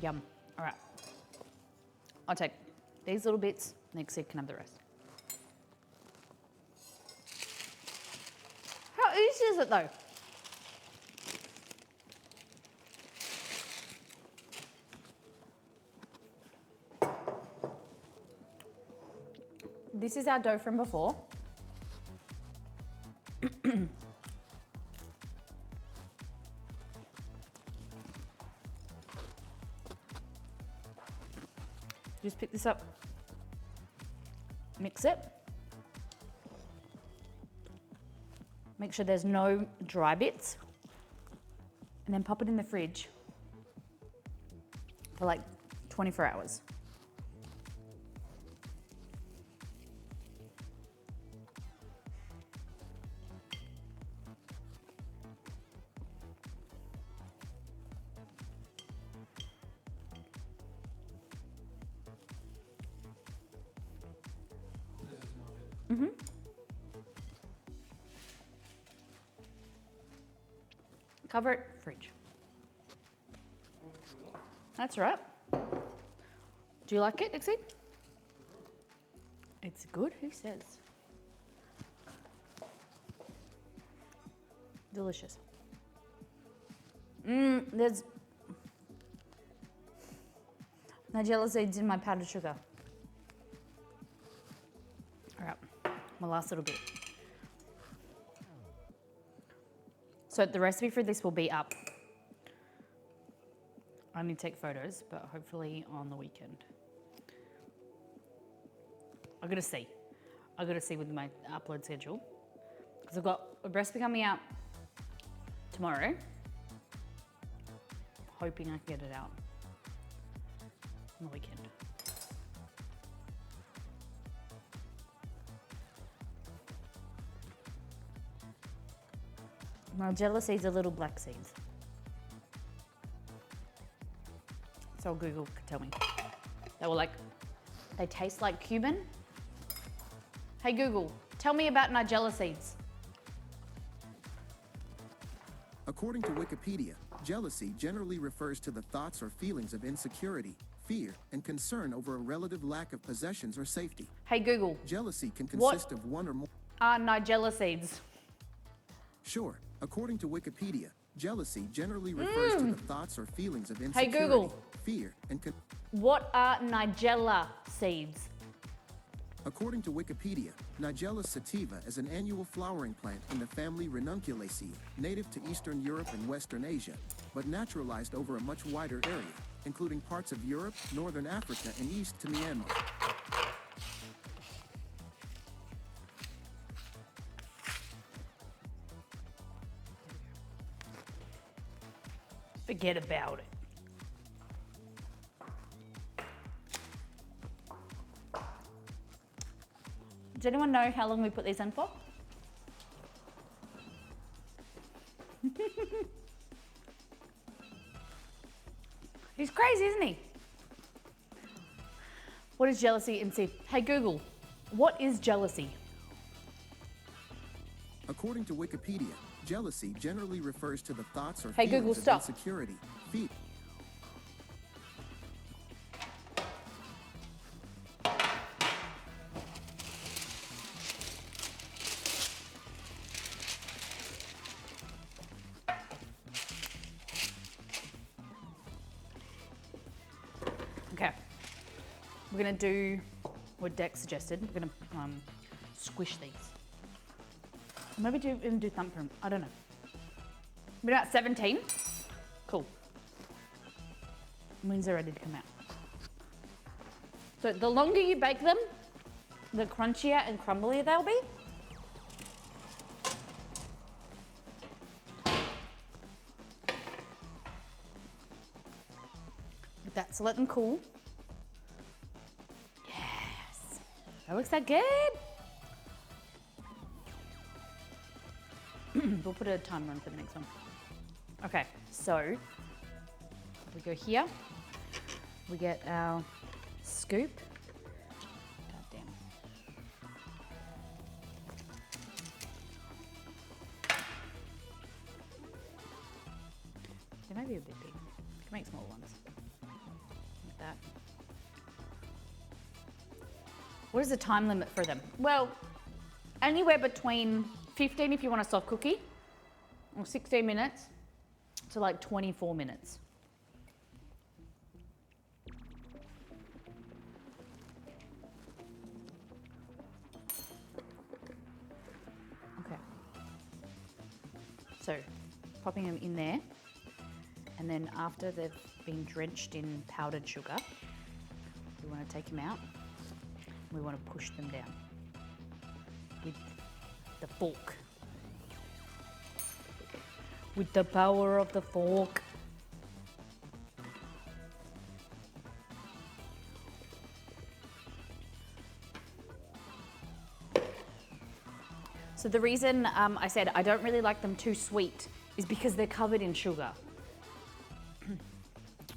Yum. All right. I'll take these little bits. Next seed can have the rest. How easy is it though? This is our dough from before. Just pick this up, mix it. Make sure there's no dry bits. And then pop it in the fridge for like 24 hours. Cover it, fridge. That's right. Do you like it, Dixie? It's good, who says? Delicious. There's Nigella seeds in my powdered sugar. All right, my last little bit. So the recipe for this will be up. I need to take photos, but hopefully on the weekend. I gotta see. I gotta see with my upload schedule. Because I've got a recipe coming out tomorrow. Hoping I can get it out on the weekend. Nigella seeds are little black seeds. So Google could tell me. They taste like cumin. Hey Google, tell me about Nigella seeds. According to Wikipedia, jealousy generally refers to the thoughts or feelings of insecurity, fear, and concern over a relative lack of possessions or safety. Hey Google, Jealousy can consist of one or more. are Nigella seeds? Sure, according to Wikipedia, jealousy generally refers to the thoughts or feelings of Hey insecurity, Google, fear, and what are Nigella seeds? According to Wikipedia, Nigella sativa is an annual flowering plant in the family Ranunculaceae, native to Eastern Europe and Western Asia, but naturalized over a much wider area, including parts of Europe, Northern Africa, and east to Myanmar. Forget about it. Does anyone know how long we put these in for? He's crazy, isn't he? What is jealousy and see? Hey Google, what is jealousy? According to Wikipedia, jealousy generally refers to the thoughts or Hey, feelings Google, of stop. insecurity, fear. Okay, we're gonna do what Dex suggested. We're gonna squish these. Or maybe even do thump them. I don't know. We're about 17. Cool. Means they're ready to come out. So the longer you bake them, the crunchier and crumblier they'll be. Like that, so let them cool. Yes, that looks so good. We'll put a timer on for the next one. Okay, so we go here. We get our scoop. God damn. They might be a bit big. You can make small ones. Like that. What is the time limit for them? Well, anywhere between 15 if you want a soft cookie, or 16 minutes to like 24 minutes. Okay. So, popping them in there, and then after they've been drenched in powdered sugar, we want to take them out. We want to push them down with the fork. With the power of the fork. So the reason I said I don't really like them too sweet is because they're covered in sugar.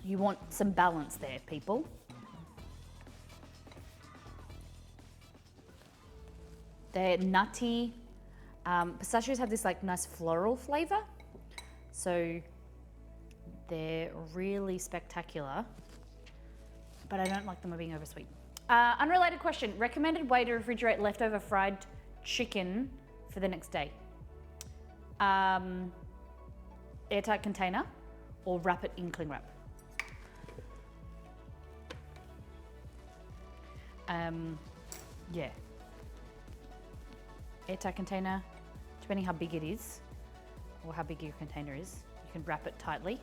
You want some balance there, people. They're nutty. Pistachios have this like nice floral flavor. So they're really spectacular, but I don't like them being oversweet. Unrelated question, recommended way to refrigerate leftover fried chicken for the next day? Airtight container or wrap it in cling wrap? Yeah. Airtight container, depending how big it is or how big your container is, you can wrap it tightly.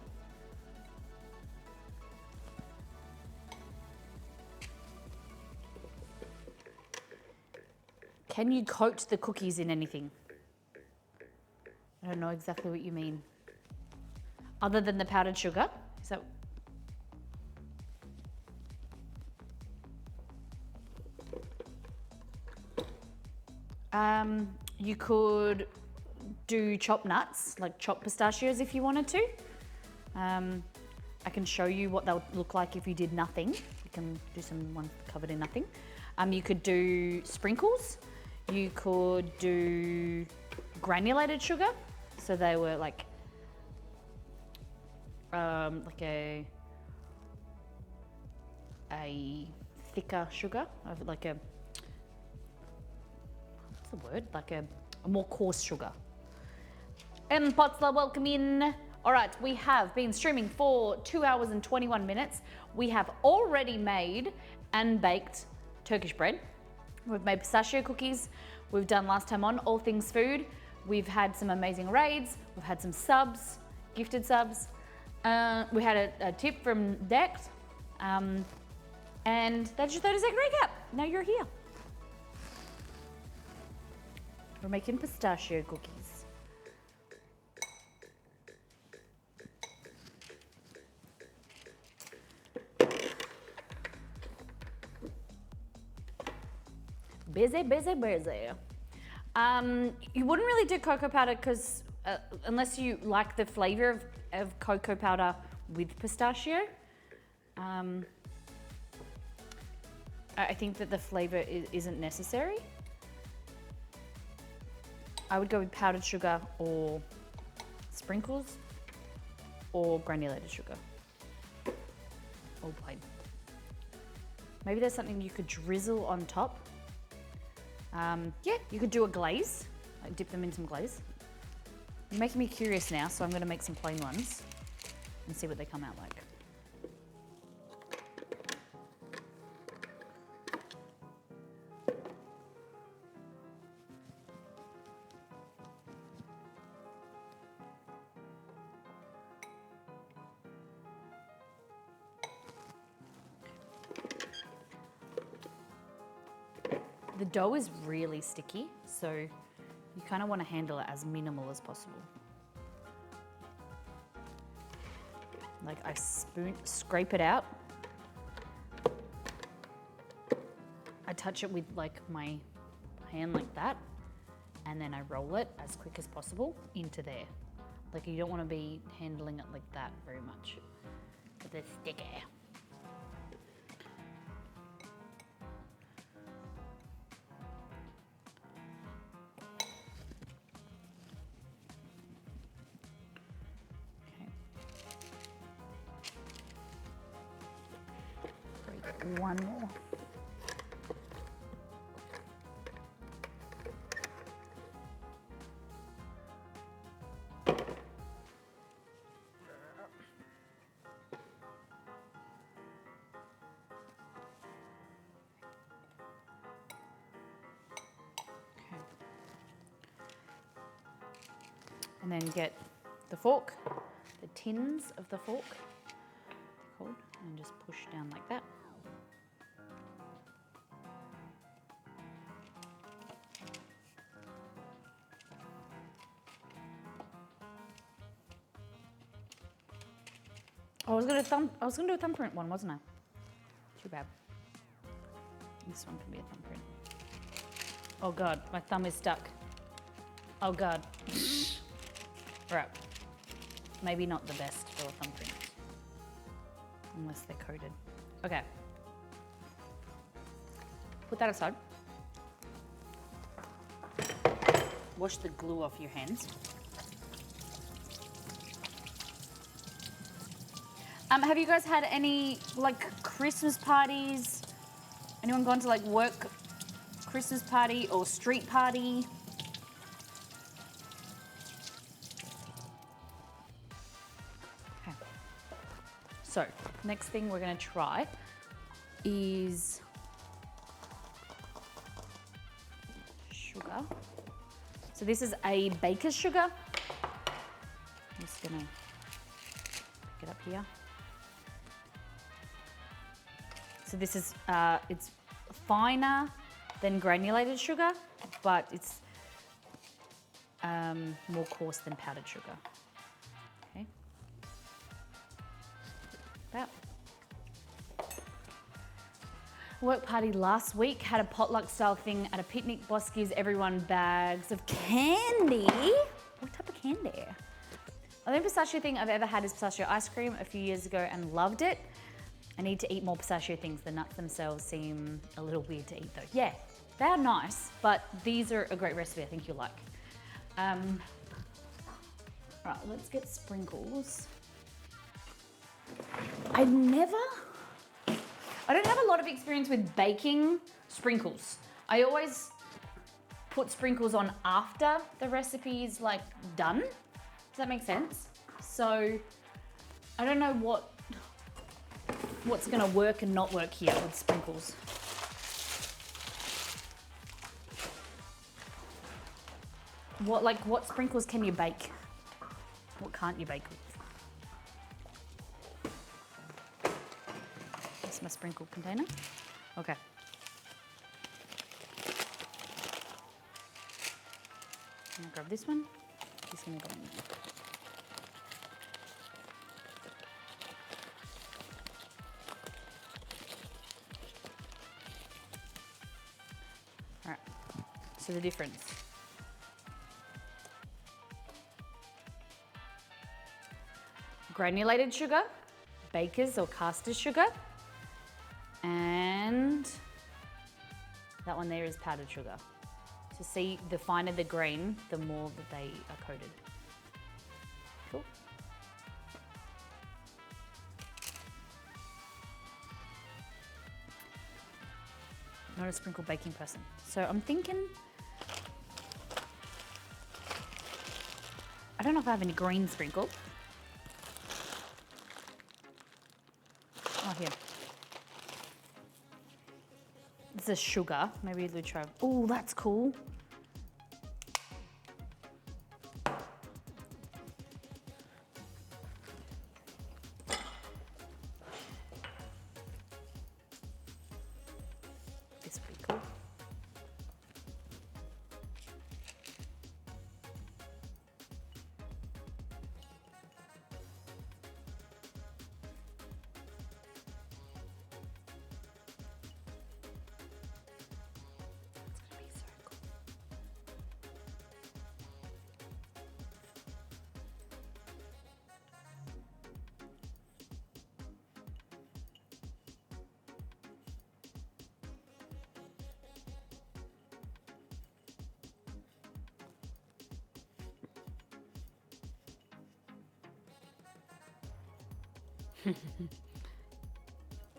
Can you coat the cookies in anything? I don't know exactly what you mean. Other than the powdered sugar? Is that... You could do chopped nuts, like chopped pistachios if you wanted to. I can show you what they'll look like if you did nothing. You can do some one covered in nothing. You could do sprinkles. You could do granulated sugar. So they were like a thicker sugar, of like a, what's the word? Like a more coarse sugar. And Potsla, welcome in. All right, we have been streaming for 2 hours and 21 minutes. We have already made and baked Turkish bread. We've made pistachio cookies. We've done last time on all things food. We've had some amazing raids. We've had some subs, gifted subs. We had a tip from Dex. And that's your 30-second recap. Now you're here. We're making pistachio cookies. Busy, busy, busy. You wouldn't really do cocoa powder because unless you like the flavor of cocoa powder with pistachio. I think that the flavor isn't necessary. I would go with powdered sugar or sprinkles or granulated sugar. Or plain. Maybe there's something you could drizzle on top. Yeah, you could do a glaze. Like dip them in some glaze. You're making me curious now, so I'm going to make some plain ones and see what they come out like. The dough is really sticky, so you kind of want to handle it as minimal as possible. Like I scrape it out. I touch it with like my hand like that, and then I roll it as quick as possible into there. Like you don't want to be handling it like that very much, because it's sticky. One more. And then get the fork, the tins of the fork, called, and just push down like that. I was gonna do a thumbprint one, wasn't I? Too bad. This one can be a thumbprint. Oh god, my thumb is stuck. Oh god. Right. Maybe not the best for a thumbprint. Unless they're coated. Okay. Put that aside. Wash the glue off your hands. Have you guys had any like Christmas parties? Anyone gone to like work Christmas party or street party? Okay. So next thing we're gonna try is sugar. So this is a baker's sugar. I'm just gonna pick it up here. So this is, it's finer than granulated sugar, but it's more coarse than powdered sugar. Okay. That. Work party last week had a potluck style thing at a picnic. Boss gives everyone bags of candy. What type of candy? The only pistachio thing I've ever had is pistachio ice cream a few years ago and loved it. I need to eat more pistachio things. The nuts themselves seem a little weird to eat though. Yeah, they are nice, but these are a great recipe I think you'll like. Right, let's get sprinkles. I don't have a lot of experience with baking sprinkles. I always put sprinkles on after the recipe is like done. Does that make sense? So I don't know what's gonna work and not work here with sprinkles. What sprinkles can you bake? What can't you bake with? That's my sprinkle container. Okay. I'm gonna grab this one. Just gonna go in there. All right. So the difference. Granulated sugar, baker's or caster's sugar, and that one there is powdered sugar. So see, the finer the grain, the more that they are coated. Cool. Not a sprinkle baking person. So I'm thinking, I don't know if I have any green sprinkle. Oh, here. This is sugar. Maybe we'll try. Oh, that's cool. This would be cool. There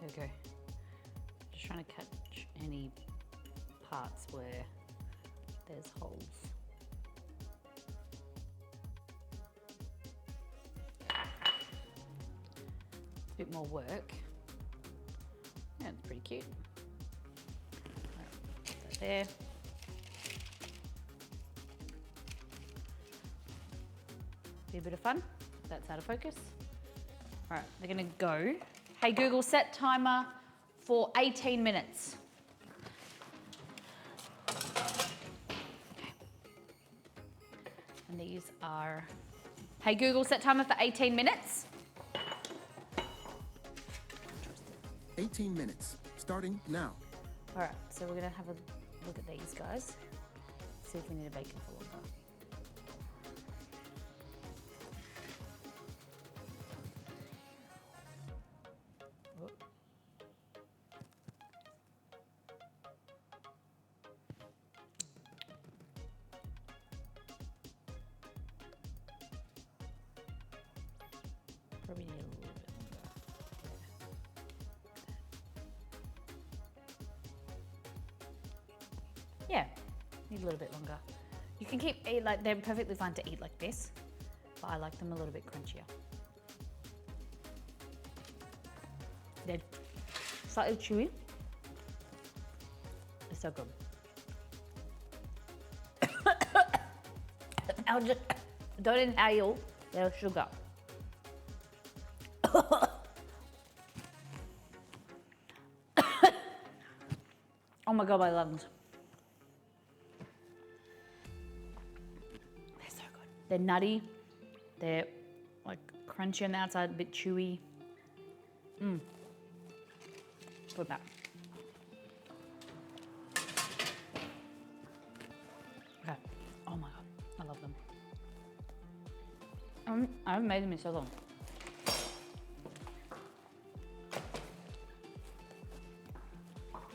we go. Just trying to catch any parts where there's holes. It's a bit more work. Yeah, it's pretty cute. Right, put that there. Be a bit of fun. That's out of focus. All right, they're gonna go. Hey Google, set timer for 18 minutes. Okay. And these are, hey Google, set timer for 18 minutes. 18 minutes, starting now. All right, so we're gonna have a look at these guys. See if we need to bake them for longer. Probably need a little bit longer. Yeah, need a little bit longer. You can keep, like, they're perfectly fine to eat like this, but I like them a little bit crunchier. They're slightly chewy. It's so good. I'll just, don't inhale their sugar. Oh my God, my lungs. They're nutty. They're like crunchy on the outside, a bit chewy. Put that. Okay. Oh my God, I love them. I haven't made them in so long.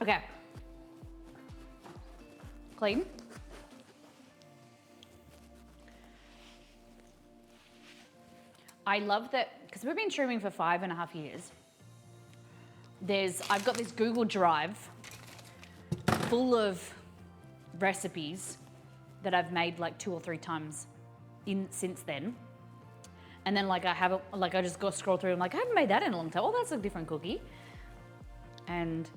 Okay. Clean. I love that, because we've been streaming for 5.5 years. I've got this Google Drive full of recipes that I've made like 2 or 3 times since then. And then like I just go scroll through, I'm like, I haven't made that in a long time. Oh, that's a different cookie. And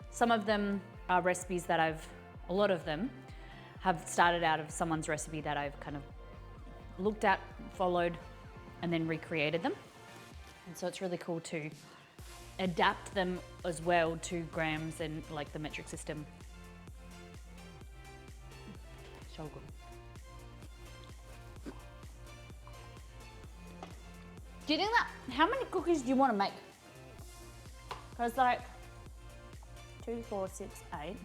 some of them are recipes that a lot of them have started out of someone's recipe that I've kind of looked at, followed, and then recreated them. And so it's really cool to adapt them as well to grams and like the metric system. So good. Do you think that, how many cookies do you want to make? Because like 2, 4, 6, 8,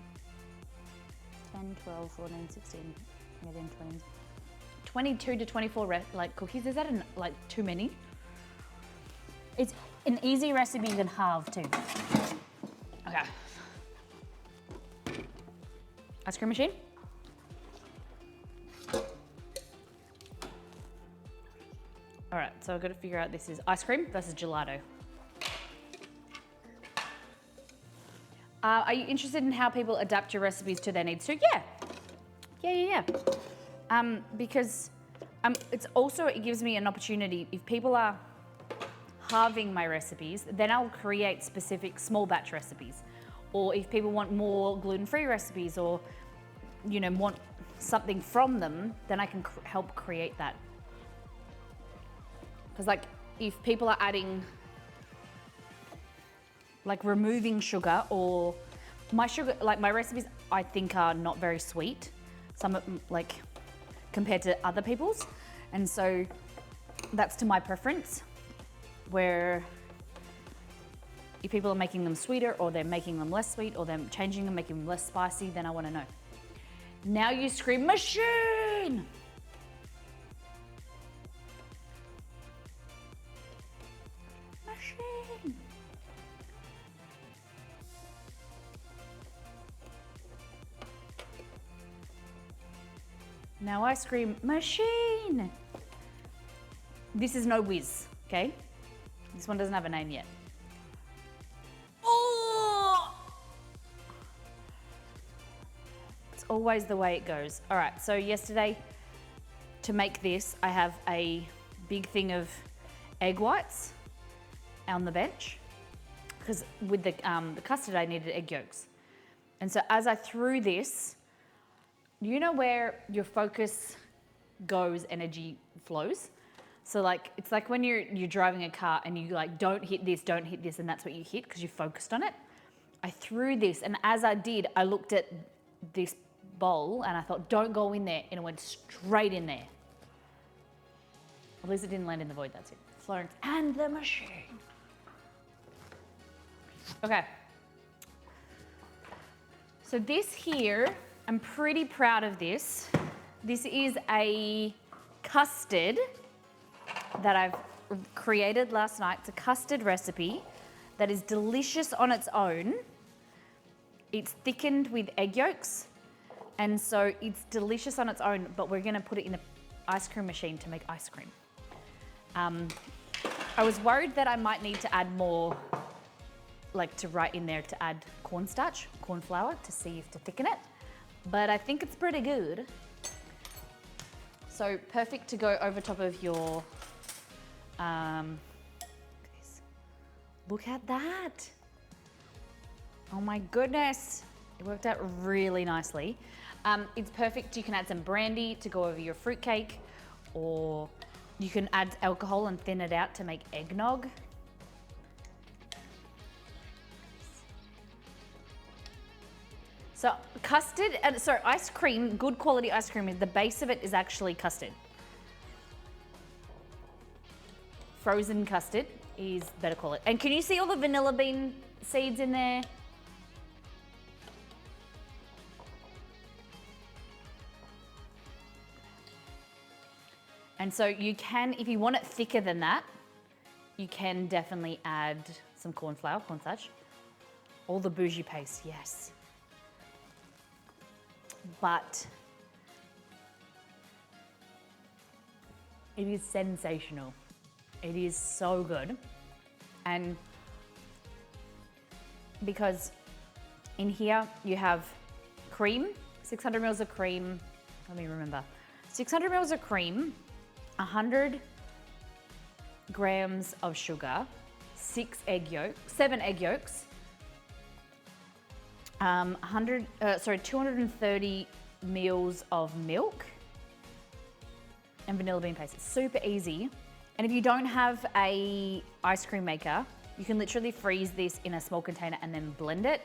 10, 12, 14, 16, 18, 20, 22 to 24 like cookies. Is that like too many? It's an easy recipe you can halve too. Okay. Ice cream machine. All right, so I've got to figure out this is ice cream versus gelato. Are you interested in how people adapt your recipes to their needs too? Yeah. Because it gives me an opportunity. If people are halving my recipes, then I'll create specific small batch recipes. Or if people want more gluten-free recipes, or want something from them, then I can help create that. Because like if people are adding, like removing sugar, or my recipes I think are not very sweet. Some like compared to other people's. And so that's to my preference, where if people are making them sweeter, or they're making them less sweet, or they're changing them, making them less spicy, then I want to know. Now you scream, machine! Machine! Now I scream, machine! This is no whiz, okay? This one doesn't have a name yet. Oh! It's always the way it goes. All right, so yesterday, to make this, I have a big thing of egg whites on the bench, because with the custard, I needed egg yolks. And so as I threw this, you know where your focus goes, energy flows? So like, it's like when you're driving a car and you like, don't hit this, and that's what you hit because you focused on it. I threw this, and as I did, I looked at this bowl and I thought, don't go in there, and it went straight in there. At least it didn't land in the void, that's it. Florence and the machine. Okay. So this here, I'm pretty proud of this. This is a custard that I've created last night. It's a custard recipe that is delicious on its own. It's thickened with egg yolks, and so it's delicious on its own, but we're gonna put it in an ice cream machine to make ice cream. I was worried that I might need to add more, like to write in there to add cornstarch, corn flour, to see if to thicken it, but I think it's pretty good. So perfect to go over top of your, look at that. Oh my goodness. It worked out really nicely. It's perfect, you can add some brandy to go over your fruitcake, or you can add alcohol and thin it out to make eggnog. So custard, ice cream, good quality ice cream, the base of it is actually custard. frozen custard is better quality. And can you see all the vanilla bean seeds in there? And so you can, if you want it thicker than that, you can definitely add some corn flour, cornstarch. All the bougie paste, yes. But it is sensational. It is so good. And because in here you have cream, 600 mils of cream, let me remember, 600 mils of cream, 100 grams of sugar, 7 egg yolks, 230 mils of milk, and vanilla bean paste. It's super easy. And if you don't have a ice cream maker, you can literally freeze this in a small container and then blend it,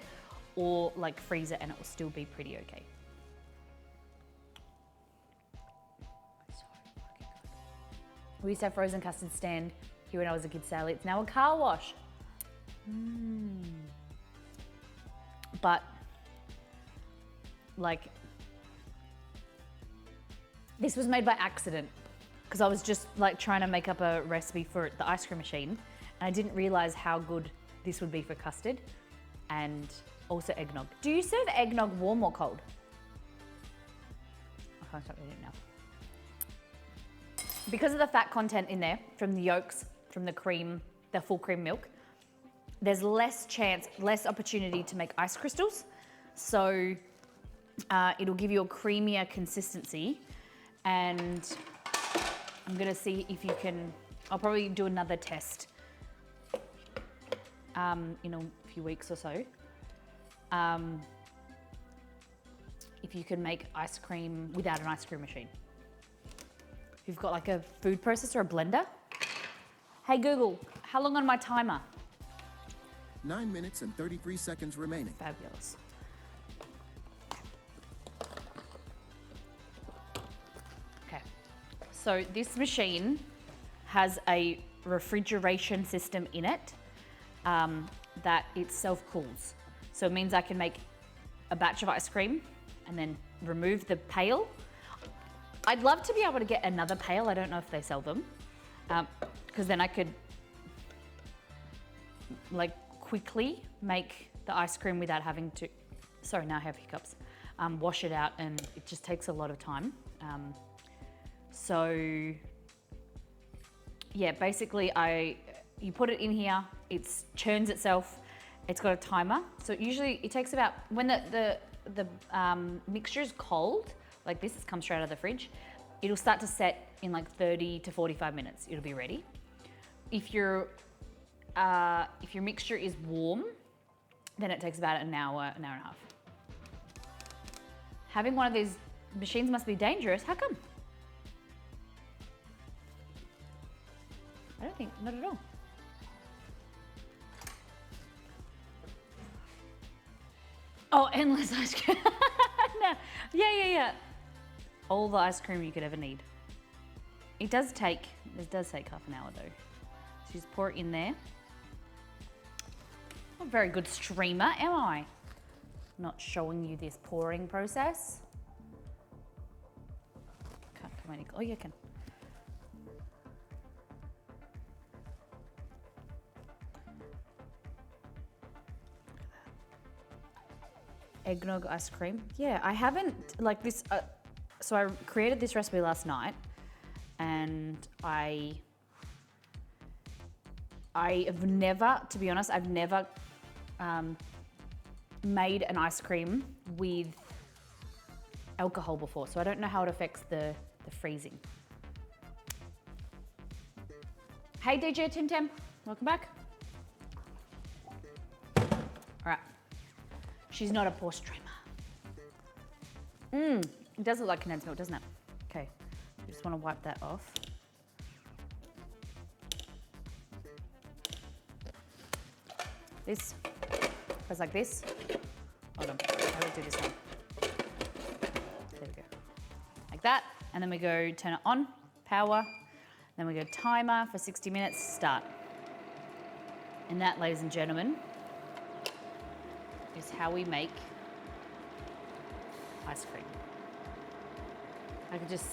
or like freeze it and it will still be pretty okay. So fucking good. We used to have frozen custard stand here when I was a kid, Sally. It's now a car wash. But like, this was made by accident because I was just like trying to make up a recipe for the ice cream machine, and I didn't realize how good this would be for custard and also eggnog. Do you serve eggnog warm or cold? I can't stop reading it now. Because of the fat content in there from the yolks, from the cream, the full cream milk, there's less opportunity to make ice crystals. So it'll give you a creamier consistency. And I'm gonna see if you can, I'll probably do another test in a few weeks or so. If you can make ice cream without an ice cream machine. If you've got like a food processor or a blender. Hey Google, how long on my timer? 9 minutes and 33 seconds remaining. Fabulous. Okay, so this machine has a refrigeration system in it that it self-cools. So it means I can make a batch of ice cream and then remove the pail. I'd love to be able to get another pail. I don't know if they sell them. Because then I could like quickly make the ice cream without having to, sorry, now I have hiccups, wash it out, and it just takes a lot of time. So yeah, basically you put it in here, it churns itself, it's got a timer. So usually it takes about, when the mixture is cold, like this, it comes straight out of the fridge, it'll start to set in like 30 to 45 minutes, it'll be ready. If your mixture is warm, then it takes about an hour and a half. Having one of these machines must be dangerous. How come? I don't think, not at all. Oh, endless ice cream. No. Yeah. All the ice cream you could ever need. It does take half an hour though. So just pour it in there. Not a very good streamer, am I? Not showing you this pouring process. Can't come any, oh you can. Eggnog ice cream. Yeah, I haven't, like this, so I created this recipe last night, and I have never, to be honest, I've never made an ice cream with alcohol before, so I don't know how it affects the freezing. Hey DJ Tim Tam, welcome back. All right. She's not a poor streamer. It does look like condensed milk, doesn't it? Okay, I just want to wipe that off. This goes like this. Hold on, I will do this one. There we go. Like that, and then we go turn it on, power, Then we go timer for 60 minutes, start. And that, ladies and gentlemen, is how we make ice cream. I could just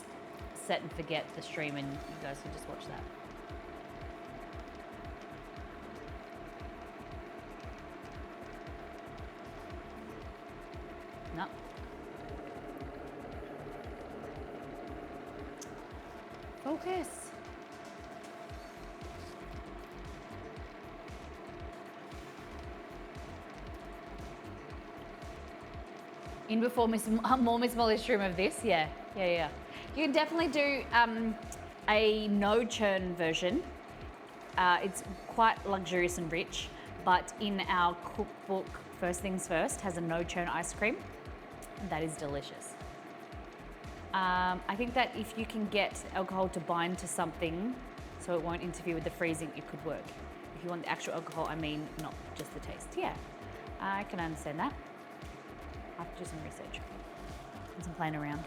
set and forget the stream and you guys could just watch that. No. Focus. In before more Miss Molly's stream of this, yeah. You can definitely do a no churn version. It's quite luxurious and rich, but in our cookbook, First Things First has a no churn ice cream. That is delicious. I think that if you can get alcohol to bind to something so it won't interfere with the freezing, it could work. If you want the actual alcohol, I mean, not just the taste. Yeah, I can understand that. I have to do some research and some playing around.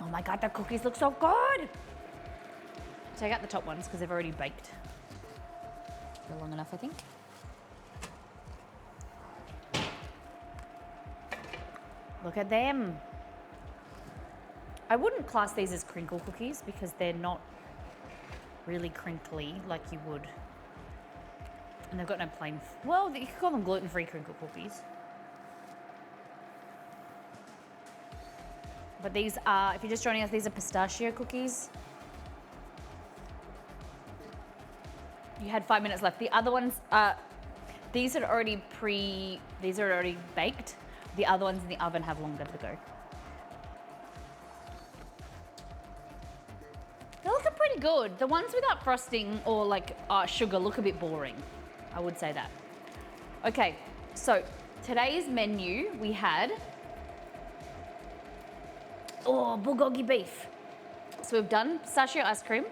Oh my God, the cookies look so good. Take out the top ones because they've already baked. They're long enough, I think. Look at them. I wouldn't class these as crinkle cookies because they're not really crinkly like you would. And they've got no plain, well, you could call them gluten-free crinkle cookies. But these are, if you're just joining us, these are pistachio cookies. You had 5 minutes left. The other ones, these are already baked. The other ones in the oven have longer to go. They're looking pretty good. The ones without frosting or like sugar look a bit boring. I would say that. Okay, so today's menu we had, bulgogi beef. So we've done pistachio ice cream.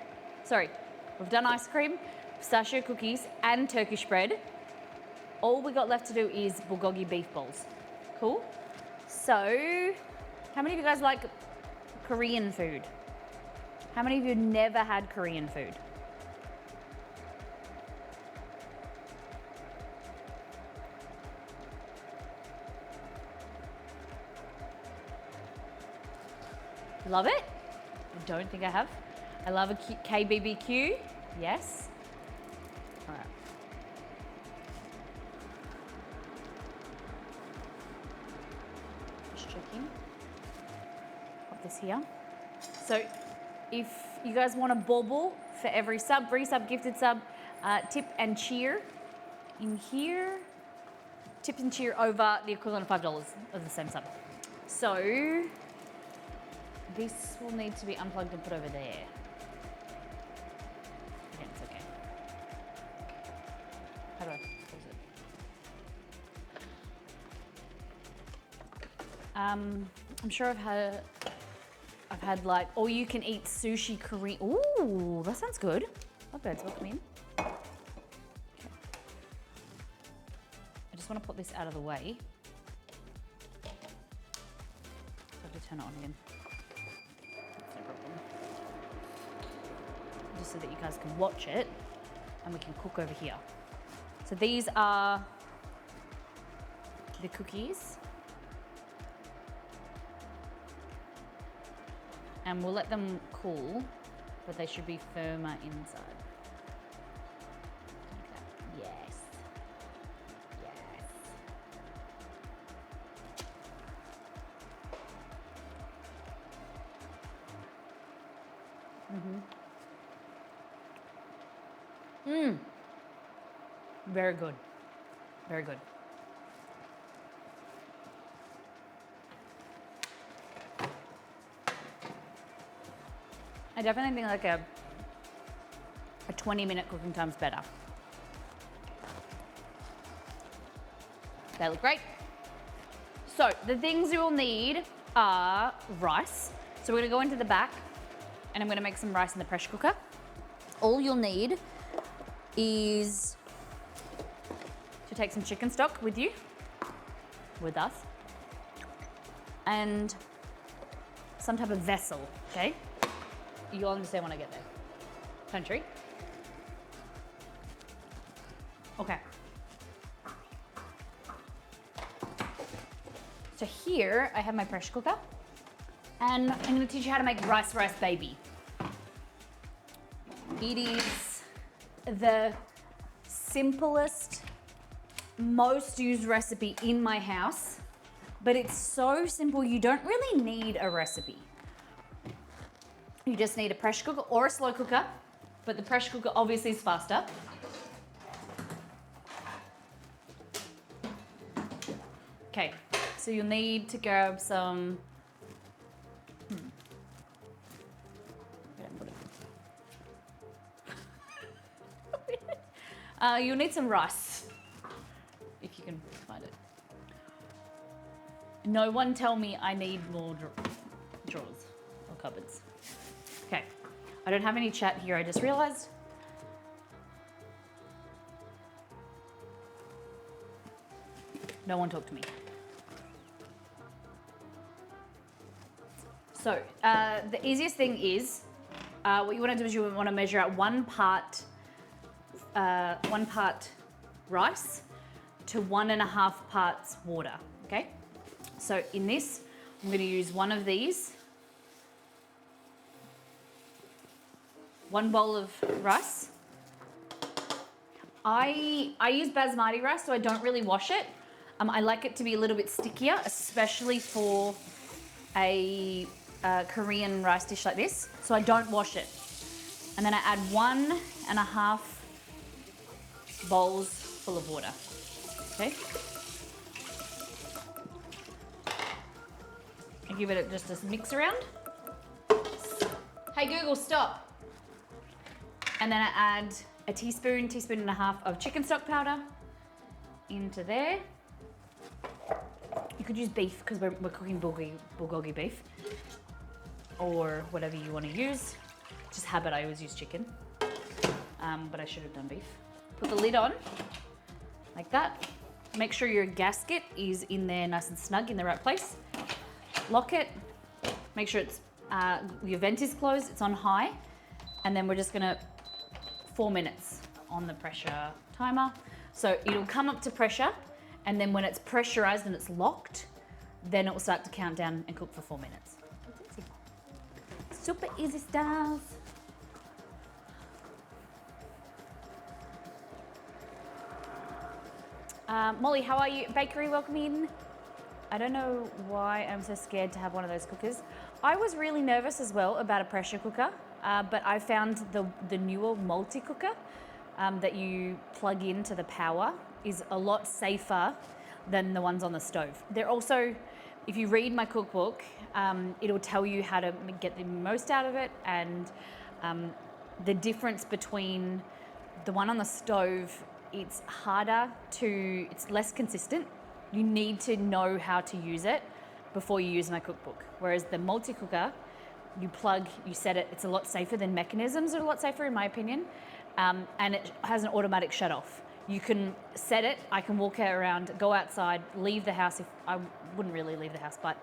Sorry, we've done ice cream, pistachio cookies, and Turkish bread. All we got left to do is bulgogi beef balls. Cool. So, how many of you guys like Korean food? How many of you never had Korean food? Love it? I don't think I have. I love a KBBQ. Yes. All right. Just checking. Pop this here. So if you guys want a bauble for every sub, free sub, gifted sub, tip and cheer in here. Tip and cheer over the equivalent of $5 of the same sub. So this will need to be unplugged and put over there. Okay, it's okay. How do I close it? I'm sure I've had like all you can eat sushi Korean. Ooh, that sounds good. Love birds, welcome in. Okay. I just want to put this out of the way. I have to turn it on again. No problem. Just so that you guys can watch it and we can cook over here. So these are the cookies. And we'll let them cool, but they should be firmer inside. Like that. Yes. Yes. Very good. Very good. I definitely think like a 20-minute cooking time's better. They look great. So the things you will need are rice. So we're gonna go into the back and I'm gonna make some rice in the pressure cooker. All you'll need is to take some chicken stock with you, with us, and some type of vessel, okay? You'll understand when I get there. Country. Okay. So here I have my pressure cooker, and I'm gonna teach you how to make rice baby. It is the simplest, most used recipe in my house, but it's so simple you don't really need a recipe. You just need a pressure cooker or a slow cooker, but the pressure cooker obviously is faster. Okay, so you'll need to grab some, you'll need some rice, if you can find it. No one tell me I need more drawers or cupboards. Okay, I don't have any chat here, I just realized. No one talk to me. So the easiest thing is, what you want to do is you want to measure out one part rice to 1.5 parts water. Okay. So in this, I'm going to use one of these, 1 bowl of rice. I use basmati rice, so I don't really wash it. I like it to be a little bit stickier, especially for a Korean rice dish like this. So I don't wash it. And then I add 1.5 bowls full of water. Okay. I give it just a mix around. Hey Google, stop. And then I add a teaspoon and a half of chicken stock powder into there. You could use beef because we're cooking bulgogi beef, or whatever you want to use. Just habit, I always use chicken, but I should have done beef. Put the lid on like that. Make sure your gasket is in there nice and snug in the right place. Lock it. Make sure it's your vent is closed, it's on high, and then we're just gonna 4 minutes on the pressure timer. So it'll come up to pressure, and then when it's pressurized and it's locked, then it will start to count down and cook for 4 minutes. It's easy. Super easy stuff. Molly, how are you? Bakery, welcome in. I don't know why I'm so scared to have one of those cookers. I was really nervous as well about a pressure cooker, but I found the newer multi-cooker that you plug into the power is a lot safer than the ones on the stove. They're also, if you read my cookbook, it'll tell you how to get the most out of it, and the difference between the one on the stove, it's less consistent. You need to know how to use it before you use my cookbook. Whereas the multi-cooker, you plug, you set it, it's a lot safer. Than mechanisms are a lot safer in my opinion. And it has an automatic shut off. You can set it, I can walk around, go outside, leave the house. If I wouldn't really leave the house, but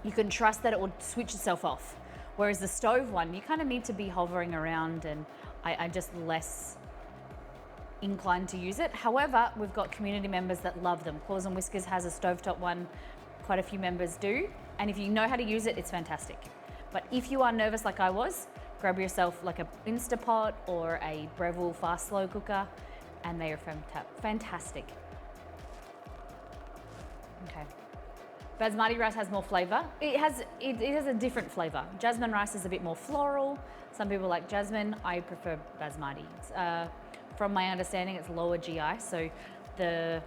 you can trust that it will switch itself off. Whereas the stove one, you kind of need to be hovering around, and I'm just less inclined to use it. However, we've got community members that love them. Claws and Whiskers has a stovetop one, quite a few members do. And if you know how to use it, it's fantastic. But if you are nervous like I was, grab yourself like a Instapot or a Breville fast slow cooker, and they are fantastic. Okay. Basmati rice has more flavor. It has a different flavor. Jasmine rice is a bit more floral. Some people like jasmine. I prefer basmati. From my understanding, it's lower GI, so the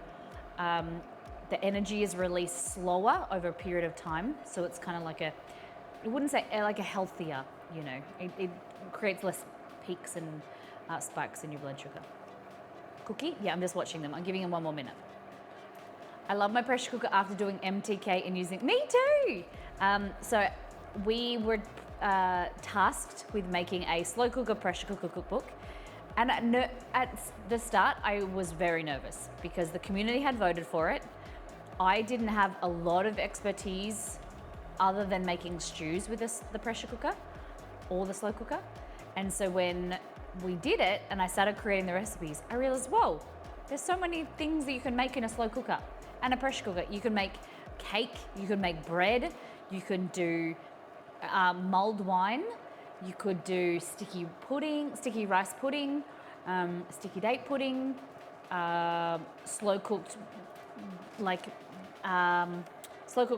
energy is released slower over a period of time. So it's kind of like I wouldn't say like a healthier, you know. It creates less peaks and spikes in your blood sugar. Cookie? Yeah, I'm just watching them. I'm giving them 1 more minute. I love my pressure cooker after doing MTK and using. Me too. So we were tasked with making a slow cooker pressure cooker cookbook. And at the start, I was very nervous because the community had voted for it. I didn't have a lot of expertise other than making stews with the pressure cooker. or the slow cooker. And so when we did it and I started creating the recipes, I realized, whoa, there's so many things that you can make in a slow cooker and a pressure cooker. You can make cake, you can make bread, you can do mulled wine, you could do sticky rice pudding, sticky date pudding, slow cooked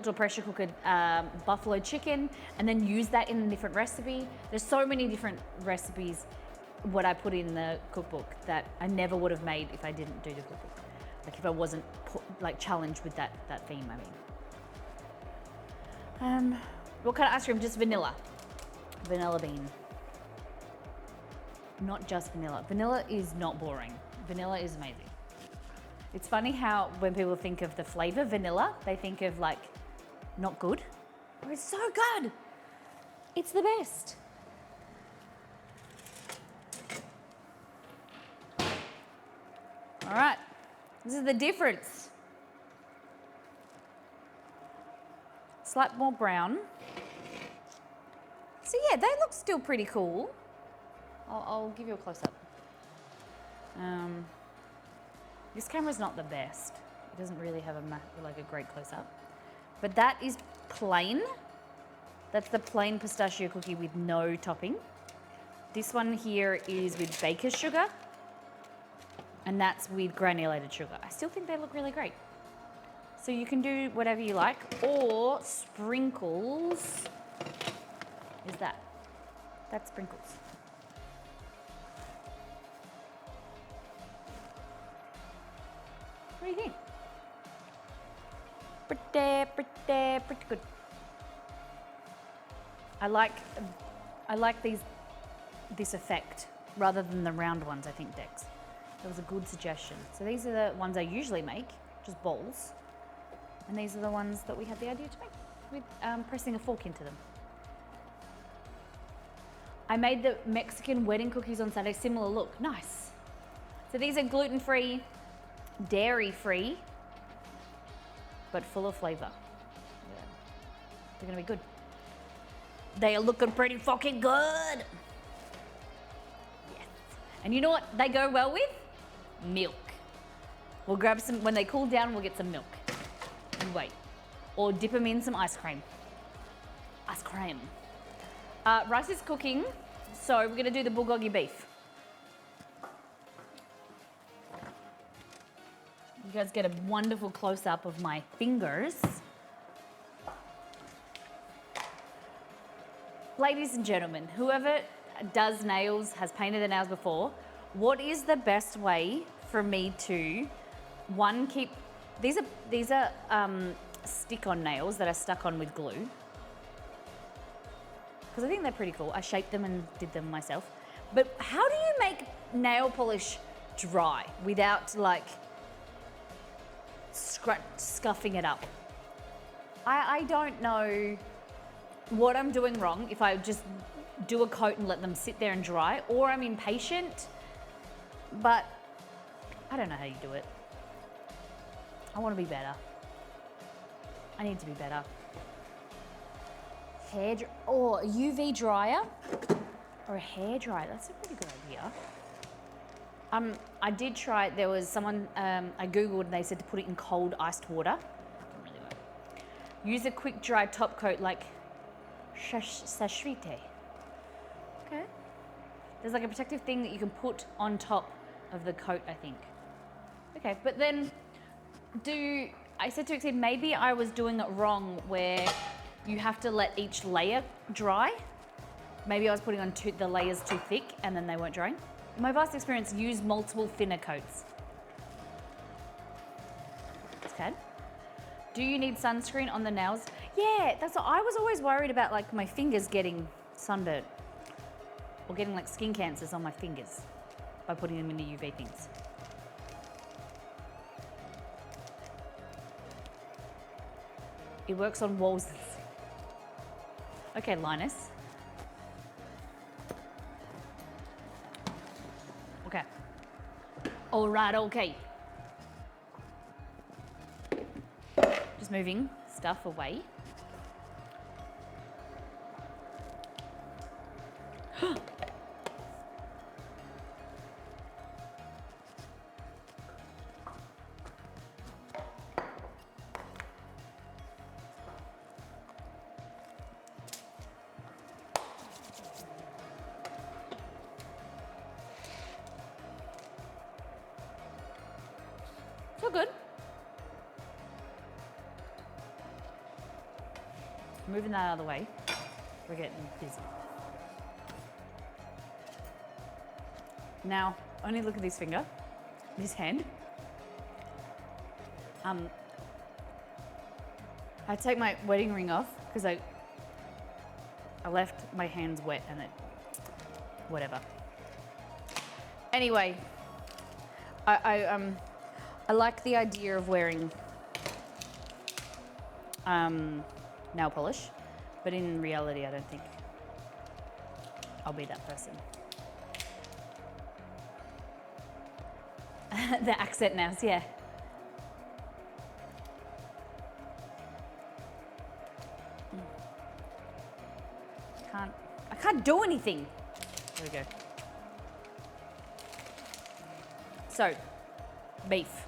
or pressure cooked buffalo chicken, and then use that in a different recipe. There's so many different recipes what I put in the cookbook that I never would have made if I didn't do the cookbook. Like if I wasn't challenged with that theme, I mean. What kind of ice cream? Just vanilla. Vanilla bean. Not just vanilla. Vanilla is not boring. Vanilla is amazing. It's funny how when people think of the flavor vanilla, they think of like not good. But it's so good. It's the best. All right, this is the difference. Slight more brown. So yeah, they look still pretty cool. I'll give you a close up. This camera's not the best. It doesn't really have a great close up. But that is plain. That's the plain pistachio cookie with no topping. This one here is with baker's sugar. And that's with granulated sugar. I still think they look really great. So you can do whatever you like, or sprinkles. Is that? That's sprinkles. What do you think? Pretty good. I like this effect rather than the round ones, I think, Dex. That was a good suggestion. So these are the ones I usually make, just balls. And these are the ones that we had the idea to make with pressing a fork into them. I made the Mexican wedding cookies on Saturday, similar look, nice. So these are gluten-free, dairy-free, but full of flavor. Yeah. They're gonna be good. They are looking pretty fucking good. Yes. And you know what they go well with? Milk. We'll grab some, when they cool down, we'll get some milk. And wait. Or dip them in some ice cream. Ice cream. Rice is cooking, so we're gonna do the bulgogi beef. You guys get a wonderful close-up of my fingers. Ladies and gentlemen, whoever does nails, has painted their nails before, what is the best way for me to, one, keep, these are stick-on nails that are stuck on with glue. Because I think they're pretty cool. I shaped them and did them myself. But how do you make nail polish dry without like scuffing it up? I don't know what I'm doing wrong if I just do a coat and let them sit there and dry, or I'm impatient, but I don't know how you do it. I want to be better. I need to be better. Or UV dryer or a hair dryer. That's a pretty good idea. I did try it. There was someone I googled and they said to put it in cold iced water. Didn't really work. Use a quick dry top coat like sashvite. Okay. There's like a protective thing that you can put on top of the coat, I think. Okay, but then I said to Exceed, maybe I was doing it wrong where you have to let each layer dry. Maybe I was putting on the layers too thick and then they weren't drying. In my vast experience, use multiple thinner coats. Okay. Do you need sunscreen on the nails? Yeah, that's what I was always worried about, like my fingers getting sunburnt or getting like skin cancers on my fingers by putting them in the UV things. It works on walls. Okay, Linus. Okay. All right, okay. Just moving stuff away. So good. Moving that out of the way. We're getting busy. Now, only look at this finger, this hand. I take my wedding ring off because I left my hands wet and it, whatever. Anyway, I like the idea of wearing nail polish, but in reality, I don't think I'll be that person. The accent nails, yeah. I can't do anything. There we go. So, beef.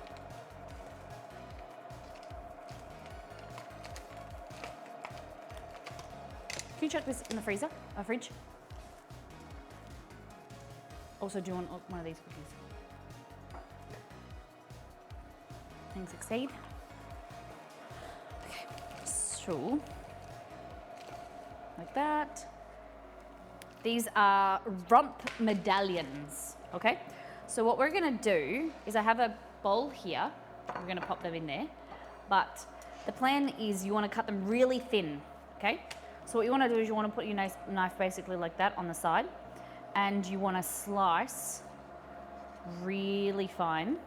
Can you chuck this in the freezer or fridge? Also, do you want one of these cookies? Things succeed. Okay, so like that. These are rump medallions, okay? So what we're gonna do is I have a bowl here. We're gonna pop them in there. But the plan is you wanna cut them really thin, okay? So what you wanna do is you wanna put your knife basically like that on the side, and you wanna slice really fine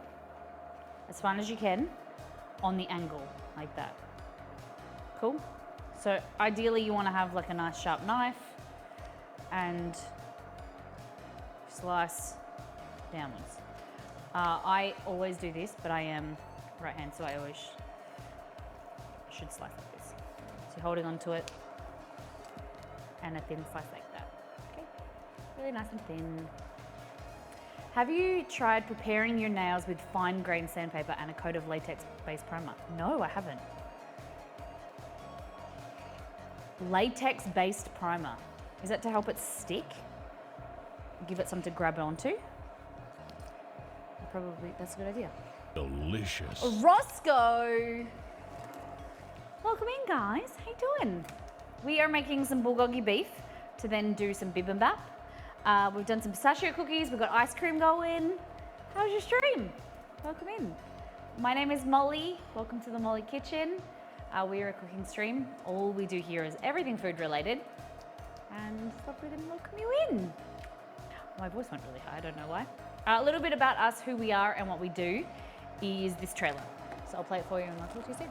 as you can, on the angle, like that. Cool? So ideally you wanna have like a nice sharp knife and slice downwards. I always do this, but I am right hand, so I always should slice like this. So you're holding onto it and a thin slice like that. Okay, really nice and thin. Have you tried preparing your nails with fine grained sandpaper and a coat of latex-based primer? No, I haven't. Latex-based primer. Is that to help it stick? Give it something to grab onto? Probably, that's a good idea. Delicious. Roscoe! Welcome in, guys. How you doing? We are making some bulgogi beef to then do some bibimbap. We've done some pistachio cookies. We've got ice cream going. How's your stream? Welcome in. My name is Molly. Welcome to the Molly Kitchen. We are a cooking stream. All we do here is everything food related. And thought we'd welcome you in. My voice went really high, I don't know why. A little bit about us, who we are and what we do is this trailer. So I'll play it for you and I'll talk to you soon.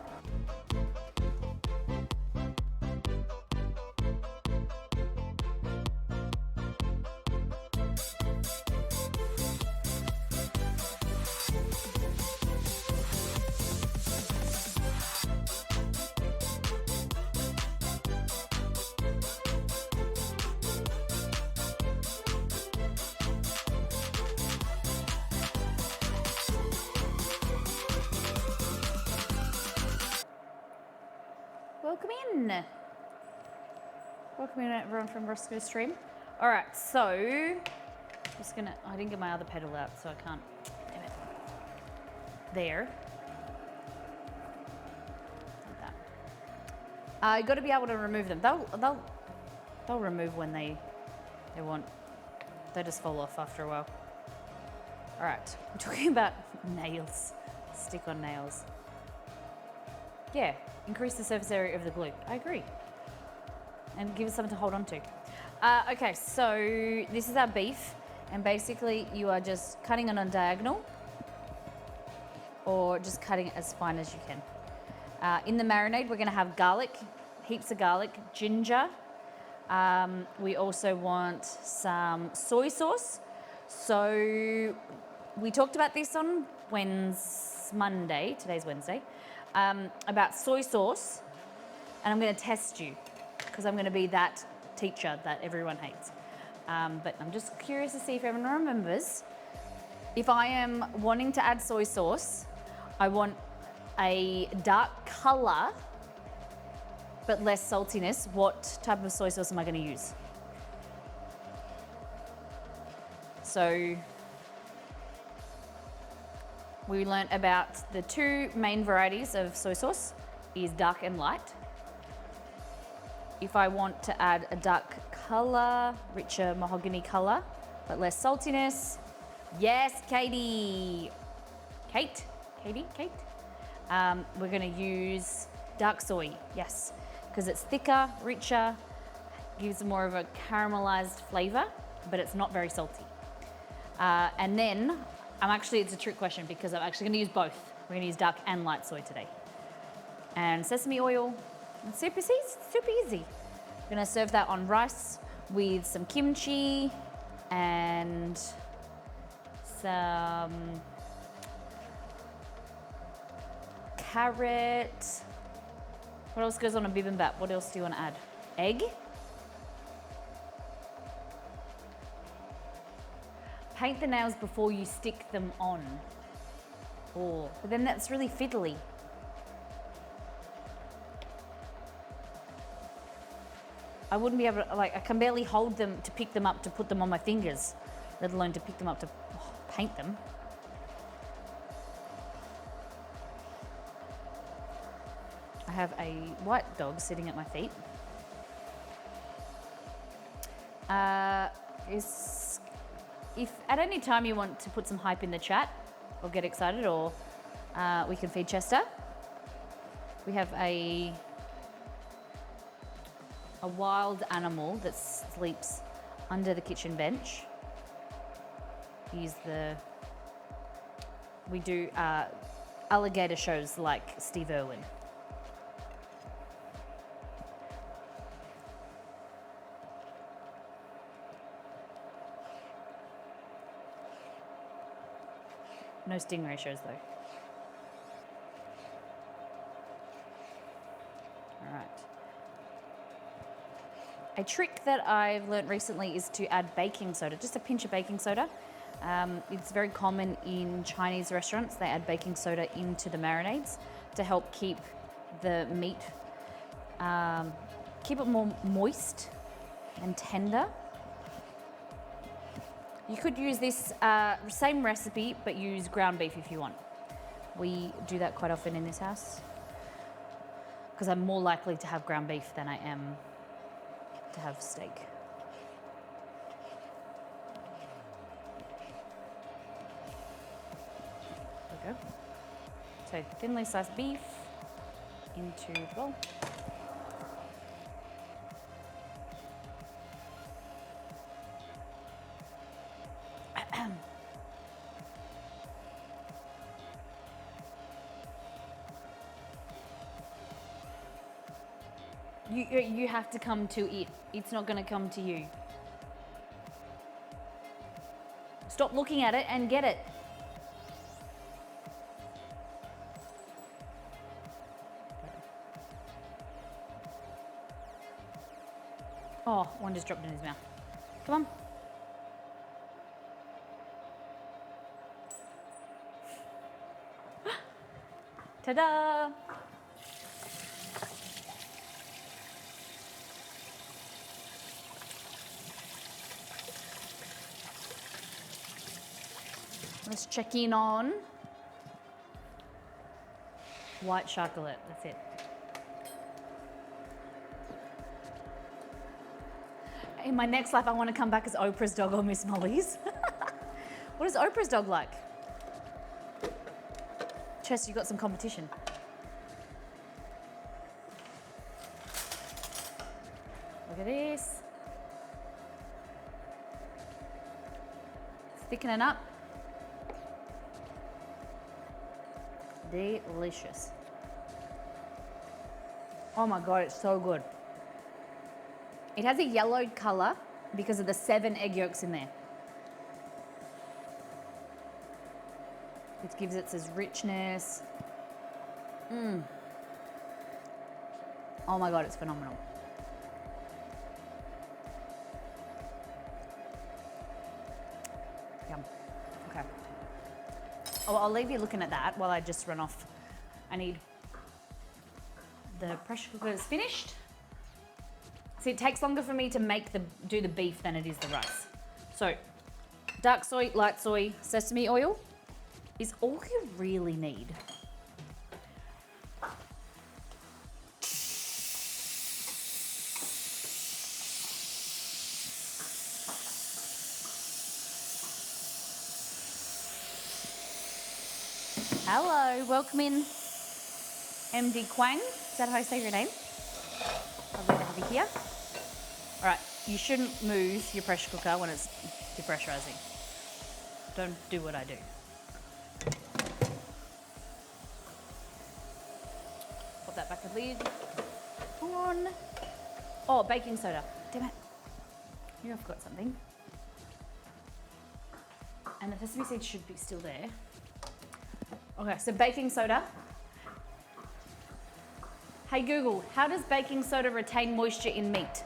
Welcome in. Welcome in everyone from Roscoe's stream. All right, so just gonna, I didn't get my other pedal out, so I can't, damn it. There. Like that. You gotta be able to remove them. They'll remove when they want. They just fall off after a while. All right, we're talking about nails, stick on nails. Yeah, increase the surface area of the glue. I agree. And give it something to hold on to. Okay, so this is our beef. And basically you are just cutting it on diagonal or just cutting it as fine as you can. In the marinade, we're gonna have garlic, heaps of garlic, ginger. We also want some soy sauce. So we talked about this on Monday, today's Wednesday. About soy sauce, and I'm going to test you because I'm going to be that teacher that everyone hates. But I'm just curious to see if everyone remembers. If I am wanting to add soy sauce, I want a dark color, but less saltiness. What type of soy sauce am I going to use? So we learnt about the two main varieties of soy sauce is dark and light. If I want to add a dark color, richer mahogany color, but less saltiness, yes, Katie. Kate? We're gonna use dark soy, yes, because it's thicker, richer, gives more of a caramelized flavor, but it's not very salty. And then, it's a trick question because I'm actually gonna use both. We're gonna use dark and light soy today. And sesame oil, it's super easy. We're gonna serve that on rice with some kimchi and some carrot. What else goes on a bibimbap? What else do you want to add? Egg? Paint the nails before you stick them on. Oh, but then that's really fiddly. I wouldn't be able to, I can barely hold them to pick them up to put them on my fingers, let alone to pick them up to paint them. I have a white dog sitting at my feet. If at any time you want to put some hype in the chat or get excited, or we can feed Chester. We have a wild animal that sleeps under the kitchen bench. We do alligator shows like Steve Irwin. No stingray shows though. All right. A trick that I've learned recently is to add baking soda, just a pinch of baking soda. It's very common in Chinese restaurants. They add baking soda into the marinades to help keep the meat, keep it more moist and tender. You could use this same recipe, but use ground beef if you want. We do that quite often in this house because I'm more likely to have ground beef than I am to have steak. There we go. So thinly sliced beef into the bowl. You have to come to it. It's not going to come to you. Stop looking at it and get it. Oh, one just dropped in his mouth. Come on. Ta-da! Let's check in on white chocolate. That's it. In my next life, I want to come back as Oprah's dog or Miss Molly's. What is Oprah's dog like? Chess, you got some competition. Look at this. Thickening up. Delicious. Oh my God, it's so good. It has a yellowed color because of the 7 egg yolks in there. It gives it this richness. Oh my God, it's phenomenal. Oh, I'll leave you looking at that while I just run off. I need the pressure cooker is finished. See, it takes longer for me to do the beef than it is the rice. So, dark soy, light soy, sesame oil is all you really need. Hello, welcome in, MD Kwang. Is that how I say your name? Lovely to have you here. All right, you shouldn't move your pressure cooker when it's depressurizing. Don't do what I do. Put that back the lid on. Oh, baking soda. Damn it. I knew I forgot something. And the sesame seeds should be still there. Okay, so baking soda. Hey Google, how does baking soda retain moisture in meat?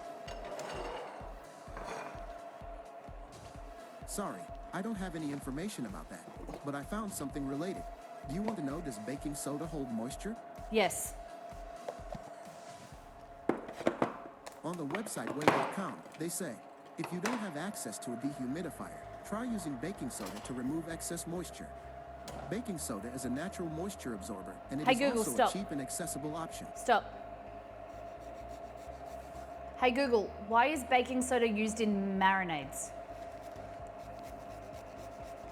Sorry, I don't have any information about that, but I found something related. Do you want to know, does baking soda hold moisture? Yes. On the website way.com, they say, if you don't have access to a dehumidifier, try using baking soda to remove excess moisture. Baking soda is a natural moisture absorber, and it Hey is Google, also stop. a cheap and accessible option. Stop. Hey Google, why is baking soda used in marinades?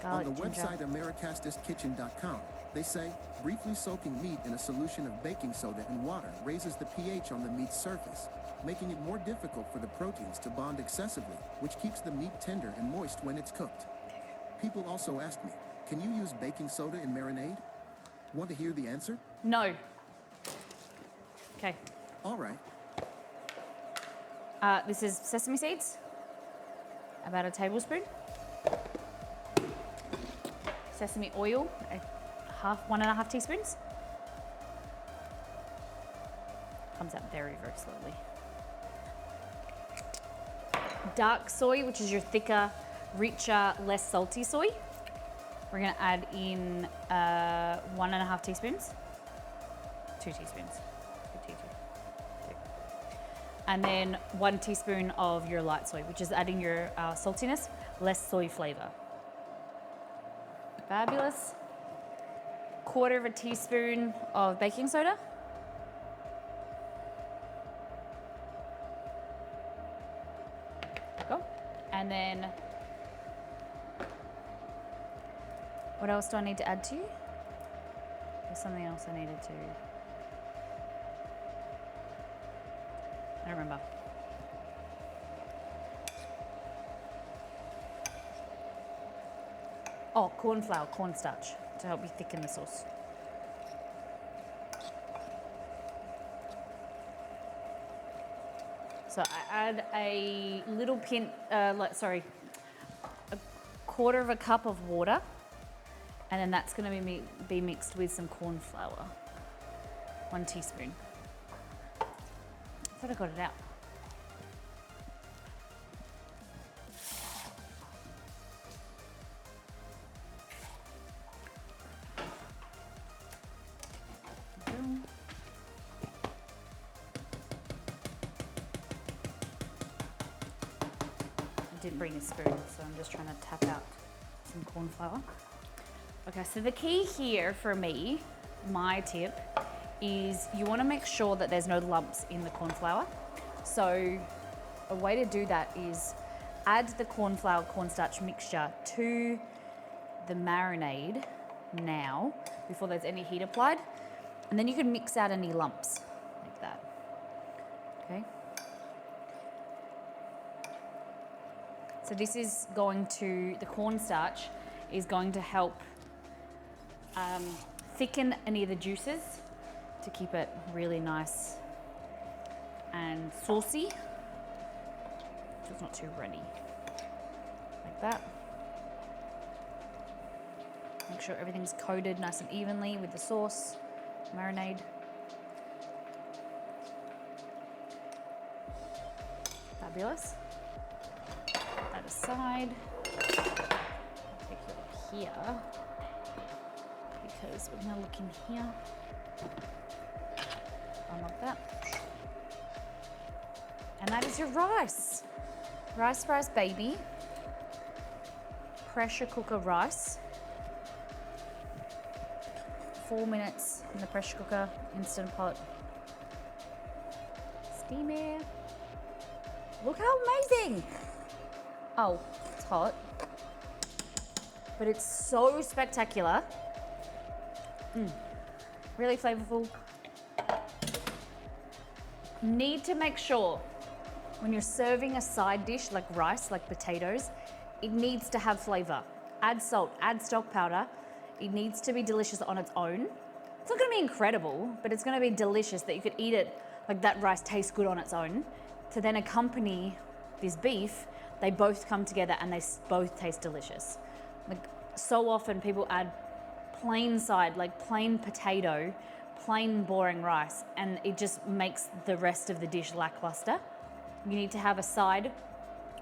On Garlic, the ginger. website americastiskitchen.com, they say, briefly soaking meat in a solution of baking soda and water raises the pH on the meat's surface, making it more difficult for the proteins to bond excessively, which keeps the meat tender and moist when it's cooked. People also ask me, can you use baking soda in marinade? Want to hear the answer? No. Okay. All right. This is sesame seeds. About a tablespoon. Sesame oil, 1.5 teaspoons. Comes out very, very slowly. Dark soy, which is your thicker, richer, less salty soy. We're gonna add in 1.5 teaspoons. 2 teaspoons. 2. And then 1 teaspoon of your light soy, which is adding your saltiness, less soy flavor. Fabulous. 1/4 teaspoon of baking soda. Go. And then, what else do I need to add to you? There's something else I needed to. I don't remember. Oh, cornstarch to help you thicken the sauce. So I add a little a 1/4 cup of water, and then that's going to be mixed with some corn flour. 1 teaspoon. I thought I got it out. I did bring a spoon, so I'm just trying to tap out some corn flour. Okay, so the key here for me, my tip, is you want to make sure that there's no lumps in the corn flour. So a way to do that is add the corn flour cornstarch mixture to the marinade now before there's any heat applied, and then you can mix out any lumps like that. Okay. So this is going to, the cornstarch is going to help thicken any of the juices to keep it really nice and saucy, so it's not too runny. Like that. Make sure everything's coated nice and evenly with the sauce, marinade. Fabulous. Put that aside. Take it here. because we're gonna look in here. Unlock that. And that is your rice. Rice, baby. Pressure cooker rice. 4 minutes in the pressure cooker, Instant Pot. Steam air. Look how amazing. Oh, it's hot. But it's so spectacular. Really flavorful. Need to make sure when you're serving a side dish like rice, like potatoes, it needs to have flavor. Add salt, add stock powder. It needs to be delicious on its own. It's not gonna be incredible, but it's gonna be delicious that you could eat it like that rice tastes good on its own. To then accompany this beef, they both come together and they both taste delicious. Like so often people add plain side, like plain potato, plain boring rice, and it just makes the rest of the dish lackluster. You need to have a side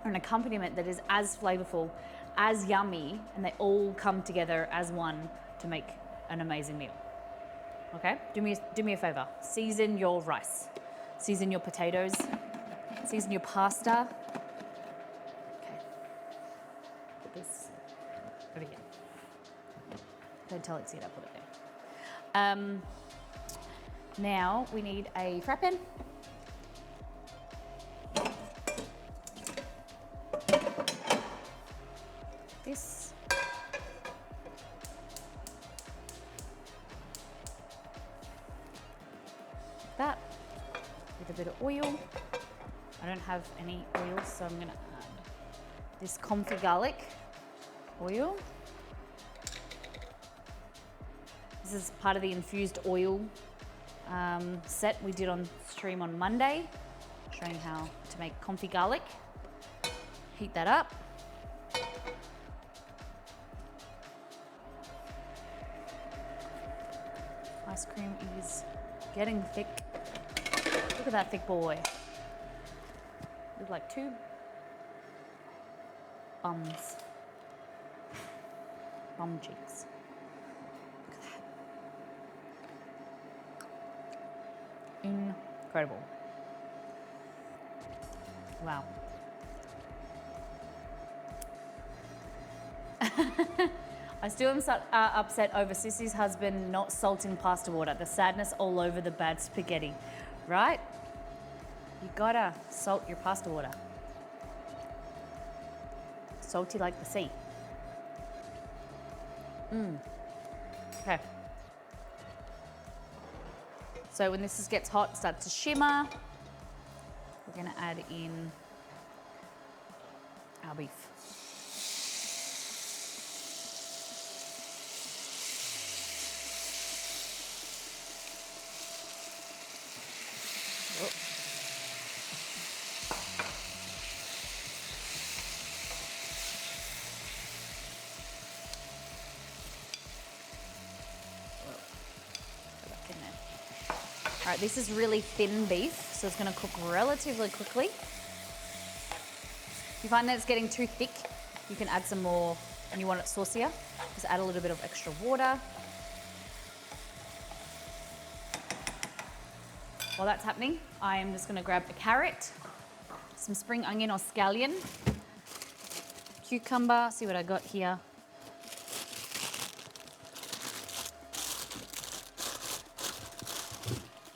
or an accompaniment that is as flavorful, as yummy, and they all come together as one to make an amazing meal. Okay, do me a favor. Season your rice, season your potatoes, season your pasta. Okay, put this over here. Don't tell Etsy to put it there. Now we need a fry pan. This. That with a bit of oil. I don't have any oil, so I'm gonna add this comfy garlic oil. This is part of the infused oil set we did on stream on Monday, showing how to make comfy garlic. Heat that up. Ice cream is getting thick. Look at that thick boy. Look like two bums. Bum cheeks. Look at that. Incredible. Wow. I still am upset over Sissy's husband not salting pasta water. The sadness all over the bad spaghetti, right? You gotta salt your pasta water. Salty like the sea. Okay. So when this gets hot, starts to shimmer, we're gonna add in our beef. All right, this is really thin beef, so it's gonna cook relatively quickly. If you find that it's getting too thick, you can add some more, and you want it saucier, just add a little bit of extra water. While that's happening, I am just gonna grab a carrot, some spring onion or scallion, cucumber, see what I got here.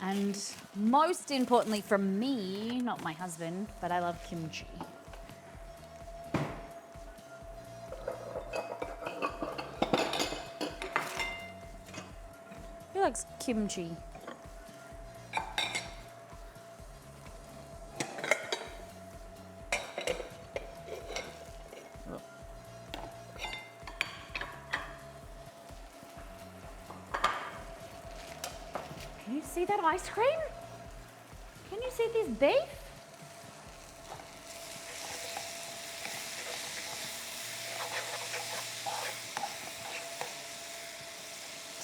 And most importantly from me, not my husband, but I love kimchi. Who likes kimchi? Can you see that ice cream? Can you see this beef?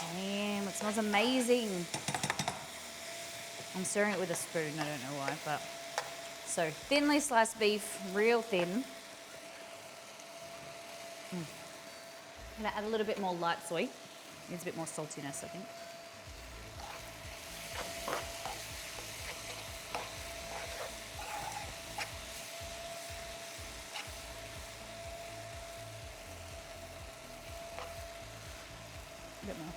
Damn, it smells amazing. I'm stirring it with a spoon, I don't know why, but. So, thinly sliced beef, real thin. I'm gonna add a little bit more light soy. Needs a bit more saltiness, I think. A bit more.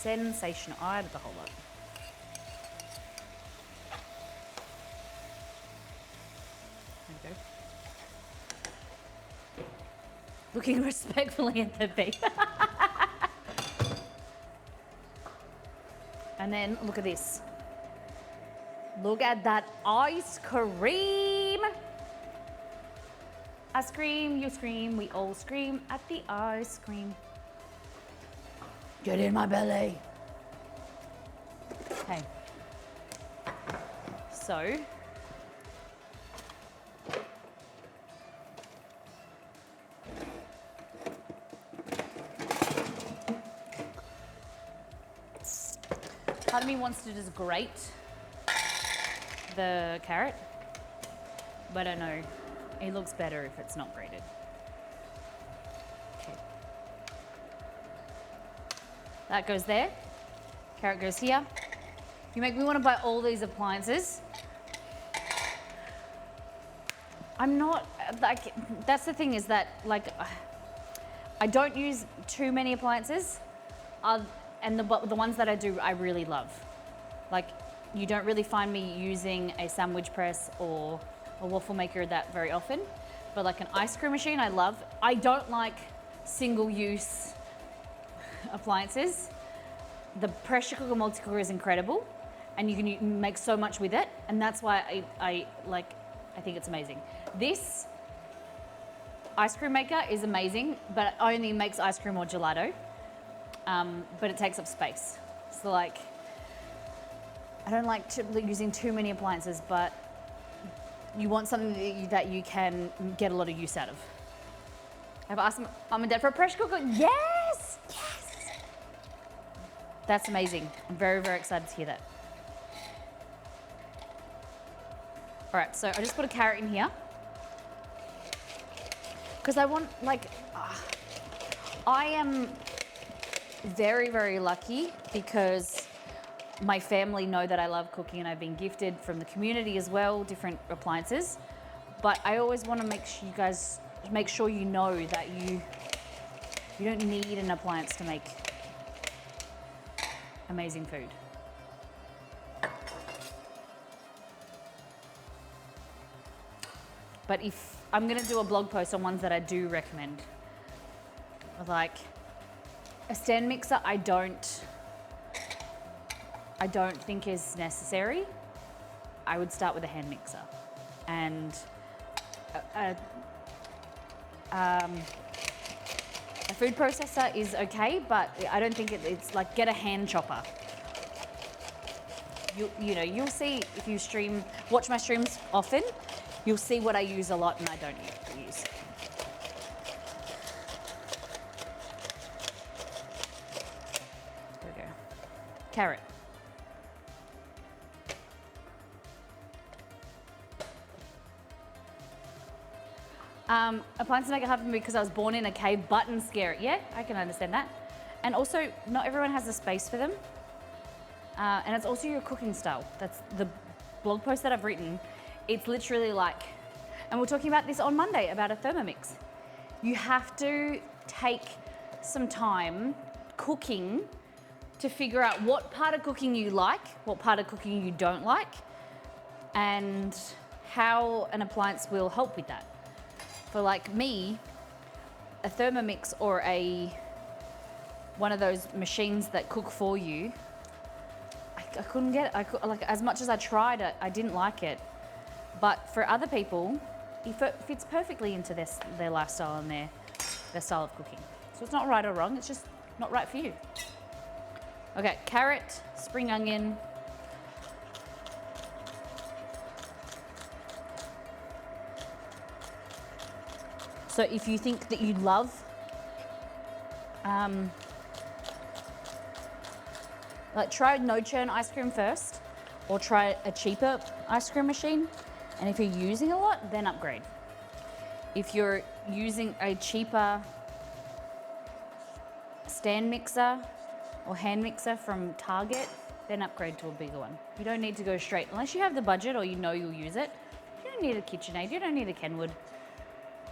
Sensational. I added the whole lot. There we go. Looking respectfully at the beef. And then look at this. Look at that ice cream. I scream, you scream, we all scream at the ice cream. Get in my belly. Okay. So. Part of me wants to just grate the carrot, but I know it looks better if it's not grated. Okay. That goes there. Carrot goes here. You make me want to buy all these appliances. I'm not, like, that's the thing is that, like, I don't use too many appliances, and the ones that I do, I really love. Like, you don't really find me using a sandwich press or a waffle maker that very often, but like an ice cream machine, I love. I don't like single-use appliances. The pressure cooker, multi-cooker is incredible, and you can make so much with it, and that's why I think it's amazing. This ice cream maker is amazing, but it only makes ice cream or gelato, but it takes up space. So like, I don't like using too many appliances, but you want something that you can get a lot of use out of. I've asked Mum and Dad for a pressure cooker. Yes, yes. That's amazing. I'm very, very excited to hear that. All right, so I just put a carrot in here because I want, like, I am very, very lucky because my family know that I love cooking, and I've been gifted from the community as well, different appliances. But I always want to make sure you know that you don't need an appliance to make amazing food. But if I'm going to do a blog post on ones that I do recommend, like a stand mixer, I don't think is necessary. I would start with a hand mixer, and a food processor is okay, but I don't think it's like, get a hand chopper. You'll see if you watch my streams often, you'll see what I use a lot and I don't use. There we go. Carrot. Appliances make it hard for me because I was born in a cave. Buttons scare it. Yeah, I can understand that. And also, not everyone has the space for them. And it's also your cooking style. That's the blog post that I've written. It's literally like, and we're talking about this on Monday about a Thermomix. You have to take some time cooking to figure out what part of cooking you like, what part of cooking you don't like, and how an appliance will help with that. For like me, a Thermomix or one of those machines that cook for you, I couldn't get it. Like, as much as I tried it, I didn't like it. But for other people, it fits perfectly into their lifestyle and their style of cooking. So it's not right or wrong, it's just not right for you. Okay, carrot, spring onion. So if you think that you love like, try no churn ice cream first, or try a cheaper ice cream machine. And if you're using a lot, then upgrade. If you're using a cheaper stand mixer or hand mixer from Target, then upgrade to a bigger one. You don't need to go straight, unless you have the budget or you know you'll use it. You don't need a KitchenAid, you don't need a Kenwood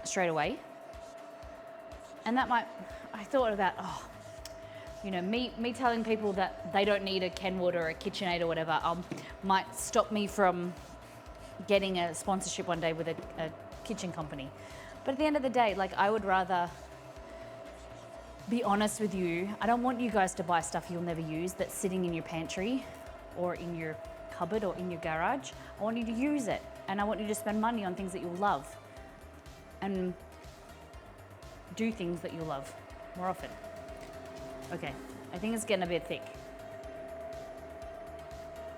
straight away. And that might, I thought about, you know, me telling people that they don't need a Kenwood or a KitchenAid or whatever, might stop me from getting a sponsorship one day with a kitchen company. But at the end of the day, like, I would rather be honest with you. I don't want you guys to buy stuff you'll never use that's sitting in your pantry or in your cupboard or in your garage. I want you to use it, and I want you to spend money on things that you'll love and do things that you'll love more often. Okay, I think it's getting a bit thick.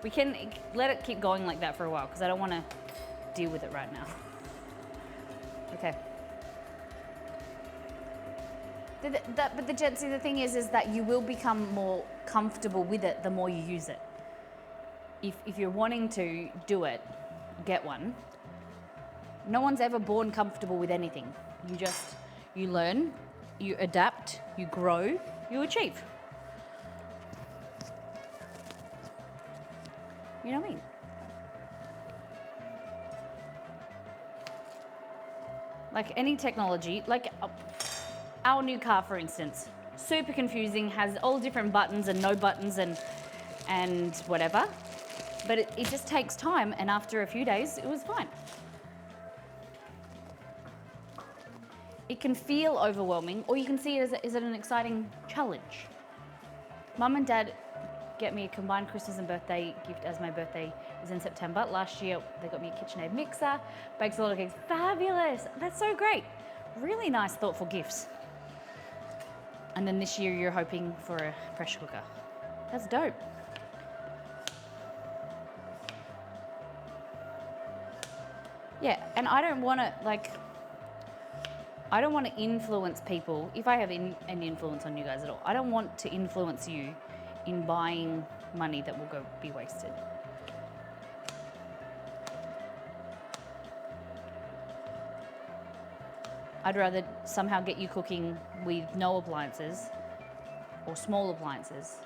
We can let it keep going like that for a while because I don't want to deal with it right now. Okay. But the the thing is that you will become more comfortable with it the more you use it. If you're wanting to do it, get one. No one's ever born comfortable with anything. You learn, you adapt, you grow, you achieve. You know what I mean? Like any technology, like our new car, for instance, super confusing, has all different buttons and no buttons and whatever. But it just takes time, and after a few days, it was fine. It can feel overwhelming, or you can see it as an exciting challenge. Mum and Dad get me a combined Christmas and birthday gift, as my birthday is in September. Last year, they got me a KitchenAid mixer, bakes a lot of cakes. Fabulous! That's so great. Really nice, thoughtful gifts. And then this year, you're hoping for a pressure cooker. That's dope. Yeah, and I don't want to, I don't want to influence people. If I have any influence on you guys at all, I don't want to influence you in buying money that will be wasted. I'd rather somehow get you cooking with no appliances or small appliances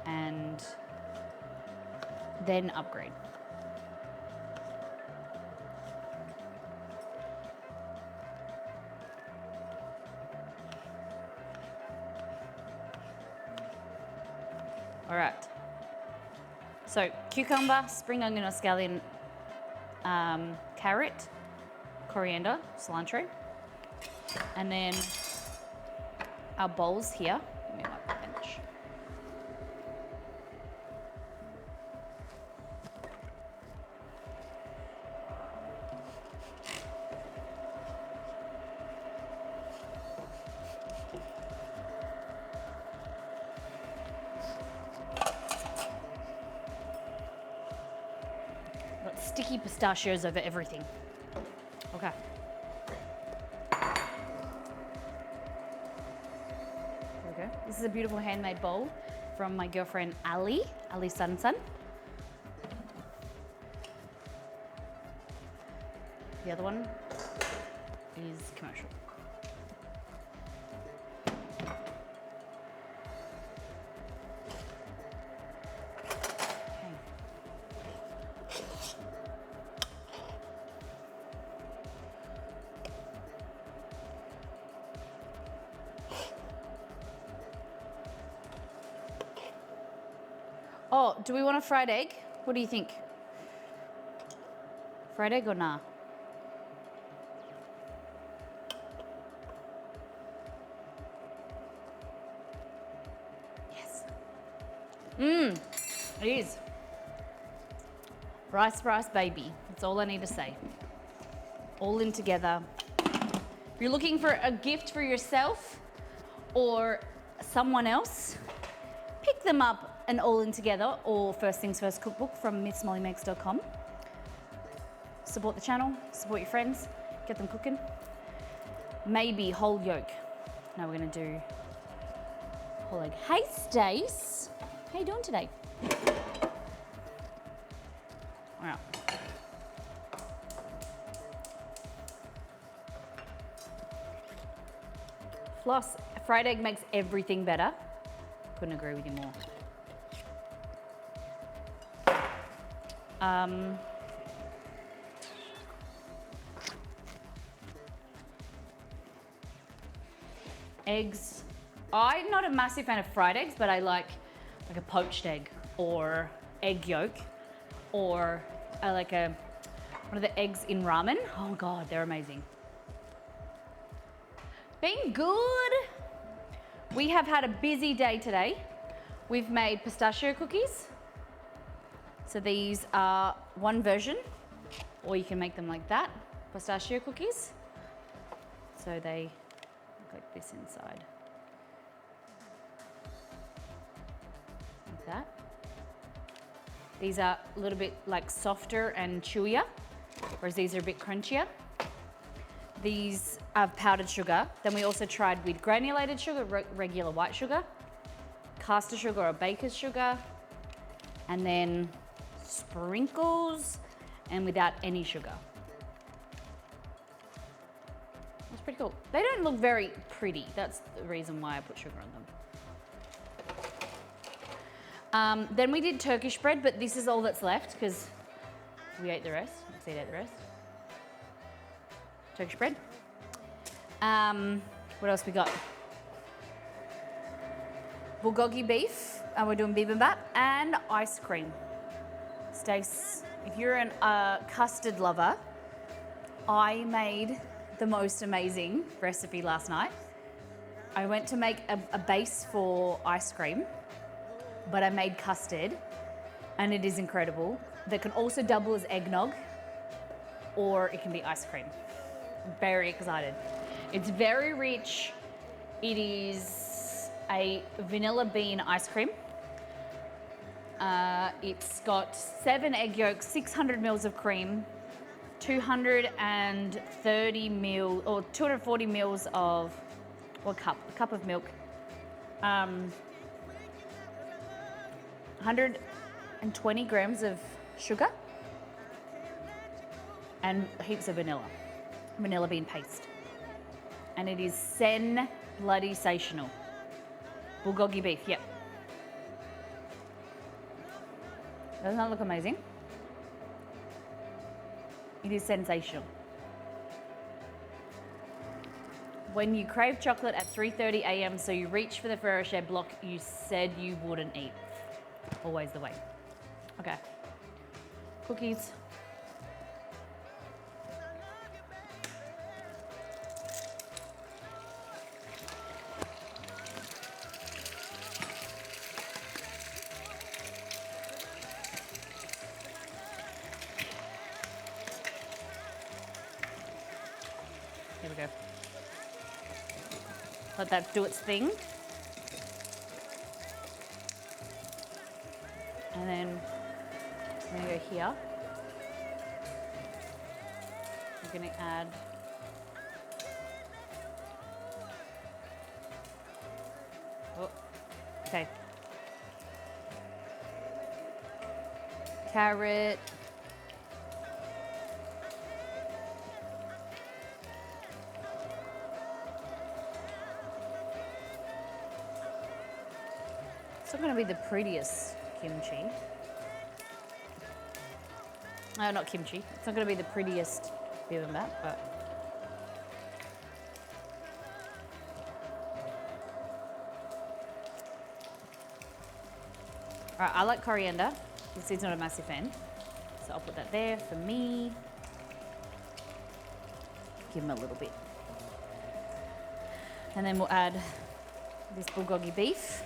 and then upgrade. All right. So cucumber, spring onion or scallion, carrot, coriander, cilantro, and then our bowls here. Let me wipe the bench. Got sticky pistachios over everything. Okay. There we go. This is a beautiful handmade bowl from my girlfriend Ali Sansan. The other one is commercial. Oh, do we want a fried egg? What do you think? Fried egg or nah? Yes. It is. Rice, baby. That's all I need to say. All in together. If you're looking for a gift for yourself or someone else, pick them up an All In Together or First Things First cookbook from MissMollyMakes.com. Support the channel, support your friends, get them cooking. Maybe whole yolk. Now we're gonna do whole egg. Hey Stace, how you doing today? All right. Plus, fried egg makes everything better. Couldn't agree with you more. Eggs. I'm not a massive fan of fried eggs, but I like a poached egg or egg yolk, or I like one of the eggs in ramen. Oh God, they're amazing. Been good. We have had a busy day today. We've made pistachio cookies. So these are one version, or you can make them like that, pistachio cookies. So they look like this inside. Like that. These are a little bit like softer and chewier, whereas these are a bit crunchier. These are powdered sugar. Then we also tried with granulated sugar, regular white sugar, caster sugar or baker's sugar, and then sprinkles, and without any sugar. That's pretty cool. They don't look very pretty. That's the reason why I put sugar on them. Then we did Turkish bread, but this is all that's left because we ate the rest. Exceed ate the rest. Turkish bread. What else we got? Bulgogi beef, and we're doing bibimbap, and ice cream. Stace, if you're a custard lover, I made the most amazing recipe last night. I went to make a base for ice cream, but I made custard, and it is incredible. That can also double as eggnog, or it can be ice cream. I'm very excited. It's very rich. It is a vanilla bean ice cream. It's got 7 egg yolks, 600 mils of cream, 230 mil or 240 mils of, a cup of milk, 120 grams of sugar, and heaps of vanilla bean paste. And it is sen bloody sensational. Bulgogi beef, yep. Doesn't that look amazing? It is sensational. When you crave chocolate at 3:30 a.m, so you reach for the Ferrero Rocher block you said you wouldn't eat. Always the way. Okay. Cookies. Here we go. Let that do its thing. And then I'm gonna go here. I'm gonna add okay. Carrot. It's not going to be the prettiest kimchi. Not kimchi. It's not going to be the prettiest bibimbap, but all right. I like coriander. This is not a massive fan, so I'll put that there for me. Give them a little bit, and then we'll add this bulgogi beef.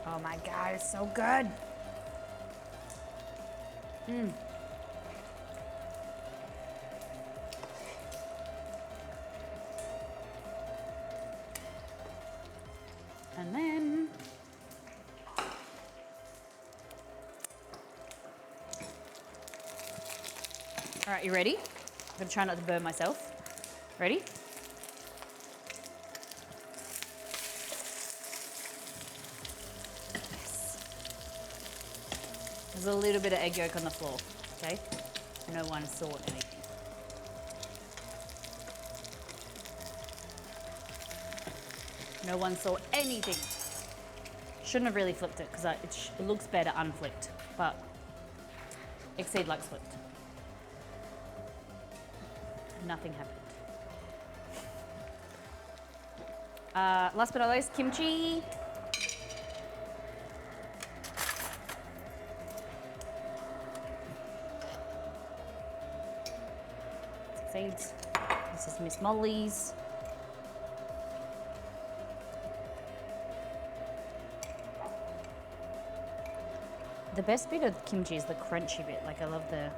Oh my God, it's so good. And then all right, you ready? I'm gonna try not to burn myself. Ready? There's a little bit of egg yolk on the floor, okay? No one saw anything. No one saw anything. Shouldn't have really flipped it because it looks better unflipped, but Exceed likes flipped. Nothing happened. Last but not least, kimchi. Exceeds. This is Miss Molly's. The best bit of kimchi is the crunchy bit. Like I love the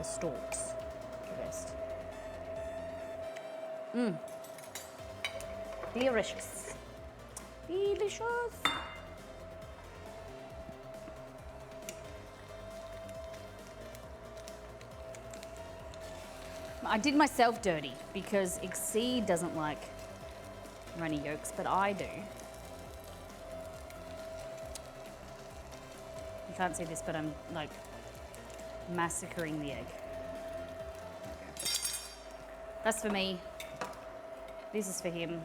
stalks the best. Delicious. Delicious. I did myself dirty because Exceed doesn't like runny yolks, but I do. You can't see this, but I'm like massacring the egg. That's for me. This is for him.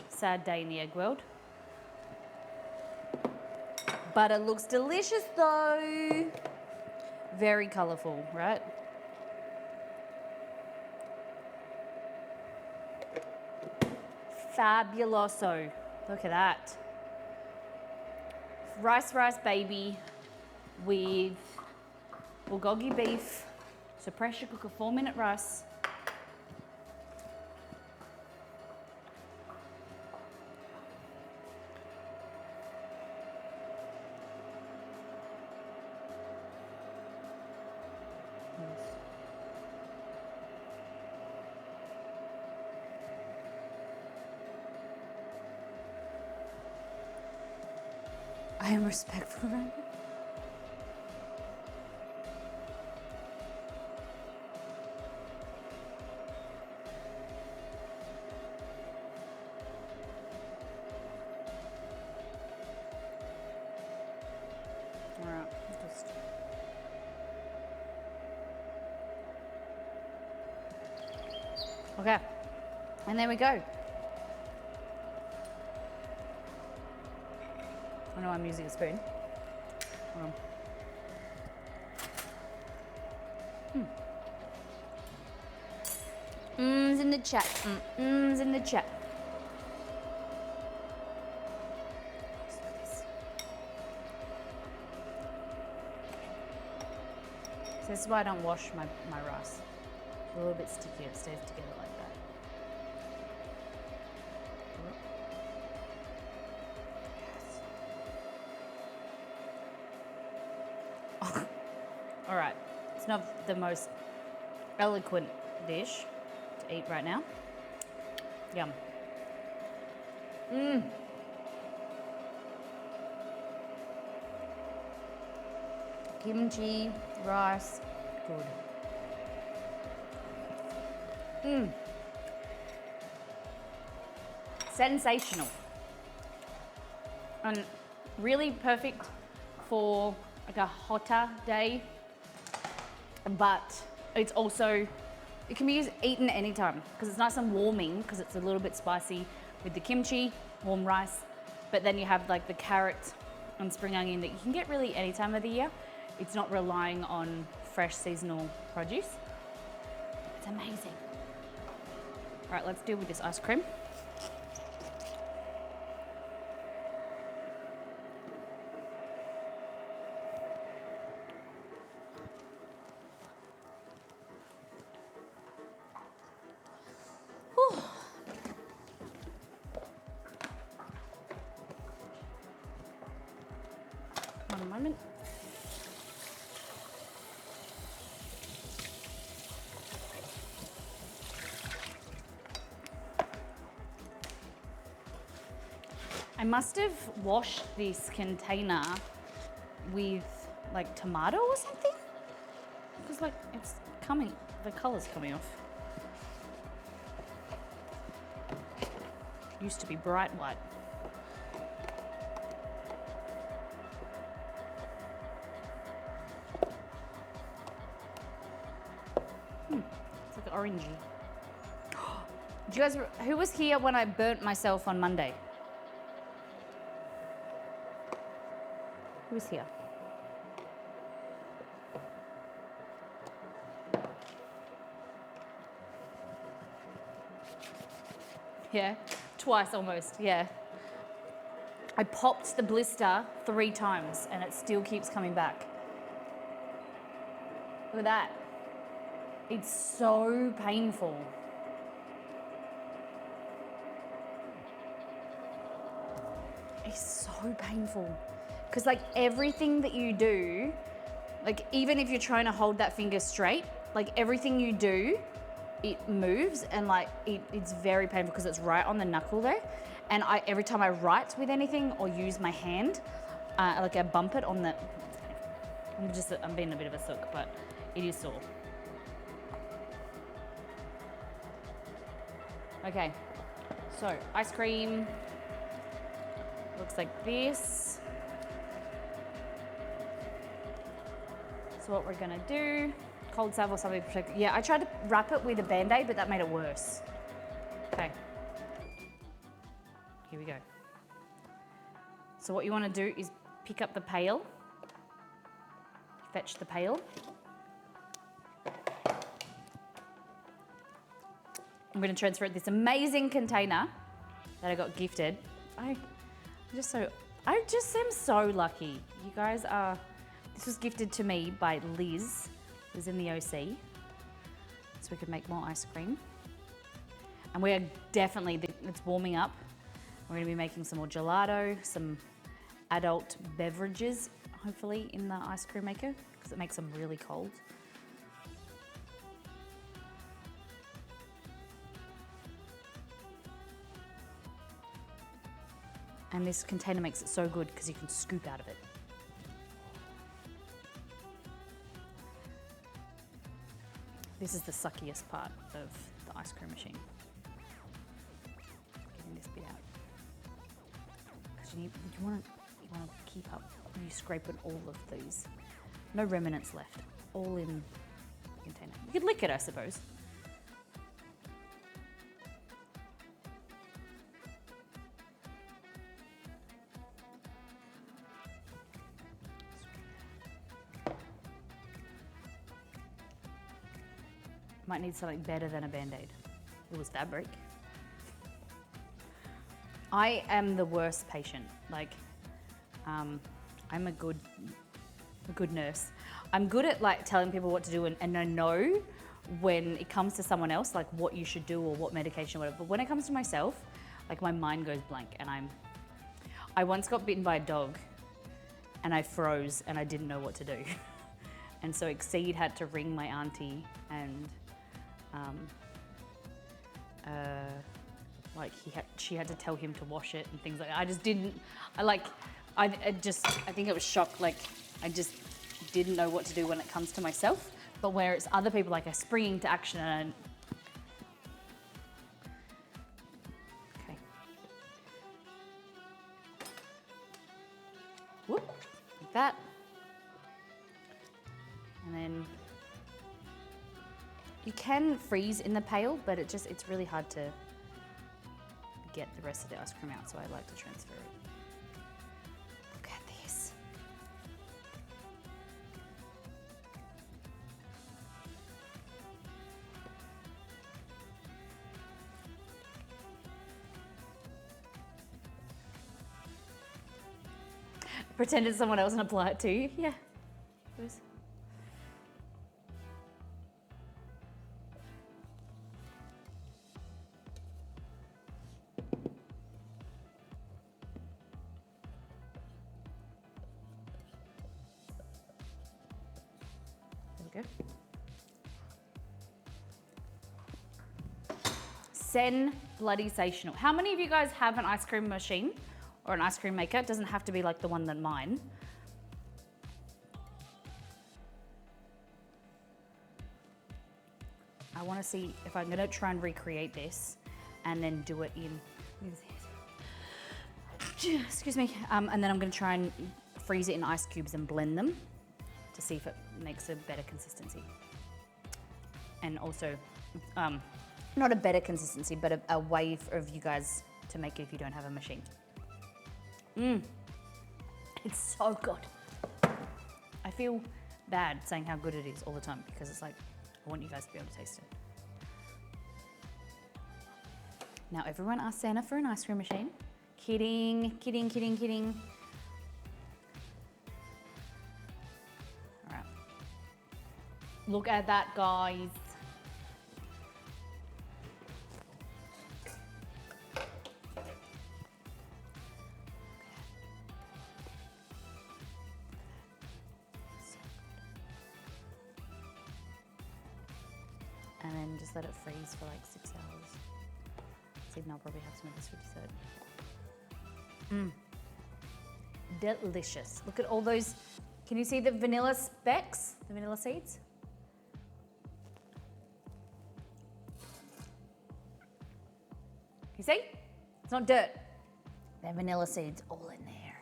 Sad day in the egg world. But it looks delicious though. Very colourful, right? Fabuloso. Look at that. Rice baby with bulgogi beef. So pressure cook a 4-minute rice. I am respectful right now. All right, just... Okay, and there we go. I know I'm using a spoon. Hold on. Mms in the chat. Mms in the chat. So this is why I don't wash my rice. It's a little bit sticky. It stays together like that. All right, it's not the most eloquent dish to eat right now. Yum. Kimchi, rice, good. Sensational. And really perfect for like a hotter day, but it's also, it can be eaten anytime because it's nice and warming because it's a little bit spicy with the kimchi, warm rice, but then you have like the carrot and spring onion that you can get really any time of the year. It's not relying on fresh seasonal produce. It's amazing. All right, let's deal with this ice cream. Whew. One moment. I must have washed this container with like tomato or something, because like it's coming, the color's coming off. Used to be bright white. It's like orangey. Do you guys, who was here when I burnt myself on Monday? Who was here? Yeah, twice almost, yeah. I popped the blister 3 times and it still keeps coming back. Look at that. It's so painful. It's so painful. Because like everything that you do, like even if you're trying to hold that finger straight, like everything you do, it moves and like it's very painful because it's right on the knuckle there. And every time I write with anything or use my hand, like I bump it on the, I'm being a bit of a sook, but it is sore. Okay, so ice cream looks like this. So what we're gonna do, cold salve or something protect. Yeah, I tried to wrap it with a Band-Aid, but that made it worse. Okay. Here we go. So what you want to do is pick up the pail, fetch the pail. I'm going to transfer it this amazing container that I got gifted. I just am so lucky. You guys are, this was gifted to me by Liz, who's in the OC, so we could make more ice cream. And we are definitely, it's warming up. We're gonna be making some more gelato, some adult beverages, hopefully in the ice cream maker, because it makes them really cold. And this container makes it so good because you can scoop out of it. This is the suckiest part of the ice cream machine. Getting this bit out. Because you want to keep up. You scraping all of these. No remnants left. All in the container. You could lick it, I suppose. Might need something better than a Band-Aid. It was fabric. I am the worst patient. Like, I'm a good nurse. I'm good at like telling people what to do and I know when it comes to someone else, like what you should do or what medication or whatever. But when it comes to myself, like my mind goes blank and I once got bitten by a dog and I froze and I didn't know what to do. And so Exceed had to ring my auntie and she had to tell him to wash it and things like that. I just didn't, I think it was shock. Like I just didn't know what to do when it comes to myself. But where it's other people, like I spring into action and okay. Whoop, like that. And then you can freeze in the pail, but it's really hard to get the rest of the ice cream out, so I like to transfer it. Look at this. Pretend it's someone else and apply it to you. Yeah. There we go. Sen bloody sensational. How many of you guys have an ice cream machine or an ice cream maker? It doesn't have to be like the one that mine. I want to see if I'm going to try and recreate this and then do it in Excuse me. And then I'm going to try and freeze it in ice cubes and blend them to see if it makes a better consistency. And also, not a better consistency, but a way for you guys to make it if you don't have a machine. It's so good. I feel bad saying how good it is all the time because it's like, I want you guys to be able to taste it. Now everyone asked Santa for an ice cream machine. Kidding, kidding, kidding, kidding. All right. Look at that, guys. And then just let it freeze for like 6 hours. So even I'll probably have some of this for dessert. Delicious. Look at all those. Can you see the vanilla specks? The vanilla seeds? You see? It's not dirt. They're vanilla seeds all in there.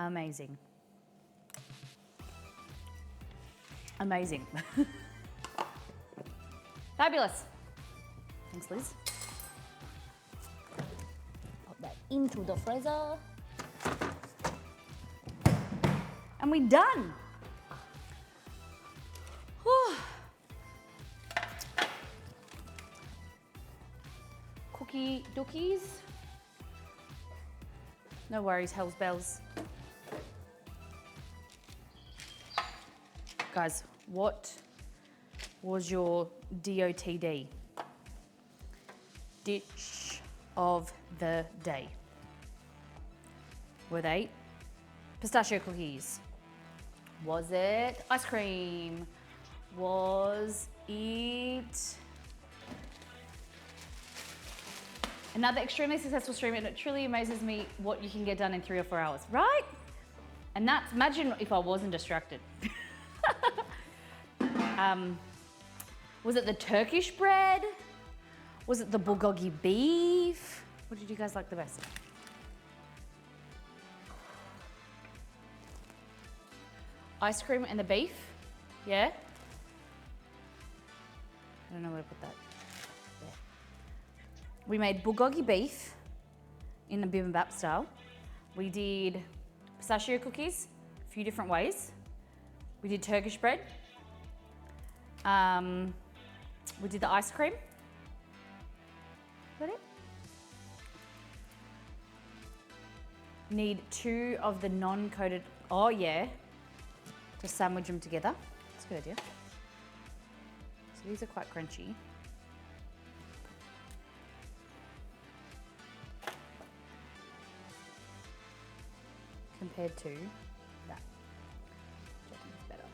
Amazing. Amazing. Fabulous. Thanks, Liz. Pop that into the freezer. And we're done. Whew. Cookie dookies. No worries, hell's bells. Guys, what was your DOTD? Dish of the day. Were they pistachio cookies? Was it ice cream? Was it another extremely successful stream? And it truly amazes me what you can get done in 3 or 4 hours, right? And that's, imagine if I wasn't distracted. Was it the Turkish bread? Was it the bulgogi beef? What did you guys like the best? Ice cream and the beef, yeah? I don't know where to put that. There. We made bulgogi beef in the bibimbap style. We did pistachio cookies, a few different ways. We did Turkish bread. We did the ice cream. Is that it? Need 2 of the non-coated, oh yeah, to sandwich them together. That's a good idea. So these are quite crunchy. Compared to that. Which I think is better.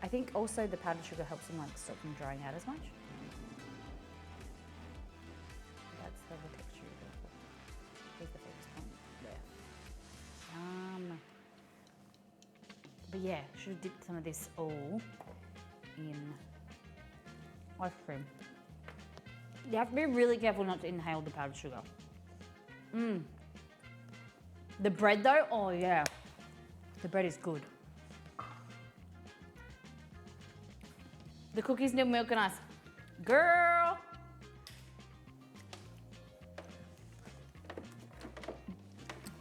I think also the powdered sugar helps them like stop them drying out as much. That's the texture. Here's the focus point there. But yeah, should have dipped some of this all in ice cream. You have to be really careful not to inhale the powdered sugar. The bread though, oh yeah. The bread is good. The cookies need milk and ice. Girl!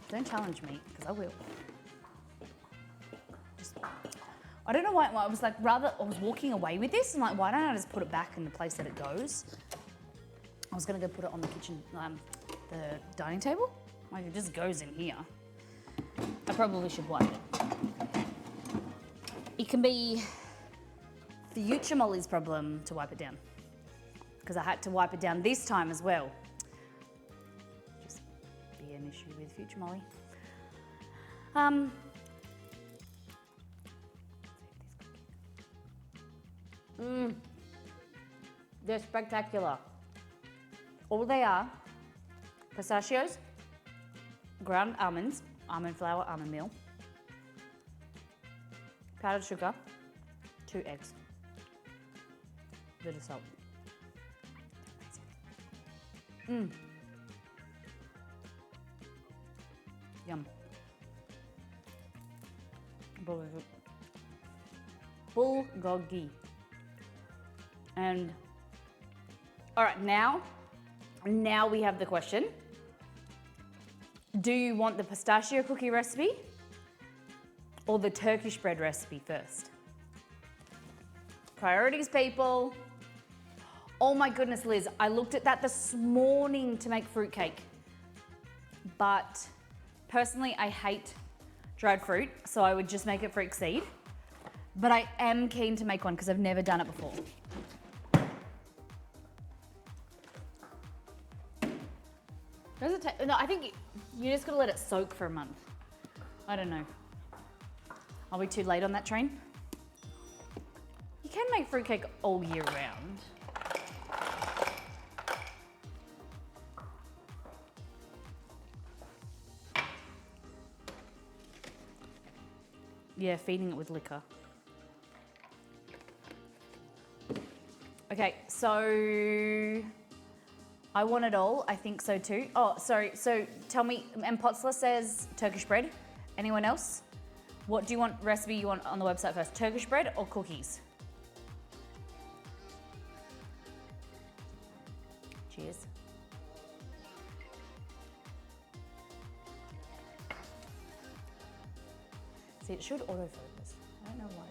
Don't challenge me, because I will. I don't know why, I was like, I was walking away with this, and like, why don't I just put it back in the place that it goes? I was gonna go put it on the kitchen, the dining table. Like, it just goes in here. I probably should wipe it. It can be future Molly's problem to wipe it down, because I had to wipe it down this time as well. Just be an issue with future Molly. They're spectacular. All they are, pistachios, ground almonds, almond flour, almond meal, powdered sugar, 2 eggs, a bit of salt. Yum. Bulgogi. And all right, now we have the question. Do you want the pistachio cookie recipe or the Turkish bread recipe first? Priorities, people. Oh my goodness, Liz, I looked at that this morning to make fruitcake. But personally, I hate dried fruit, so I would just make it fruit seed. But I am keen to make one because I've never done it before. Does it take? No, I think you just gotta let it soak for a month. I don't know. Are we too late on that train? You can make fruitcake all year round. Yeah, feeding it with liquor. Okay, so I want it all. I think so too. Oh, sorry. So tell me, and Potzler says Turkish bread. Anyone else? What do you want recipe you want on the website first? Turkish bread or cookies? Cheers. See, it should autofocus. I don't know why.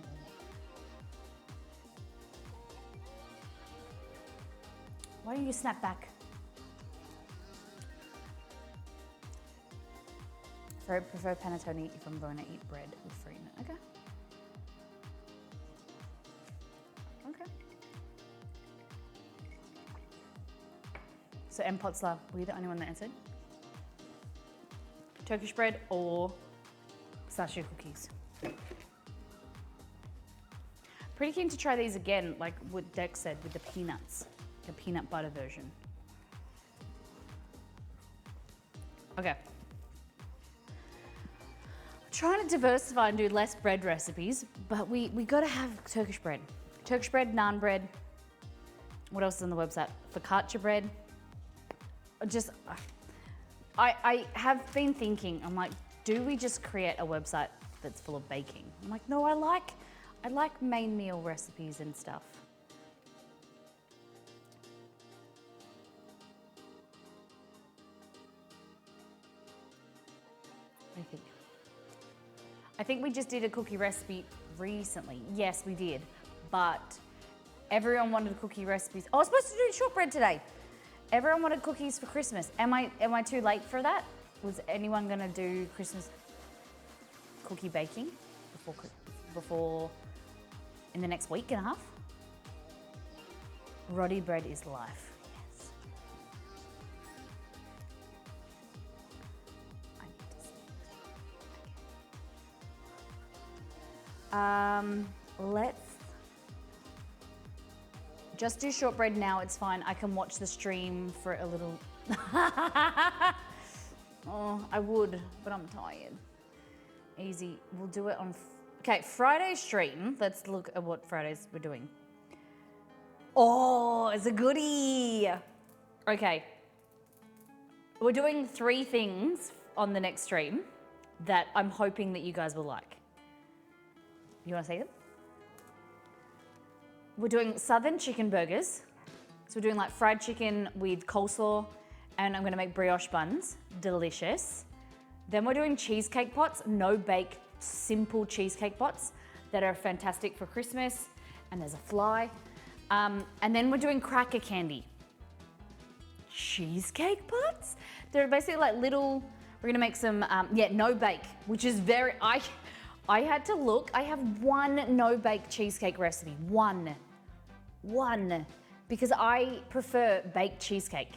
Why don't you snap back? I prefer panettone if I'm going to eat bread with fruit in it. Okay. Okay. So M. Potzler, were you the only one that answered? Turkish bread or pistachio cookies? Pretty keen to try these again, like what Dex said, with the peanuts. The peanut butter version. Okay. Trying to diversify and do less bread recipes, but we gotta have Turkish bread. Turkish bread, naan bread. What else is on the website? Focaccia bread. I have been thinking, I'm like, do we just create a website that's full of baking? I'm like, no, I like main meal recipes and stuff. I think we just did a cookie recipe recently. Yes, we did. But everyone wanted cookie recipes. I was supposed to do shortbread today. Everyone wanted cookies for Christmas. Am I too late for that? Was anyone gonna do Christmas cookie baking before in the next week and a half? Roti bread is life. Yes. I need to see this. Let's just do shortbread now. It's fine. I can watch the stream for a little. Oh, I would, but I'm tired. Easy. We'll do it on. Okay, Friday stream. Let's look at what Fridays we're doing. Oh, it's a goodie. Okay. We're doing 3 things on the next stream that I'm hoping that you guys will like. You want to see them? We're doing southern chicken burgers. So we're doing like fried chicken with coleslaw, and I'm going to make brioche buns. Delicious. Then we're doing cheesecake pots, no bake, simple cheesecake pots that are fantastic for Christmas. And there's a fly. And then we're doing cracker candy. Cheesecake pots? They're basically like little, we're gonna make some, no bake, which is very, I had to look. I have one no bake cheesecake recipe, one, because I prefer baked cheesecake.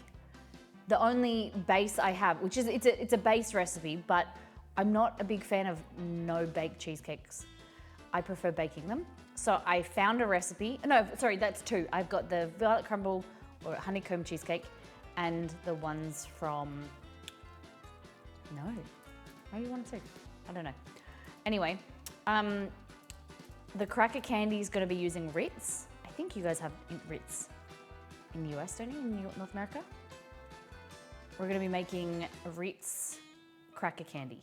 The only base I have, which is, it's a base recipe, but I'm not a big fan of no bake cheesecakes. I prefer baking them. So I found a recipe, no, sorry, that's 2. I've got the violet crumble or honeycomb cheesecake and the ones from, no, maybe 1 or 2, I don't know. Anyway, the cracker candy is gonna be using Ritz. I think you guys have Ritz in the US, don't you, in North America? we're gonna be making Ritz cracker candy.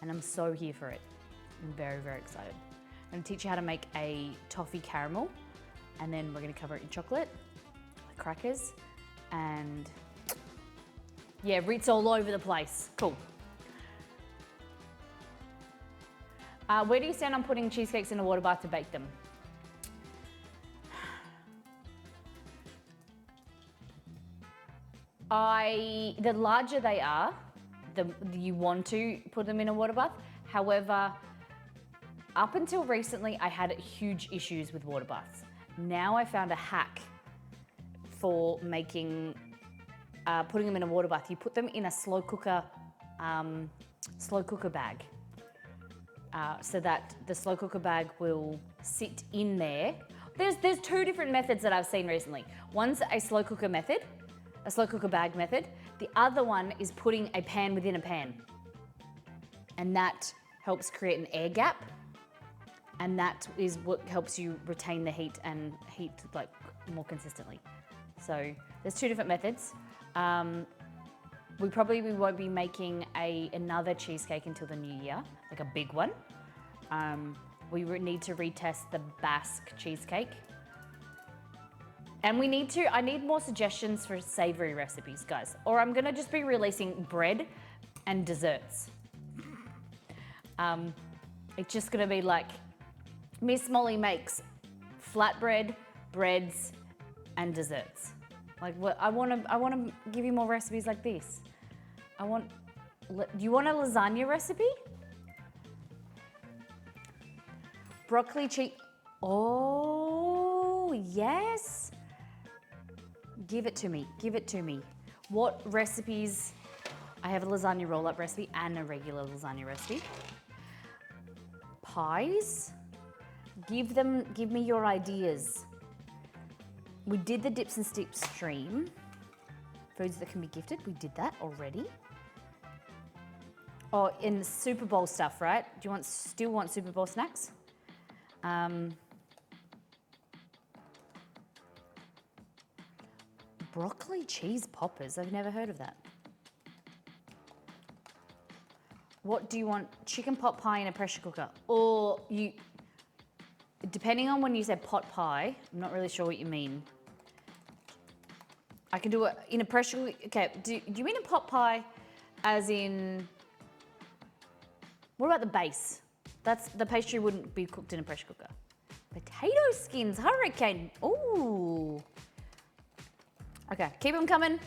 And I'm so here for it. I'm very, very excited. I'm gonna teach you how to make a toffee caramel, and then we're gonna cover it in chocolate, with crackers, and yeah, Ritz all over the place. Cool. Where do you stand on putting cheesecakes in a water bath to bake them? The larger they are, you want to put them in a water bath. However, up until recently, I had huge issues with water baths. Now I found a hack for making, putting them in a water bath. You put them in a slow cooker bag, so that the slow cooker bag will sit in there. There's two different methods that I've seen recently. One's a slow cooker method, a slow cooker bag method. The other one is putting a pan within a pan. And that helps create an air gap. And that is what helps you retain the heat and heat like more consistently. So there's two different methods. We probably won't be making another cheesecake until the new year, like a big one. We need to retest the Basque cheesecake. And I need more suggestions for savory recipes, guys. Or I'm gonna just be releasing bread and desserts. It's just gonna be like, Miss Molly makes flatbread, breads, and desserts. Like, I wanna give you more recipes like this. Do you want a lasagna recipe? Broccoli cheese, oh, yes. Give it to me, give it to me. What recipes? I have a lasagna roll-up recipe and a regular lasagna recipe. Pies, give me your ideas. We did the dips and sticks stream. Foods that can be gifted, we did that already. Oh, in the Super Bowl stuff, right? Do you still want Super Bowl snacks? Broccoli cheese poppers, I've never heard of that. What do you want? Chicken pot pie in a pressure cooker? Or depending on when you said pot pie, I'm not really sure what you mean. I can do it in a pressure cooker. Okay, do you mean a pot pie as in, what about the base? The pastry wouldn't be cooked in a pressure cooker. Potato skins, hurricane, ooh. Okay, keep them coming.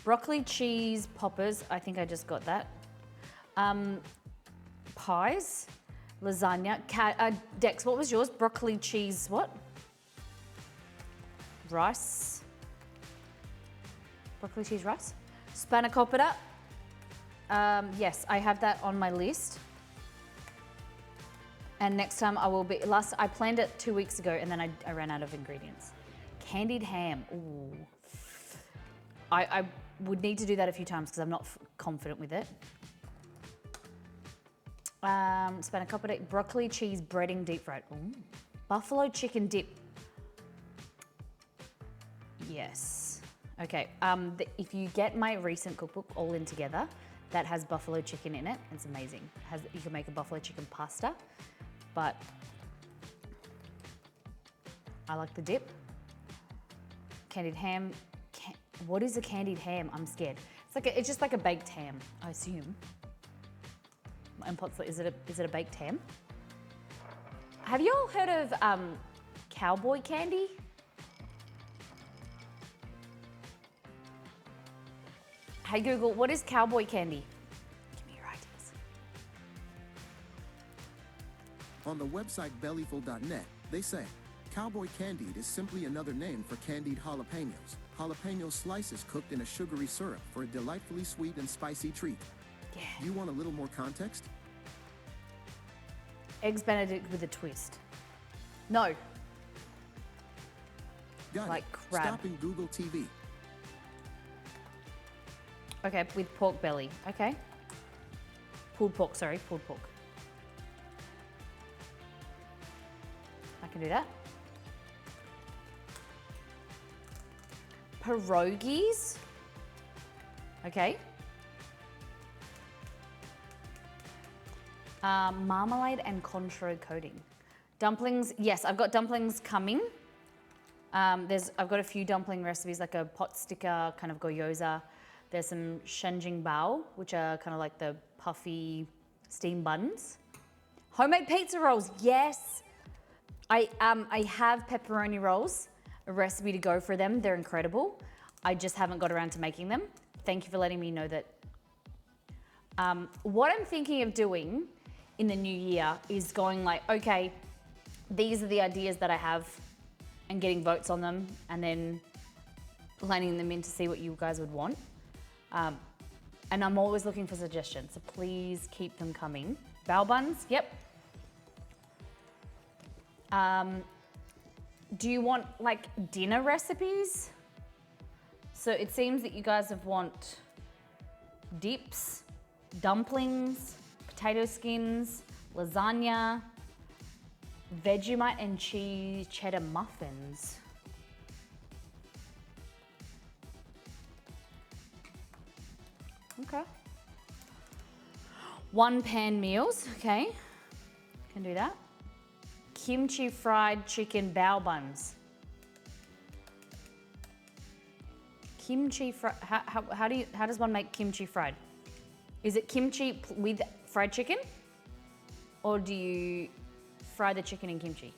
Broccoli cheese poppers, I think I just got that. Pies, lasagna. Dex, what was yours? Broccoli cheese what? Rice. Broccoli cheese rice. Spanakopita. Yes, I have that on my list. And next time I will be, I planned it 2 weeks ago and then I ran out of ingredients. Candied ham, ooh. I would need to do that a few times because I'm not confident with it. Spanakopita, broccoli cheese breading deep fried. Ooh. Buffalo chicken dip. Yes. Okay, if you get my recent cookbook, All In Together, that has buffalo chicken in it. It's amazing. You can make a buffalo chicken pasta, but I like the dip. Candied ham. What is a candied ham? I'm scared. It's just like a baked ham, I assume. And is it a baked ham? Have you all heard of cowboy candy? Hey Google, what is cowboy candy? Give me your ideas. On the website bellyful.net, they say, cowboy candied is simply another name for candied jalapenos. Jalapeno slices cooked in a sugary syrup for a delightfully sweet and spicy treat. Yeah. Do you want a little more context? Eggs Benedict with a twist. No. Got like it. crab. Stop in Google TV. Okay, with pork belly. Okay. Pulled pork, sorry, pulled pork. I can do that. Pierogies. Okay. Marmalade and contro coating. Dumplings, yes, I've got dumplings coming. I've got a few dumpling recipes, like a pot sticker, kind of gyoza. There's some shenjing bao, which are kind of like the puffy steam buns. Homemade pizza rolls, yes. I have pepperoni rolls, a recipe to go for them. They're incredible. I just haven't got around to making them. Thank you for letting me know that. What I'm thinking of doing in the new year is going like, okay, these are the ideas that I have and getting votes on them and then planning them in to see what you guys would want. And I'm always looking for suggestions, so please keep them coming. Bao buns, yep. Do you want like dinner recipes? So it seems that you guys have want dips, dumplings, potato skins, lasagna, Vegemite and cheese cheddar muffins. Okay. One pan meals, okay. Can do that. Kimchi fried chicken bao buns. Kimchi fried, how does one make kimchi fried? Is it kimchi with fried chicken? Or do you fry the chicken in kimchi?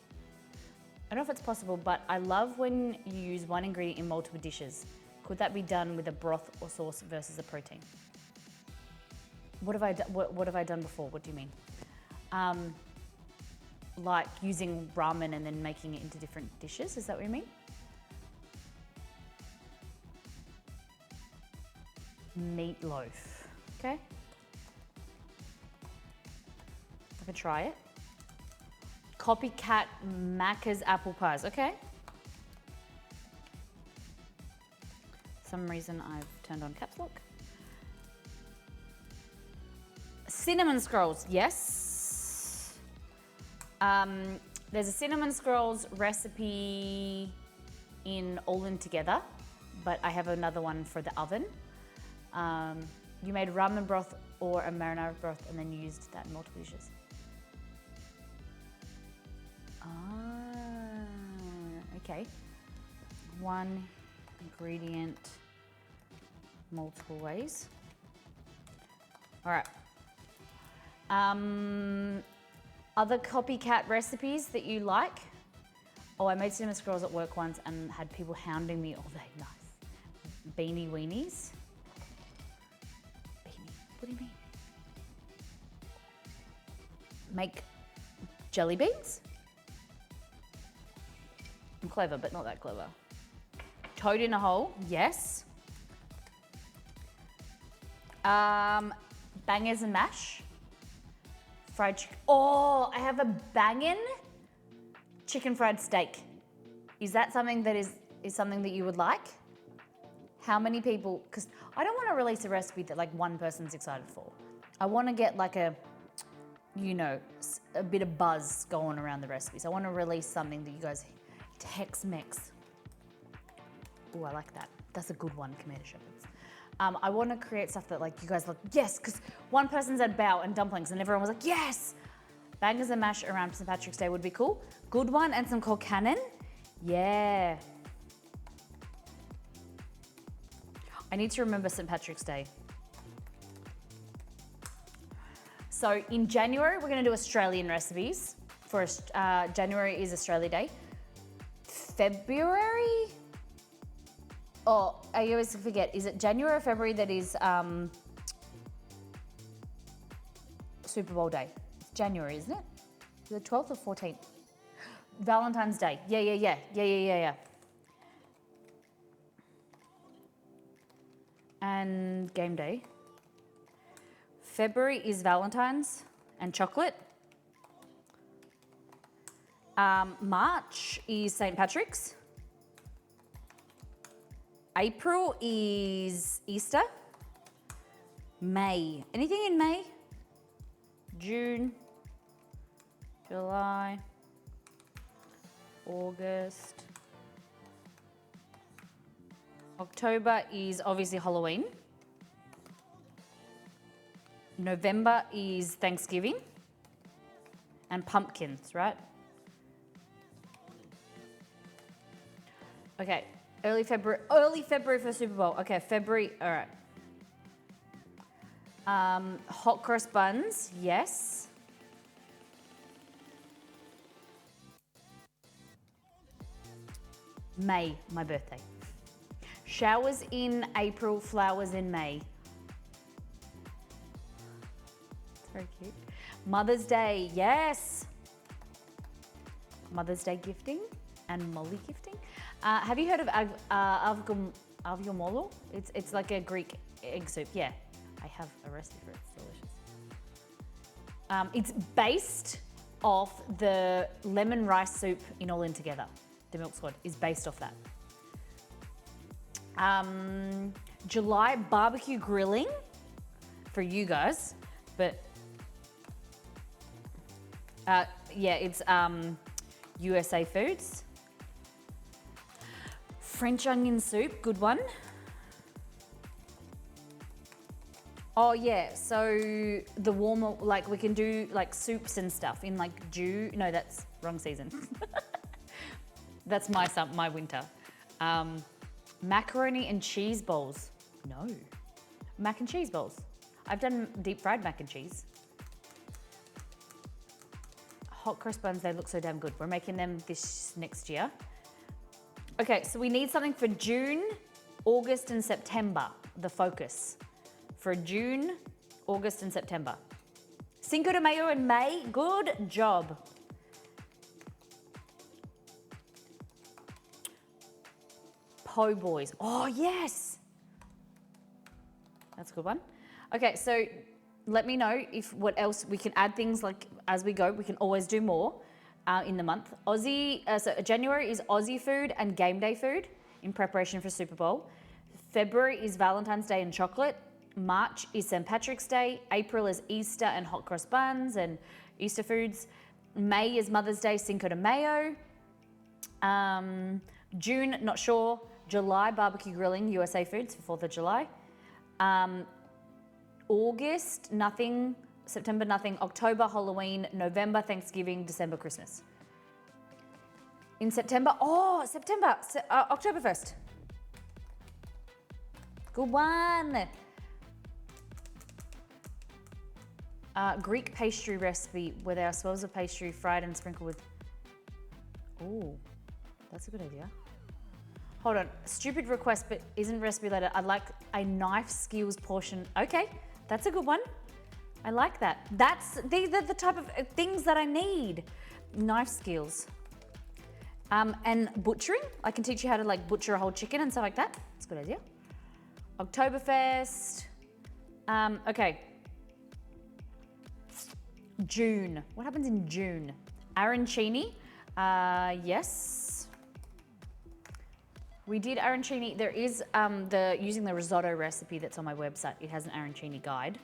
I don't know if it's possible, but I love when you use one ingredient in multiple dishes. Could that be done with a broth or sauce versus a protein? What have I done before? What do you mean? Like using ramen and then making it into different dishes, is that what you mean? Meatloaf, okay. I could try it. Copycat Macca's apple pies, okay. Some reason I've turned on caps lock. Cinnamon scrolls, yes. There's a cinnamon scrolls recipe in All In Together, but I have another one for the oven. You made ramen broth or a marinara broth and then you used that in multiple dishes. Okay. One ingredient, multiple ways. All right. Other copycat recipes that you like? Oh, I made cinnamon scrolls at work once and had people hounding me all day. Nice. Beanie weenies. Beanie, what do you mean? Make jelly beans? I'm clever, but not that clever. Toad in a hole, yes. Bangers and mash. Fried chicken. Oh, I have a bangin' chicken fried steak. Is that something that is something that you would like? How many people, because I don't want to release a recipe that like one person's excited for. I want to get like a bit of buzz going around the recipes. I want to release something that you guys, Tex-Mex. Oh, I like that. That's a good one, Commander Shepherds. I want to create stuff that like you guys like, yes, because one person said bao and dumplings and everyone was like, yes. Bangers and mash around St. Patrick's Day would be cool. Good one and some cold cannon. Yeah. I need to remember St. Patrick's Day. So in January, we're going to do Australian recipes. January is Australia Day. February? Oh, I always forget. Is it January or February that is Super Bowl Day? It's January, isn't it? The 12th or 14th? Valentine's Day. Yeah. And game day. February is Valentine's and chocolate. March is St. Patrick's. April is Easter. May. Anything in May? June, July, August, October is obviously Halloween. November is Thanksgiving. And pumpkins, right? Okay, early February for Super Bowl. Okay, February, all right. Hot cross buns, yes. May, my birthday. Showers in April, flowers in May. It's very cute. Mother's Day, yes. Mother's Day gifting and Molly gifting. Have you heard of aviomolo? It's like a Greek egg soup. Yeah, I have a recipe for it. It's delicious. It's based off the lemon rice soup in All In Together. The Milk Squad is based off that. July barbecue grilling for you guys, but yeah, it's USA Foods. French onion soup, good one. Oh yeah, so the warmer, like we can do like soups and stuff in like June. No, that's wrong season. That's my winter. Macaroni and cheese bowls. No. Mac and cheese bowls. I've done deep fried mac and cheese. Hot cross buns, they look so damn good. We're making them this next year. Okay, so we need something for June, August and September, the focus. For June, August and September. Cinco de Mayo in May, good job. Po' boys, oh yes. That's a good one. Okay, so let me know if what else we can add things like as we go. We can always do more in the month. So January is Aussie food and game day food in preparation for Super Bowl. February is Valentine's Day and chocolate. March is St. Patrick's Day. April is Easter and hot cross buns and Easter foods. May is Mother's Day, Cinco de Mayo. June, not sure. July, barbecue grilling, USA Foods for 4th of July. August, nothing. September, nothing. October, Halloween. November, Thanksgiving. December, Christmas. In September, October 1st. Good one. Greek pastry recipe where there are swirls of pastry fried and sprinkled with. Oh, that's a good idea. Hold on, stupid request, but isn't recipe letter. I'd like a knife skills portion. Okay, that's a good one. I like that. These are the type of things that I need. Knife skills. And butchering. I can teach you how to like butcher a whole chicken and stuff like that. That's a good idea. Oktoberfest. Okay. June. What happens in June? Arancini. Yes. We did arancini. There is using the risotto recipe that's on my website. It has an arancini guide,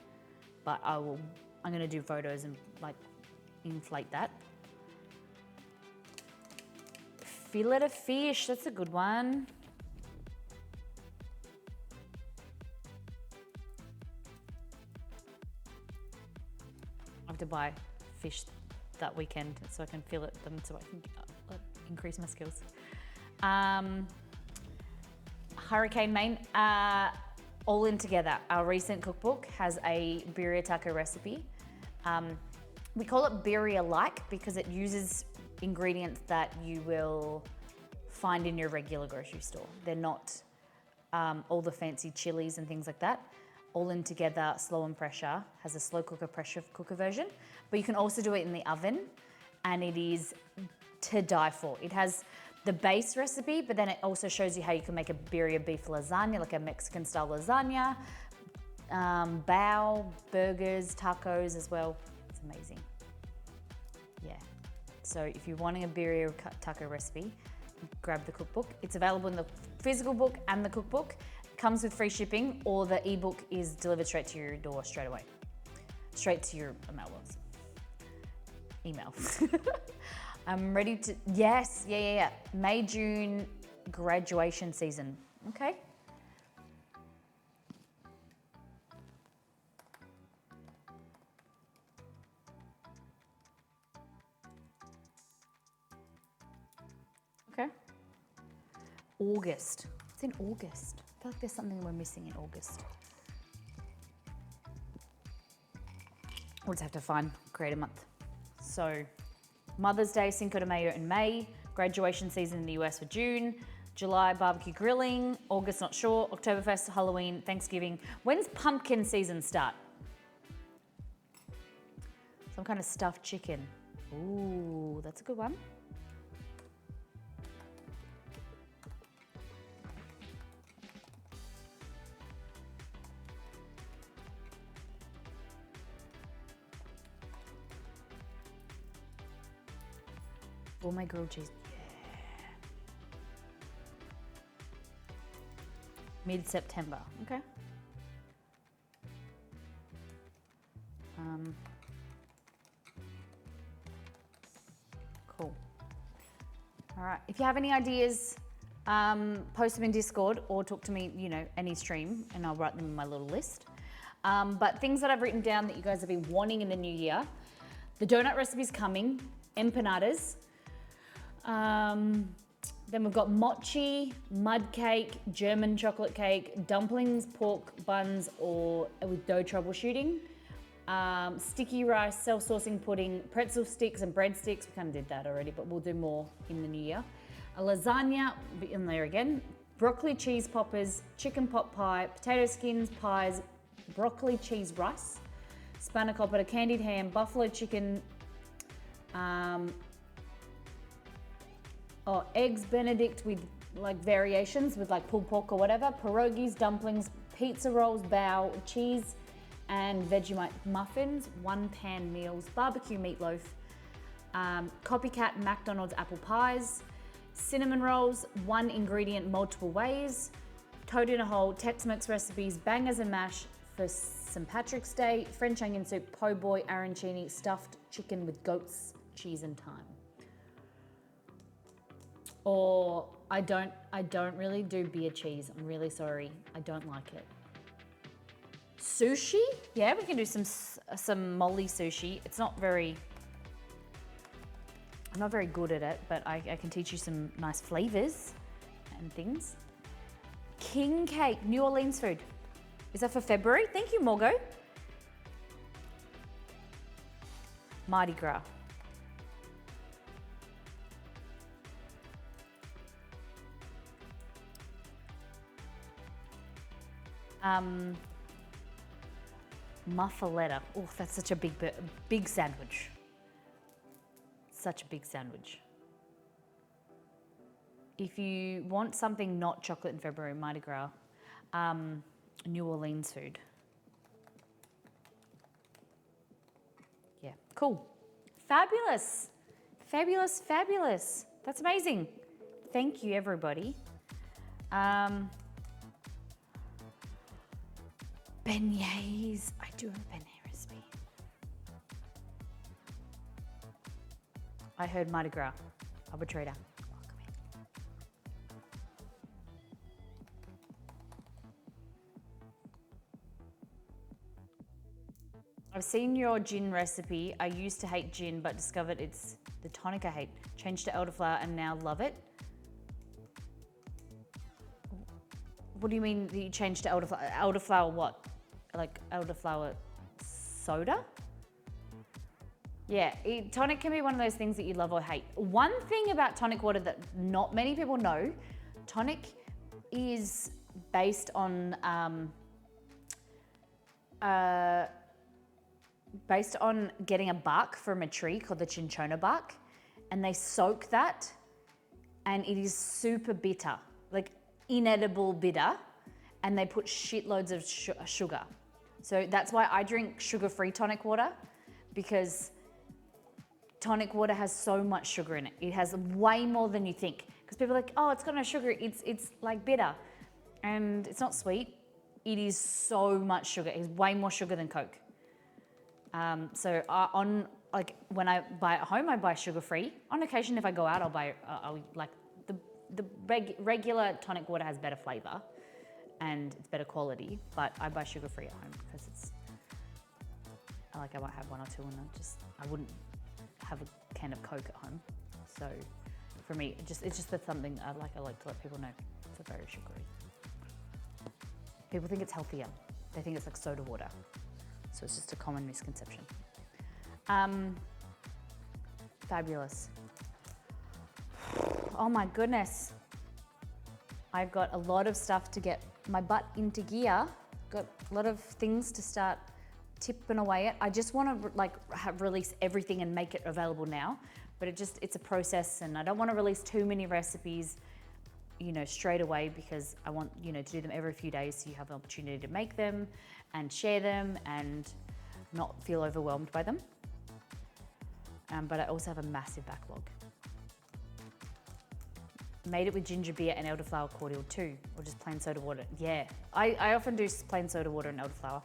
but I'm gonna do photos and like inflate that. Fillet of fish, that's a good one. I have to buy fish that weekend so I can fillet them so I can increase my skills. Hurricane Maine, All In Together. Our recent cookbook has a birria taco recipe. We call it birria-like because it uses ingredients that you will find in your regular grocery store. They're not all the fancy chilies and things like that. All In Together, slow and pressure, has a slow cooker, pressure cooker version, but you can also do it in the oven and it is to die for. It has the base recipe, but then it also shows you how you can make a birria beef lasagna, like a Mexican style lasagna, bao, burgers, tacos as well. It's amazing. Yeah. So if you're wanting a birria taco recipe, grab the cookbook. It's available in the physical book and the cookbook. It comes with free shipping, or the ebook is delivered straight to your door straight away. Straight to your mailbox. Email. I'm ready to, yes, yeah. May, June, graduation season. Okay, Okay. August. It's in August. I feel like there's something we're missing in August. We'll just have to find Creator Month. So, Mother's Day, Cinco de Mayo in May. Graduation season in the US for June. July, barbecue grilling. August, not sure. Oktoberfest, Halloween, Thanksgiving. When's pumpkin season start? Some kind of stuffed chicken. Ooh, that's a good one. Oh, my grilled cheese. Yeah. Mid-September. Okay. Cool. All right. If you have any ideas, post them in Discord or talk to me, any stream, and I'll write them in my little list. But things that I've written down that you guys have been wanting in the new year. The donut recipe's coming. Empanadas. Then we've got mochi, mud cake, German chocolate cake, dumplings, pork buns, or with dough troubleshooting. Sticky rice, self-saucing pudding, pretzel sticks and breadsticks. We kind of did that already, but we'll do more in the new year. A lasagna, in there again. Broccoli cheese poppers, chicken pot pie, potato skins, pies, broccoli cheese rice, spanakopita, candied ham, buffalo chicken, eggs Benedict with like variations with like pulled pork or whatever, pierogies, dumplings, pizza rolls, bao, cheese and Vegemite muffins, one pan meals, barbecue meatloaf, copycat McDonald's apple pies, cinnamon rolls, one ingredient multiple ways, toad in a hole, Tex-Mex recipes, bangers and mash for St. Patrick's Day, French onion soup, po' boy, arancini, stuffed chicken with goat's cheese and thyme. Or I don't really do beer cheese. I'm really sorry. I don't like it. Sushi? Yeah, we can do some molly sushi. I'm not very good at it, but I can teach you some nice flavors and things. King cake, New Orleans food. Is that for February? Thank you, Morgo. Mardi Gras. Muffaletta. Oh, that's such a big sandwich. Such a big sandwich. If you want something not chocolate in February, Mardi Gras, New Orleans food. Yeah, cool. Fabulous. Fabulous, fabulous. That's amazing. Thank you, everybody. Beignets. I do have a beignet recipe. I heard Mardi Gras. Arbitrator. Welcome in. I've seen your gin recipe. I used to hate gin, but discovered it's the tonic I hate. Changed to elderflower and now love it. What do you mean that you changed to elderflower? Elderflower what? Like elderflower soda? Yeah, tonic can be one of those things that you love or hate. One thing about tonic water that not many people know, tonic is based on getting a bark from a tree called the cinchona bark, and they soak that, and it is super bitter, like inedible bitter, and they put shitloads of sugar. So that's why I drink sugar-free tonic water, because tonic water has so much sugar in it. It has way more than you think. Because people are like, oh, it's got no sugar, it's like bitter. And it's not sweet. It is so much sugar. It's way more sugar than Coke. When I buy at home, I buy sugar-free. On occasion, if I go out, I'll like the regular tonic water has better flavor and it's better quality, but I buy sugar-free at home because I might have one or two and I wouldn't have a can of Coke at home. So for me. It's just that's something I like to let people know. It's a very sugary. People think it's healthier. They think it's like soda water. So it's just a common misconception. Fabulous. Oh my goodness. I've got a lot of stuff to get my butt into gear. Got a lot of things to start tipping away at. I just want to release everything and make it available now, but it's a process, and I don't want to release too many recipes, straight away, because I want, to do them every few days so you have an opportunity to make them and share them and not feel overwhelmed by them. But I also have a massive backlog. Made it with ginger beer and elderflower cordial too, or just plain soda water. Yeah, I often do plain soda water and elderflower.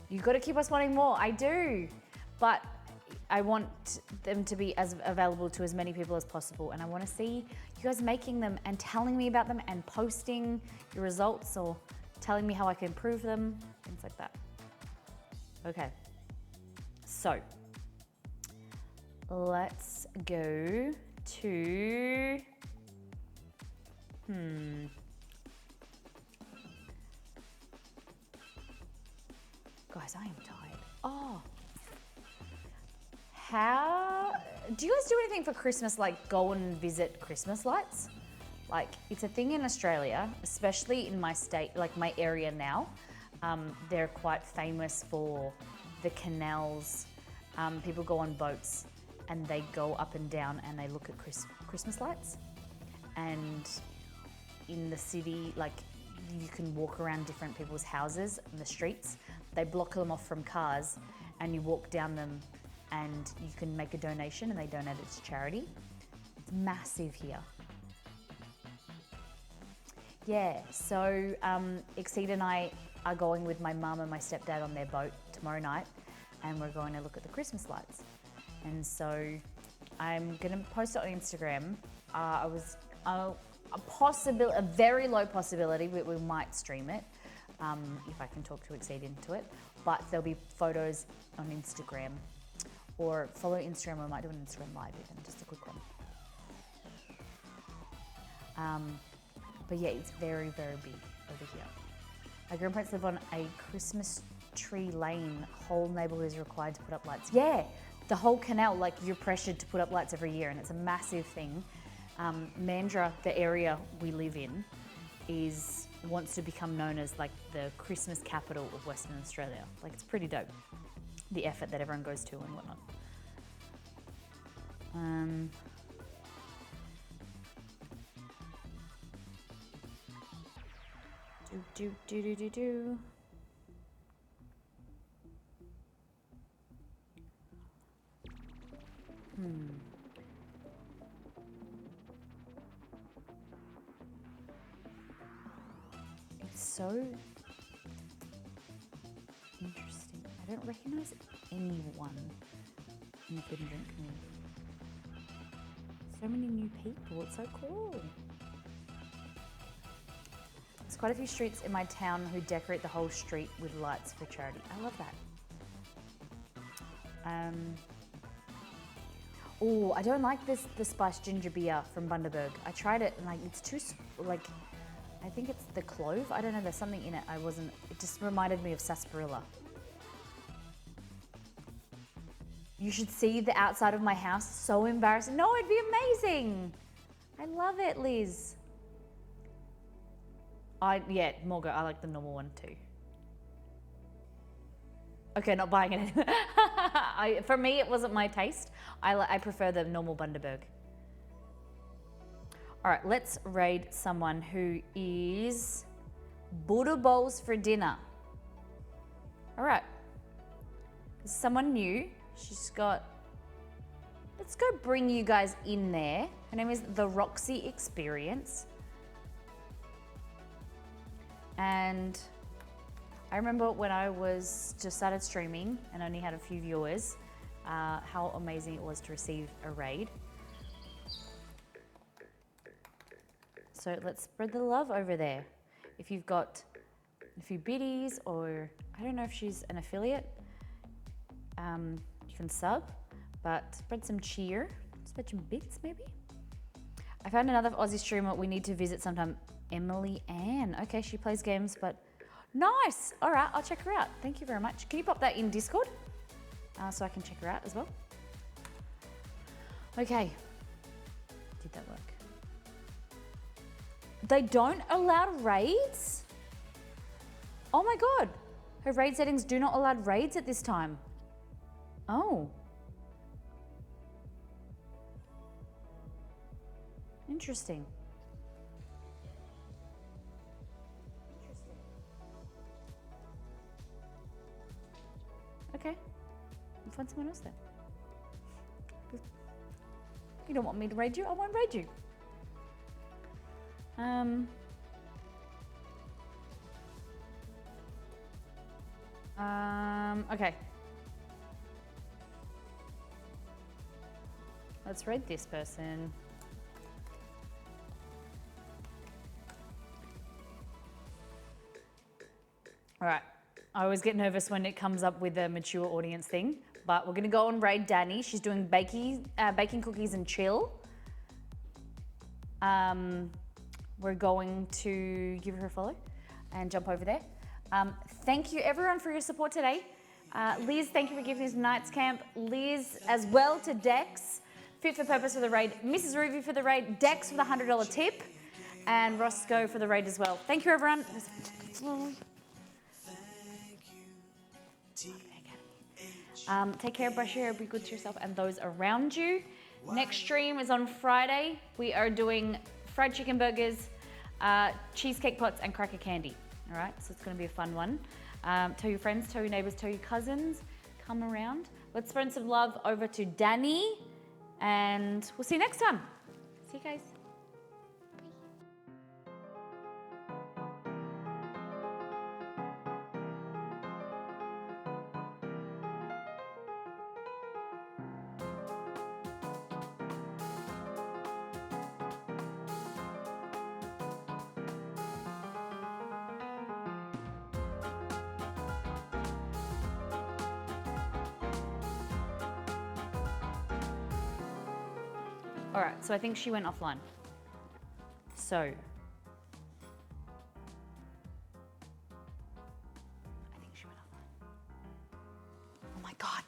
You've got to keep us wanting more. I do, but I want them to be as available to as many people as possible, and I want to see you guys making them and telling me about them and posting your results or telling me how I can improve them, things like that. Okay, so let's go to guys, I am tired. Oh, how do you guys do anything for Christmas, like go and visit Christmas lights? Like, it's a thing in Australia, especially in my state, like my area now. They're quite famous for the canals. People go on boats and they go up and down and they look at Christmas lights. And in the city, like, you can walk around different people's houses in the streets. They block them off from cars and you walk down them and you can make a donation and they donate it to charity. It's massive here. Yeah, so Exceed and I are going with my mum and my stepdad on their boat tomorrow night, and we're going to look at the Christmas lights. And so I'm gonna post it on Instagram. A very low possibility, but we might stream it if I can talk to Exceed into it. But there'll be photos on Instagram, or follow Instagram. I might do an Instagram live even, just a quick one. But yeah, it's very, very big over here. My grandparents live on a Christmas tree lane. Whole neighborhood is required to put up lights. Yeah, the whole canal, like, you're pressured to put up lights every year, and it's a massive thing. Mandurah, the area we live in, wants to become known as like the Christmas capital of Western Australia. Like, it's pretty dope, the effort that everyone goes to and whatnot. Do. It's so interesting. I don't recognize anyone in the food and drink community. So many new people. It's so cool. There's quite a few streets in my town who decorate the whole street with lights for charity. I love that. Oh, I don't like the spiced ginger beer from Bundaberg. I tried it and it's too, I think it's the clove. I don't know, there's something in it. It just reminded me of sarsaparilla. You should see the outside of my house. So embarrassing. No, it'd be amazing. I love it, Liz. Morgo, I like the normal one too. Okay, not buying it. For me, it wasn't my taste. I prefer the normal Bundaberg. All right, let's raid someone who is Buddha bowls for dinner. All right, someone new. Let's go bring you guys in there. Her name is The Roxy Experience. And I remember when I just started streaming and only had a few viewers, how amazing it was to receive a raid. So let's spread the love over there. If you've got a few biddies, or I don't know if she's an affiliate, you can sub, but spread some cheer, spread some bits maybe. I found another Aussie streamer we need to visit sometime. Emily Ann. Okay, she plays games, but nice. All right, I'll check her out. Thank you very much. Can you pop that in Discord so I can check her out as well? Okay. Did that work? They don't allow raids? Oh my God. Her raid settings do not allow raids at this time. Oh. Interesting. Okay. I'll find someone else then. You don't want me to raid you? I won't raid you. Okay. Let's raid this person. All right. I always get nervous when it comes up with a mature audience thing, but we're gonna go and raid Danny. She's doing baking cookies and chill. We're going to give her a follow and jump over there. Thank you everyone for your support today. Liz, thank you for giving us Nights Camp. Liz as well to Dex, Fit for Purpose for the raid, Mrs. Ruby for the raid, Dex for the $100 tip, and Roscoe for the raid as well. Thank you everyone. Take care, brush your hair, be good to yourself and those around you. Next stream is on Friday. We are doing fried chicken burgers, cheesecake pots, and cracker candy. All right, so it's going to be a fun one. Tell your friends, tell your neighbors, tell your cousins, come around. Let's spread some love over to Danny, and we'll see you next time. See you guys. All right, so I think she went offline. So, I think she went offline. Oh my God.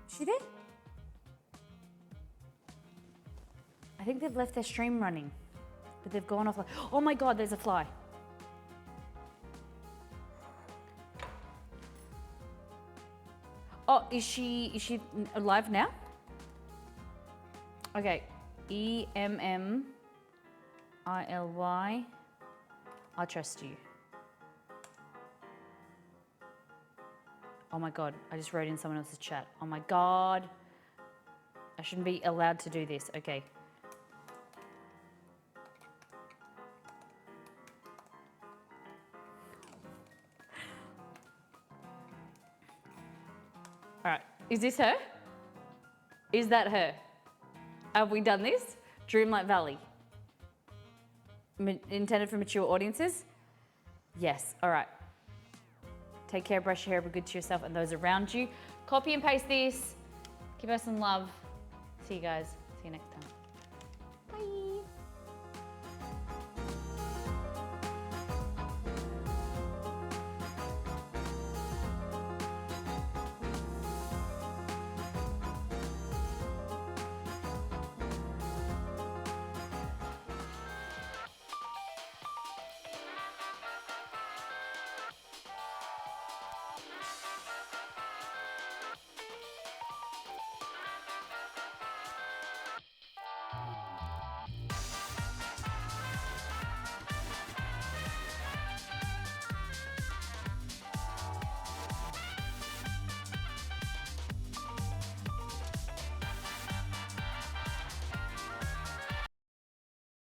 Is she there? I think they've left their stream running, but they've gone offline. Oh my God, there's a fly. Oh, is she alive now? Okay, EMMILY. I trust you. Oh my God, I just wrote in someone else's chat. Oh my God. I shouldn't be allowed to do this. Okay. All right, is this her? Is that her? Have we done this? Dreamlight Valley. Intended for mature audiences? Yes, all right. Take care, brush your hair, be good to yourself and those around you. Copy and paste this. Give us some love. See you guys. See you next time.